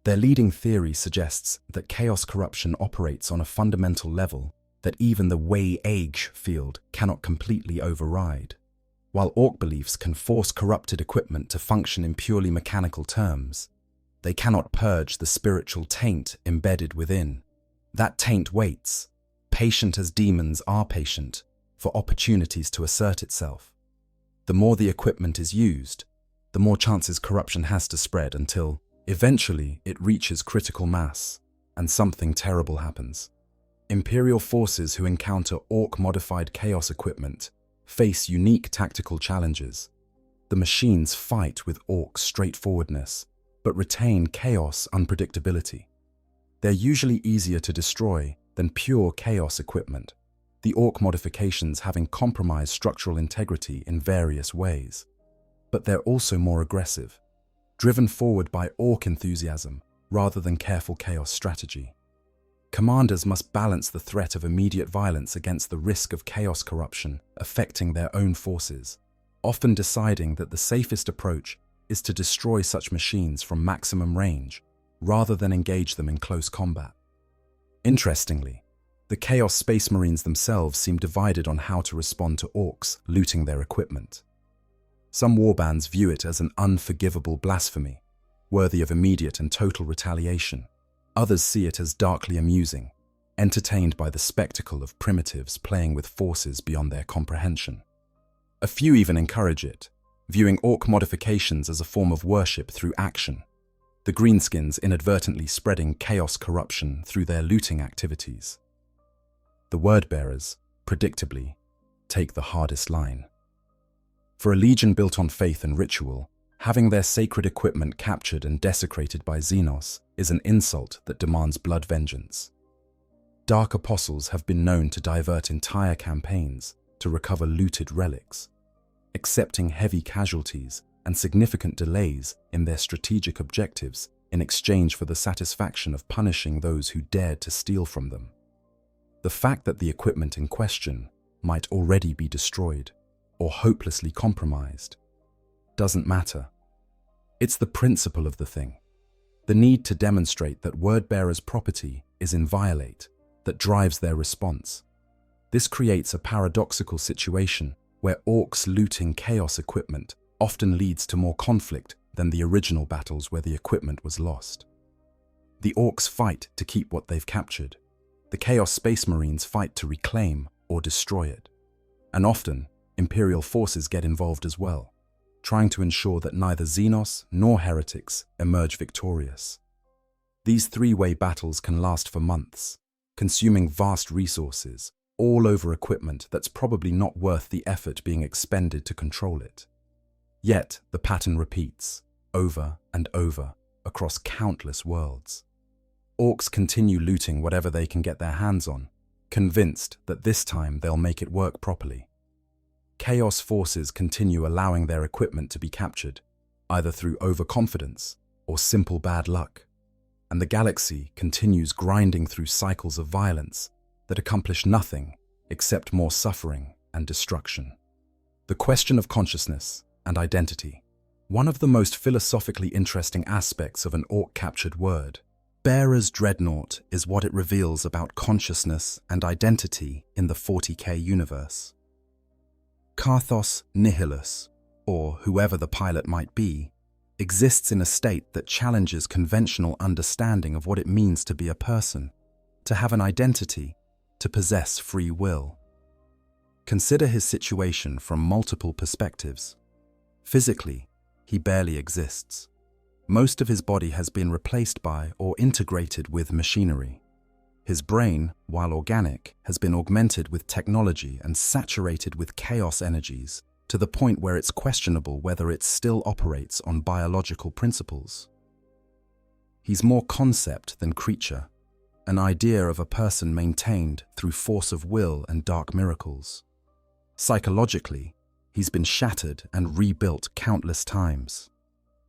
Their leading theory suggests that chaos corruption operates on a fundamental level that even the WH field cannot completely override. While Ork beliefs can force corrupted equipment to function in purely mechanical terms, they cannot purge the spiritual taint embedded within. That taint waits, patient as demons are patient, for opportunities to assert itself. The more the equipment is used, the more chances corruption has to spread until, eventually, it reaches critical mass, and something terrible happens. Imperial forces who encounter Ork-modified chaos equipment face unique tactical challenges. The machines fight with Ork straightforwardness, but retain chaos unpredictability. They're usually easier to destroy than pure chaos equipment, the Ork modifications having compromised structural integrity in various ways. But they're also more aggressive, driven forward by Ork enthusiasm rather than careful chaos strategy. Commanders must balance the threat of immediate violence against the risk of chaos corruption affecting their own forces, often deciding that the safest approach is to destroy such machines from maximum range, rather than engage them in close combat. Interestingly, the Chaos Space Marines themselves seem divided on how to respond to Orks looting their equipment. Some warbands view it as an unforgivable blasphemy, worthy of immediate and total retaliation. Others see it as darkly amusing, entertained by the spectacle of primitives playing with forces beyond their comprehension. A few even encourage it, viewing Ork modifications as a form of worship through action, the greenskins inadvertently spreading chaos corruption through their looting activities. The word-bearers, predictably, take the hardest line. For a legion built on faith and ritual, having their sacred equipment captured and desecrated by Xenos is an insult that demands blood vengeance. Dark apostles have been known to divert entire campaigns to recover looted relics, accepting heavy casualties and significant delays in their strategic objectives in exchange for the satisfaction of punishing those who dared to steal from them. The fact that the equipment in question might already be destroyed or hopelessly compromised doesn't matter. It's the principle of the thing, the need to demonstrate that word-bearers' property is inviolate, that drives their response. This creates a paradoxical situation where Orks looting chaos equipment often leads to more conflict than the original battles where the equipment was lost. The Orks fight to keep what they've captured. The Chaos Space Marines fight to reclaim or destroy it. And often, Imperial forces get involved as well, trying to ensure that neither Xenos nor heretics emerge victorious. These three-way battles can last for months, consuming vast resources, all over equipment that's probably not worth the effort being expended to control it. Yet, the pattern repeats, over and over, across countless worlds. Orks continue looting whatever they can get their hands on, convinced that this time they'll make it work properly. Chaos forces continue allowing their equipment to be captured, either through overconfidence or simple bad luck, and the galaxy continues grinding through cycles of violence that accomplish nothing except more suffering and destruction. The question of consciousness and identity. One of the most philosophically interesting aspects of an Ork-captured word, Bearer's Dreadnought, is what it reveals about consciousness and identity in the 40k universe. Karthos Nihilus, or whoever the pilot might be, exists in a state that challenges conventional understanding of what it means to be a person, to have an identity, to possess free will. Consider his situation from multiple perspectives. Physically, he barely exists. Most of his body has been replaced by or integrated with machinery. His brain, while organic, has been augmented with technology and saturated with chaos energies to the point where it's questionable whether it still operates on biological principles. He's more concept than creature, an idea of a person maintained through force of will and dark miracles. Psychologically, he's been shattered and rebuilt countless times.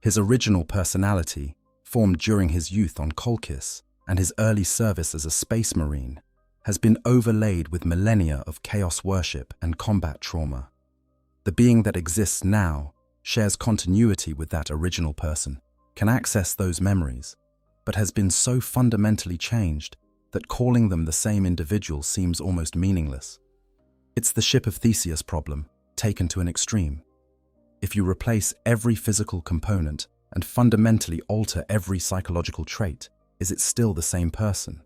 His original personality, formed during his youth on Kolkis and his early service as a space marine, has been overlaid with millennia of chaos worship and combat trauma. The being that exists now shares continuity with that original person, can access those memories, but has been so fundamentally changed that calling them the same individual seems almost meaningless. It's the ship of Theseus problem, taken to an extreme. If you replace every physical component and fundamentally alter every psychological trait, is it still the same person?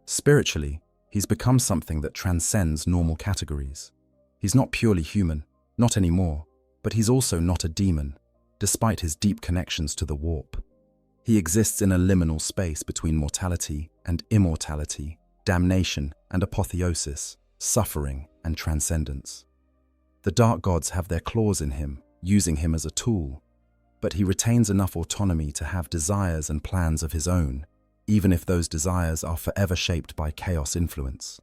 Spiritually, he's become something that transcends normal categories. He's not purely human, not anymore, but he's also not a demon, despite his deep connections to the warp. He exists in a liminal space between mortality and immortality, damnation and apotheosis, suffering and transcendence. The dark gods have their claws in him, using him as a tool, but he retains enough autonomy to have desires and plans of his own, even if those desires are forever shaped by chaos influence.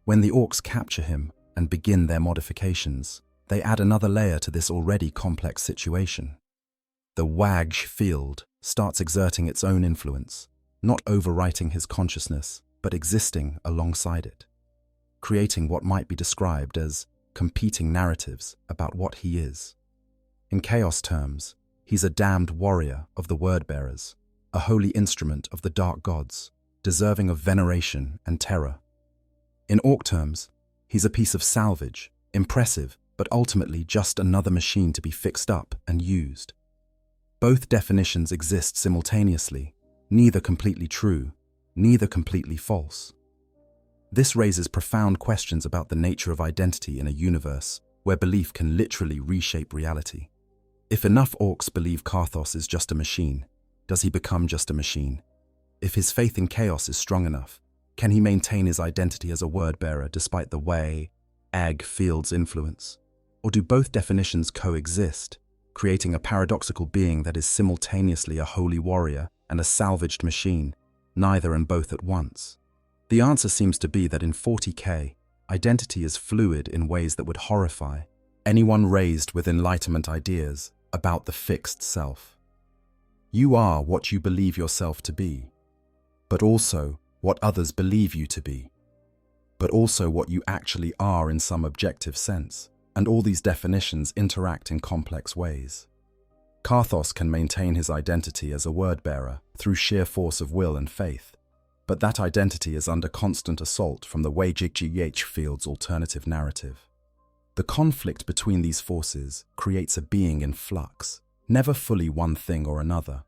When the Orks capture him and begin their modifications, they add another layer to this already complex situation. The WH field starts exerting its own influence, not overwriting his consciousness, but existing alongside it, creating what might be described as competing narratives about what he is. In chaos terms, He's a damned warrior of the word-bearers, a holy instrument of the dark gods, deserving of veneration and terror. In Ork terms, he's a piece of salvage, impressive, but ultimately just another machine to be fixed up and used. Both definitions exist simultaneously, neither completely true, neither completely false. This raises profound questions about the nature of identity in a universe where belief can literally reshape reality. If enough Orks believe Karthos is just a machine, does he become just a machine? If his faith in chaos is strong enough, can he maintain his identity as a word-bearer despite the WH40K's influence? Or do both definitions coexist, creating a paradoxical being that is simultaneously a holy warrior and a salvaged machine, neither and both at once? The answer seems to be that in 40k, identity is fluid in ways that would horrify anyone raised with Enlightenment ideas about the fixed self. You are what you believe yourself to be, but also what others believe you to be, but also what you actually are in some objective sense, and all these definitions interact in complex ways. Karthos can maintain his identity as a word-bearer through sheer force of will and faith, but that identity is under constant assault from the WH40K's alternative narrative. The conflict between these forces creates a being in flux, never fully one thing or another.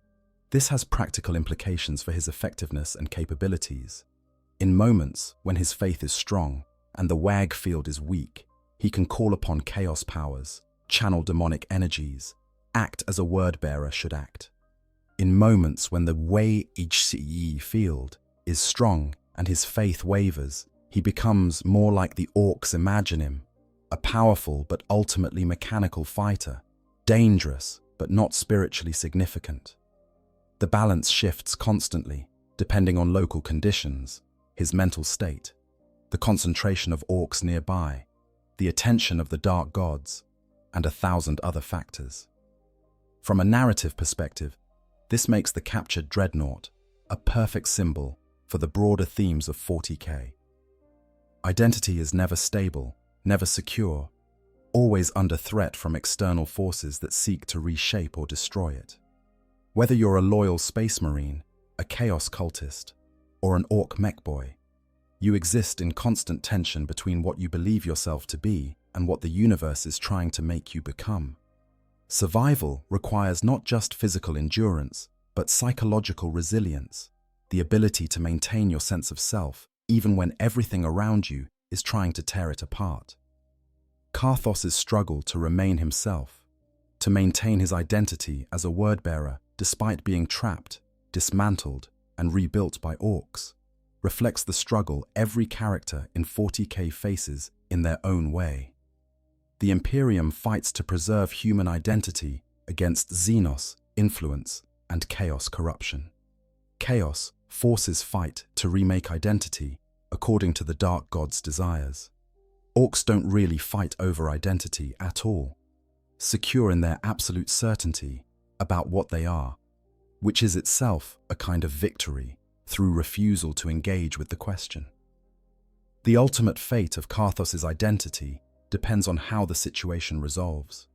This has practical implications for his effectiveness and capabilities. In moments when his faith is strong and the WAG field is weak, he can call upon chaos powers, channel demonic energies, act as a word-bearer should act. In moments when the WH40 field is strong and his faith wavers, he becomes more like the Orks imagine him, a powerful but ultimately mechanical fighter, dangerous but not spiritually significant. The balance shifts constantly, depending on local conditions, his mental state, the concentration of Orks nearby, the attention of the dark gods, and 1,000 other factors. From a narrative perspective, this makes the captured Dreadnought a perfect symbol for the broader themes of 40k. Identity is never stable, never secure, always under threat from external forces that seek to reshape or destroy it. Whether you're a loyal space marine, a chaos cultist, or an Ork mech boy, you exist in constant tension between what you believe yourself to be and what the universe is trying to make you become. Survival requires not just physical endurance, but psychological resilience, the ability to maintain your sense of self even when everything around you is trying to tear it apart. Karthos's struggle to remain himself, to maintain his identity as a word-bearer despite being trapped, dismantled, and rebuilt by Orks, reflects the struggle every character in 40k faces in their own way. The Imperium fights to preserve human identity against Xenos influence and chaos corruption. Chaos forces fight to remake identity according to the dark god's desires. Orks don't really fight over identity at all, secure in their absolute certainty about what they are, which is itself a kind of victory through refusal to engage with the question. The ultimate fate of Karthos's identity depends on how the situation resolves.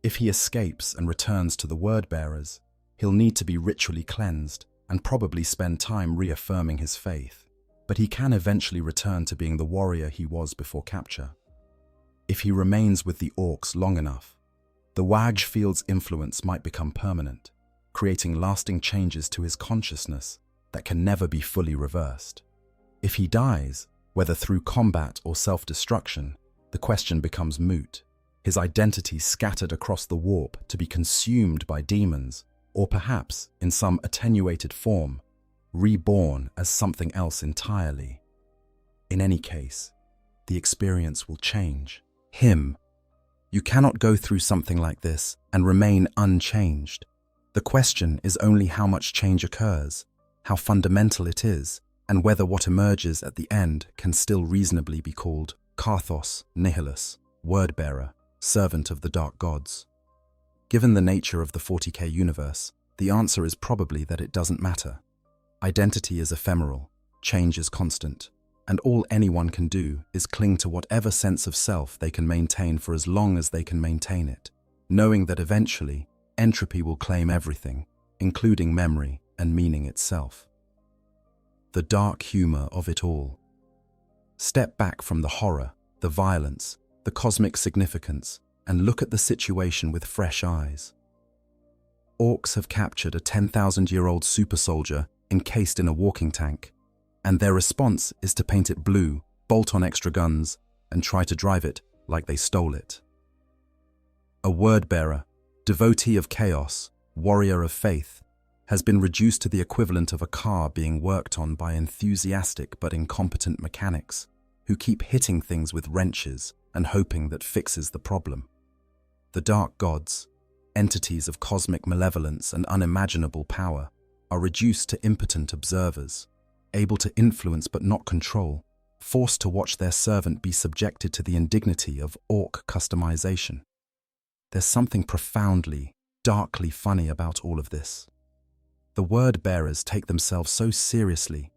If he escapes and returns to the word-bearers, he'll need to be ritually cleansed and probably spend time reaffirming his faith, but he can eventually return to being the warrior he was before capture. If he remains with the Orks long enough, the WAG field's influence might become permanent, creating lasting changes to his consciousness that can never be fully reversed. If he dies, whether through combat or self-destruction, the question becomes moot, his identity scattered across the warp to be consumed by demons, or perhaps, in some attenuated form, reborn as something else entirely. In any case, the experience will change him. You cannot go through something like this and remain unchanged. The question is only how much change occurs, how fundamental it is, and whether what emerges at the end can still reasonably be called Karthos Nihilus, word-bearer, servant of the dark gods. Given the nature of the 40k universe, the answer is probably that it doesn't matter. Identity is ephemeral, change is constant, and all anyone can do is cling to whatever sense of self they can maintain for as long as they can maintain it, knowing that eventually entropy will claim everything, including memory and meaning itself. The dark humor of it all. Step back from the horror, the violence, the cosmic significance, and look at the situation with fresh eyes. Orks have captured a 10,000-year-old super soldier encased in a walking tank, and their response is to paint it blue, bolt on extra guns, and try to drive it like they stole it. A word-bearer, devotee of chaos, warrior of faith, has been reduced to the equivalent of a car being worked on by enthusiastic but incompetent mechanics who keep hitting things with wrenches and hoping that fixes the problem. The dark gods, entities of cosmic malevolence and unimaginable power, are reduced to impotent observers, able to influence but not control, forced to watch their servant be subjected to the indignity of orc customization. There's something profoundly, darkly funny about all of this. The word-bearers take themselves so seriously,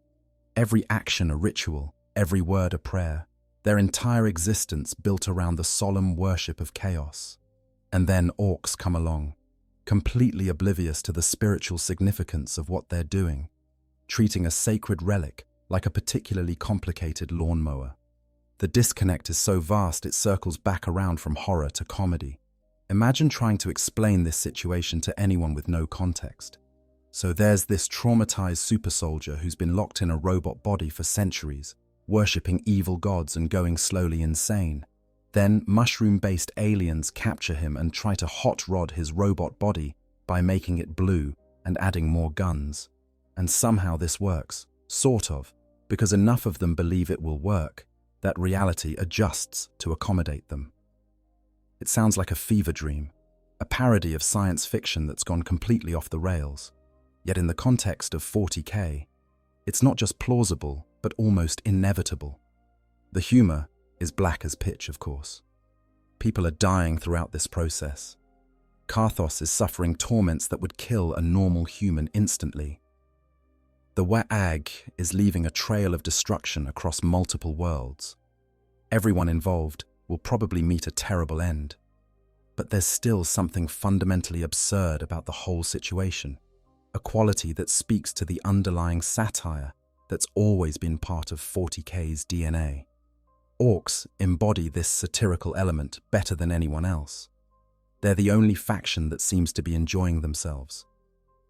every action a ritual, every word a prayer, their entire existence built around the solemn worship of chaos. And then orcs come along, completely oblivious to the spiritual significance of what they're doing, treating a sacred relic like a particularly complicated lawnmower. The disconnect is so vast it circles back around from horror to comedy. Imagine trying to explain this situation to anyone with no context. So there's this traumatized super soldier who's been locked in a robot body for centuries, worshipping evil gods and going slowly insane. Then mushroom-based aliens capture him and try to hot rod his robot body by making it blue and adding more guns. And somehow this works, sort of, because enough of them believe it will work, that reality adjusts to accommodate them. It sounds like a fever dream, a parody of science fiction that's gone completely off the rails. Yet in the context of 40k, it's not just plausible, but almost inevitable. The humor is black as pitch, of course. People are dying throughout this process. Karthos is suffering torments that would kill a normal human instantly. The WH40K is leaving a trail of destruction across multiple worlds. Everyone involved will probably meet a terrible end. But there's still something fundamentally absurd about the whole situation. A quality that speaks to the underlying satire that's always been part of 40k's DNA. Orks embody this satirical element better than anyone else. They're the only faction that seems to be enjoying themselves.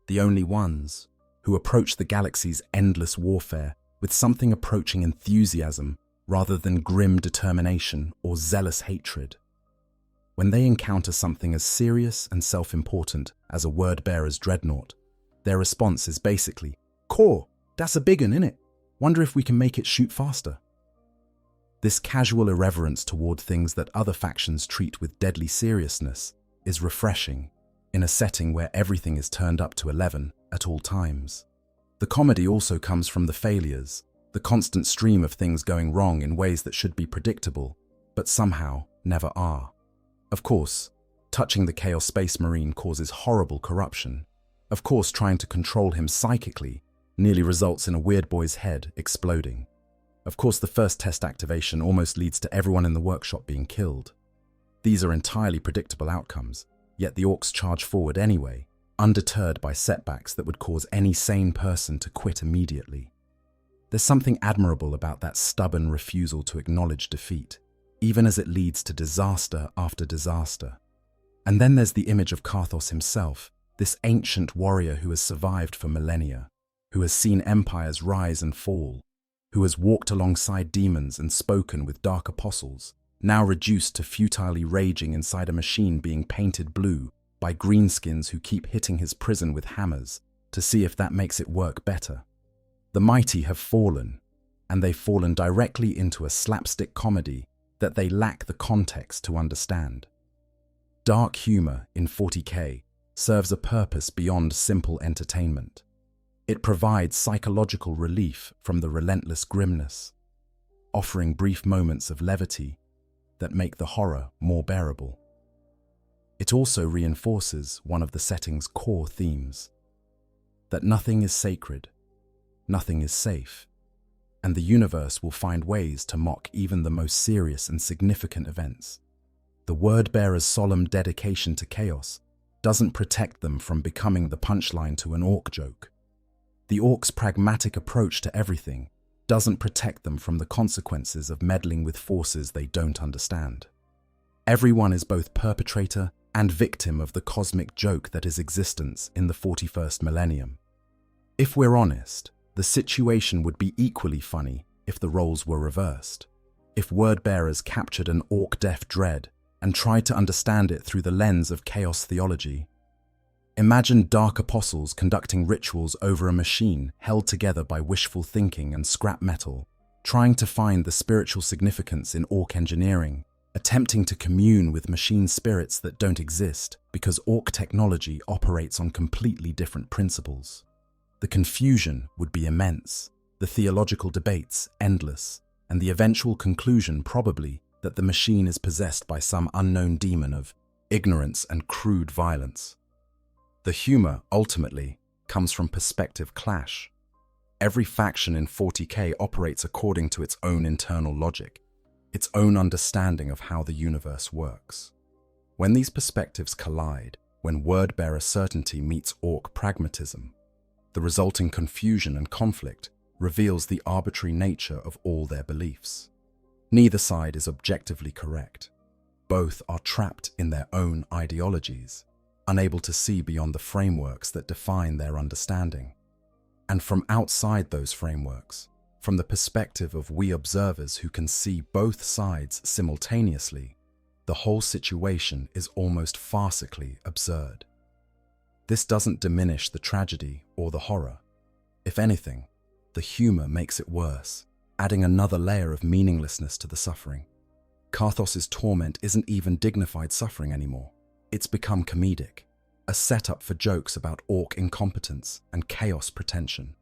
The only ones who approach the galaxy's endless warfare with something approaching enthusiasm rather than grim determination or zealous hatred. When they encounter something as serious and self-important as a word-bearer's Dreadnought, their response is basically, "Core, that's a big un, innit? Wonder if we can make it shoot faster." This casual irreverence toward things that other factions treat with deadly seriousness is refreshing in a setting where everything is turned up to 11 at all times. The comedy also comes from the failures, the constant stream of things going wrong in ways that should be predictable, but somehow never are. Of course, touching the Chaos Space Marine causes horrible corruption. Of course, trying to control him psychically nearly results in a weird boy's head exploding. Of course, the first test activation almost leads to everyone in the workshop being killed. These are entirely predictable outcomes, yet the Orks charge forward anyway, undeterred by setbacks that would cause any sane person to quit immediately. There's something admirable about that stubborn refusal to acknowledge defeat, even as it leads to disaster after disaster. And then there's the image of Karthos himself, this ancient warrior who has survived for millennia, who has seen empires rise and fall, who has walked alongside demons and spoken with dark apostles, now reduced to futilely raging inside a machine being painted blue by greenskins who keep hitting his prison with hammers to see if that makes it work better. The mighty have fallen, and they've fallen directly into a slapstick comedy that they lack the context to understand. Dark humor in 40k serves a purpose beyond simple entertainment. It provides psychological relief from the relentless grimness, offering brief moments of levity that make the horror more bearable. It also reinforces one of the setting's core themes, that nothing is sacred, nothing is safe, and the universe will find ways to mock even the most serious and significant events. The word-bearer's solemn dedication to chaos doesn't protect them from becoming the punchline to an orc joke. The orcs' pragmatic approach to everything doesn't protect them from the consequences of meddling with forces they don't understand. Everyone is both perpetrator and victim of the cosmic joke that is existence in the 41st millennium. If we're honest, the situation would be equally funny if the roles were reversed. If word-bearers captured an orc-deaf dread and tried to understand it through the lens of chaos theology. Imagine dark apostles conducting rituals over a machine held together by wishful thinking and scrap metal, trying to find the spiritual significance in orc engineering, attempting to commune with machine spirits that don't exist because orc technology operates on completely different principles. The confusion would be immense, the theological debates endless, and the eventual conclusion probably that the machine is possessed by some unknown demon of ignorance and crude violence. The humor, ultimately, comes from perspective clash. Every faction in 40k operates according to its own internal logic, its own understanding of how the universe works. When these perspectives collide, when word-bearer certainty meets orc pragmatism, the resulting confusion and conflict reveals the arbitrary nature of all their beliefs. Neither side is objectively correct. Both are trapped in their own ideologies, unable to see beyond the frameworks that define their understanding. And from outside those frameworks, from the perspective of we observers who can see both sides simultaneously, the whole situation is almost farcically absurd. This doesn't diminish the tragedy or the horror. If anything, the humor makes it worse, adding another layer of meaninglessness to the suffering. Karthos's torment isn't even dignified suffering anymore. It's become comedic, a setup for jokes about orc incompetence and chaos pretension.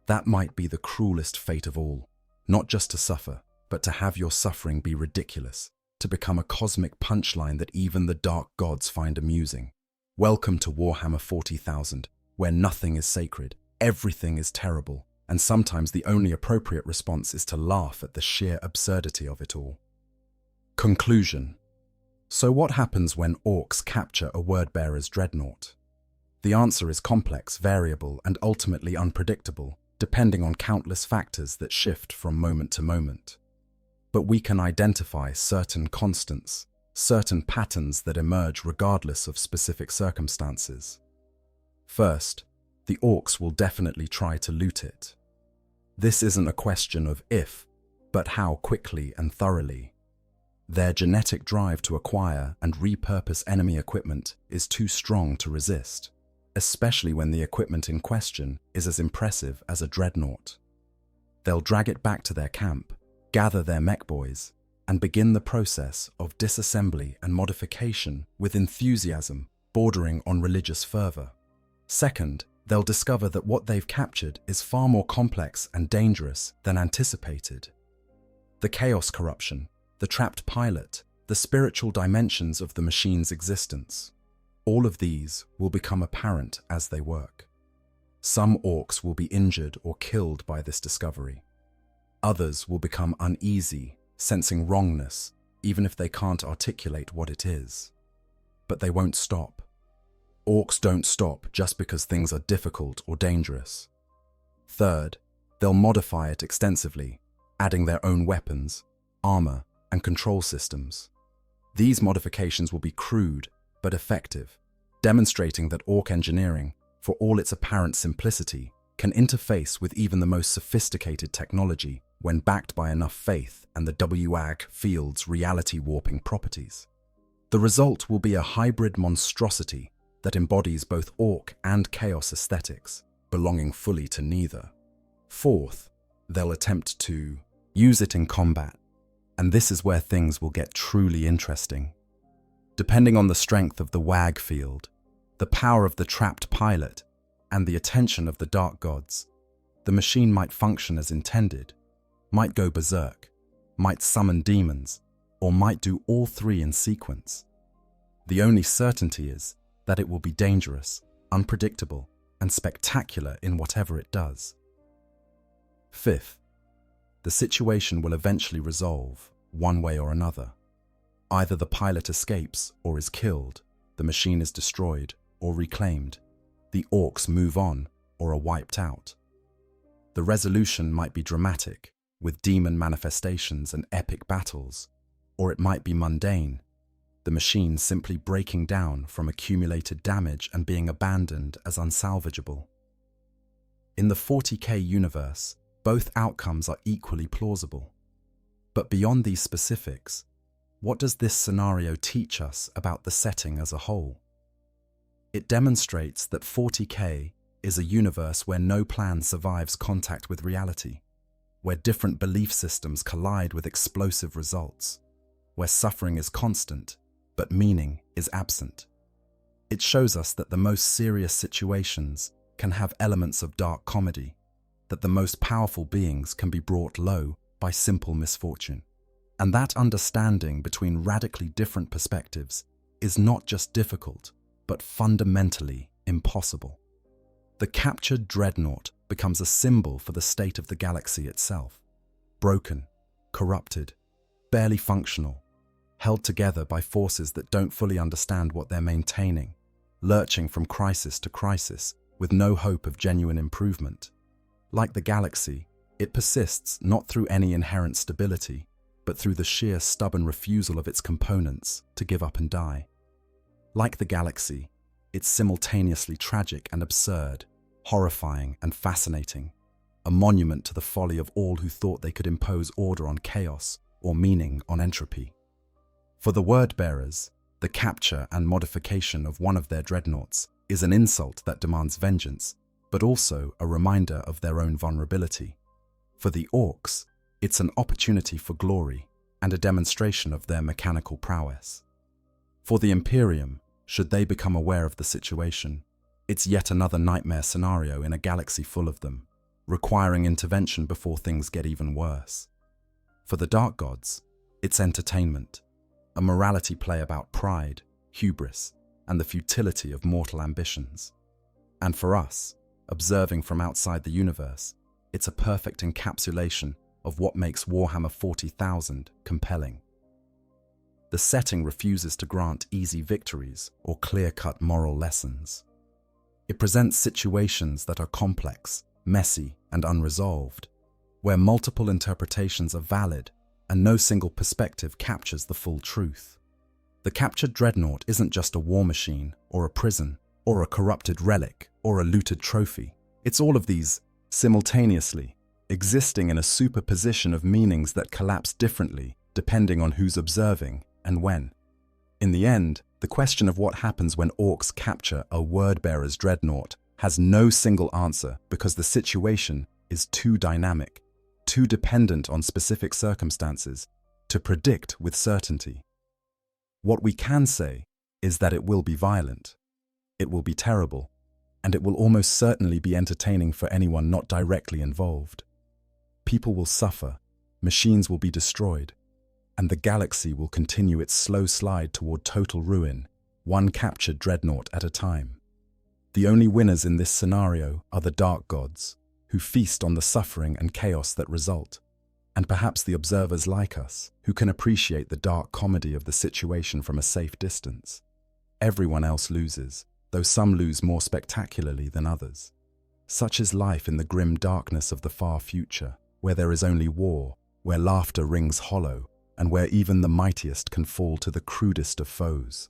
That might be the cruelest fate of all, not just to suffer, but to have your suffering be ridiculous, to become a cosmic punchline that even the dark gods find amusing. Welcome to Warhammer 40,000, where nothing is sacred, everything is terrible, and sometimes the only appropriate response is to laugh at the sheer absurdity of it all. Conclusion. So what happens when orcs capture a word-bearer's dreadnought? The answer is complex, variable, and ultimately unpredictable, depending on countless factors that shift from moment to moment. But we can identify certain constants, certain patterns that emerge regardless of specific circumstances. First, the orcs will definitely try to loot it. This isn't a question of if, but how quickly and thoroughly. Their genetic drive to acquire and repurpose enemy equipment is too strong to resist, especially when the equipment in question is as impressive as a dreadnought. They'll drag it back to their camp, gather their mech boys, and begin the process of disassembly and modification with enthusiasm bordering on religious fervor. Second, they'll discover that what they've captured is far more complex and dangerous than anticipated. The chaos corruption, the trapped pilot, the spiritual dimensions of the machine's existence. All of these will become apparent as they work. Some orcs will be injured or killed by this discovery. Others will become uneasy, sensing wrongness, even if they can't articulate what it is. But they won't stop. Orcs don't stop just because things are difficult or dangerous. Third, they'll modify it extensively, adding their own weapons, armor, and control systems. These modifications will be crude but effective, demonstrating that orc engineering, for all its apparent simplicity, can interface with even the most sophisticated technology when backed by enough faith and the WH field's reality warping properties. The result will be a hybrid monstrosity that embodies both orc and chaos aesthetics, belonging fully to neither. Fourth, they'll attempt to use it in combat, and this is where things will get truly interesting. Depending on the strength of the WH field, the power of the trapped pilot, and the attention of the dark gods, the machine might function as intended, might go berserk, might summon demons, or might do all three in sequence. The only certainty is that it will be dangerous, unpredictable, and spectacular in whatever it does. Fifth, the situation will eventually resolve, one way or another. Either the pilot escapes or is killed, the machine is destroyed or reclaimed. The Orks move on or are wiped out. The resolution might be dramatic, with demon manifestations and epic battles, or it might be mundane, the machine simply breaking down from accumulated damage and being abandoned as unsalvageable. In the 40k universe, both outcomes are equally plausible. But beyond these specifics, what does this scenario teach us about the setting as a whole? It demonstrates that 40k is a universe where no plan survives contact with reality, where different belief systems collide with explosive results, where suffering is constant, but meaning is absent. It shows us that the most serious situations can have elements of dark comedy, that the most powerful beings can be brought low by simple misfortune. And that understanding between radically different perspectives is not just difficult, but fundamentally impossible. The captured Dreadnought becomes a symbol for the state of the galaxy itself. Broken, corrupted, barely functional, held together by forces that don't fully understand what they're maintaining, lurching from crisis to crisis with no hope of genuine improvement. Like the galaxy, it persists not through any inherent stability, but through the sheer stubborn refusal of its components to give up and die. Like the galaxy, it's simultaneously tragic and absurd, horrifying and fascinating, a monument to the folly of all who thought they could impose order on chaos or meaning on entropy. For the word-bearers, the capture and modification of one of their dreadnoughts is an insult that demands vengeance, but also a reminder of their own vulnerability. For the Orks, it's an opportunity for glory and a demonstration of their mechanical prowess. For the Imperium, should they become aware of the situation, it's yet another nightmare scenario in a galaxy full of them, requiring intervention before things get even worse. For the Dark Gods, it's entertainment, a morality play about pride, hubris, and the futility of mortal ambitions. And for us, observing from outside the universe, it's a perfect encapsulation of what makes Warhammer 40,000 compelling. The setting refuses to grant easy victories or clear-cut moral lessons. It presents situations that are complex, messy, and unresolved, where multiple interpretations are valid and no single perspective captures the full truth. The captured Dreadnought isn't just a war machine, or a prison, or a corrupted relic, or a looted trophy. It's all of these simultaneously, existing in a superposition of meanings that collapse differently depending on who's observing and when. In the end, the question of what happens when Orks capture a word-bearer's Dreadnought has no single answer because the situation is too dynamic, too dependent on specific circumstances to predict with certainty. What we can say is that it will be violent, it will be terrible, and it will almost certainly be entertaining for anyone not directly involved. People will suffer, machines will be destroyed, and the galaxy will continue its slow slide toward total ruin, one captured Dreadnought at a time. The only winners in this scenario are the Dark Gods, who feast on the suffering and chaos that result, and perhaps the observers like us, who can appreciate the dark comedy of the situation from a safe distance. Everyone else loses, though some lose more spectacularly than others. Such is life in the grim darkness of the far future, where there is only war, where laughter rings hollow, and where even the mightiest can fall to the crudest of foes.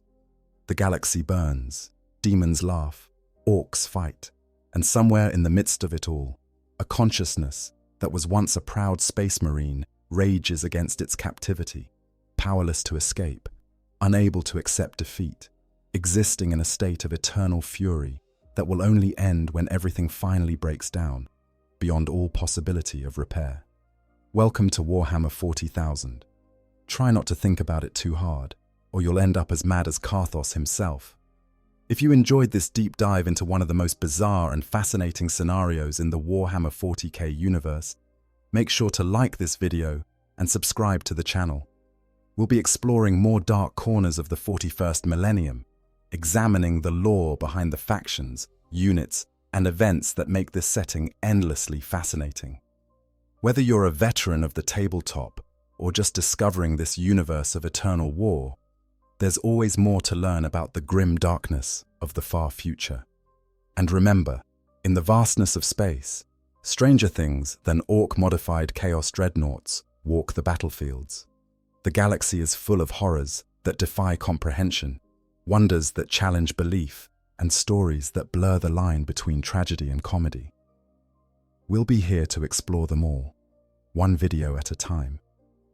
The galaxy burns, demons laugh, Orks fight, and somewhere in the midst of it all, a consciousness that was once a proud space marine rages against its captivity, powerless to escape, unable to accept defeat, existing in a state of eternal fury that will only end when everything finally breaks down, beyond all possibility of repair. Welcome to Warhammer 40,000. Try not to think about it too hard, or you'll end up as mad as Karthos himself. If you enjoyed this deep dive into one of the most bizarre and fascinating scenarios in the Warhammer 40k universe, make sure to like this video and subscribe to the channel. We'll be exploring more dark corners of the 41st Millennium, examining the lore behind the factions, units, and events that make this setting endlessly fascinating. Whether you're a veteran of the tabletop or just discovering this universe of eternal war, There's always more to learn about the grim darkness of the far future. And remember, in the vastness of space, stranger things than orc-modified chaos dreadnoughts walk the battlefields. The galaxy is full of horrors that defy comprehension, wonders that challenge belief, and stories that blur the line between tragedy and comedy. We'll be here to explore them all, one video at a time,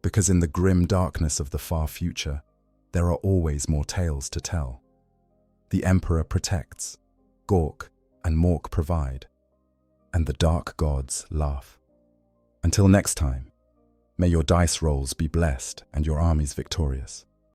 because in the grim darkness of the far future, there are always more tales to tell. The Emperor protects, Gork and Mork provide, and the dark gods laugh. Until next time, may your dice rolls be blessed and your armies victorious.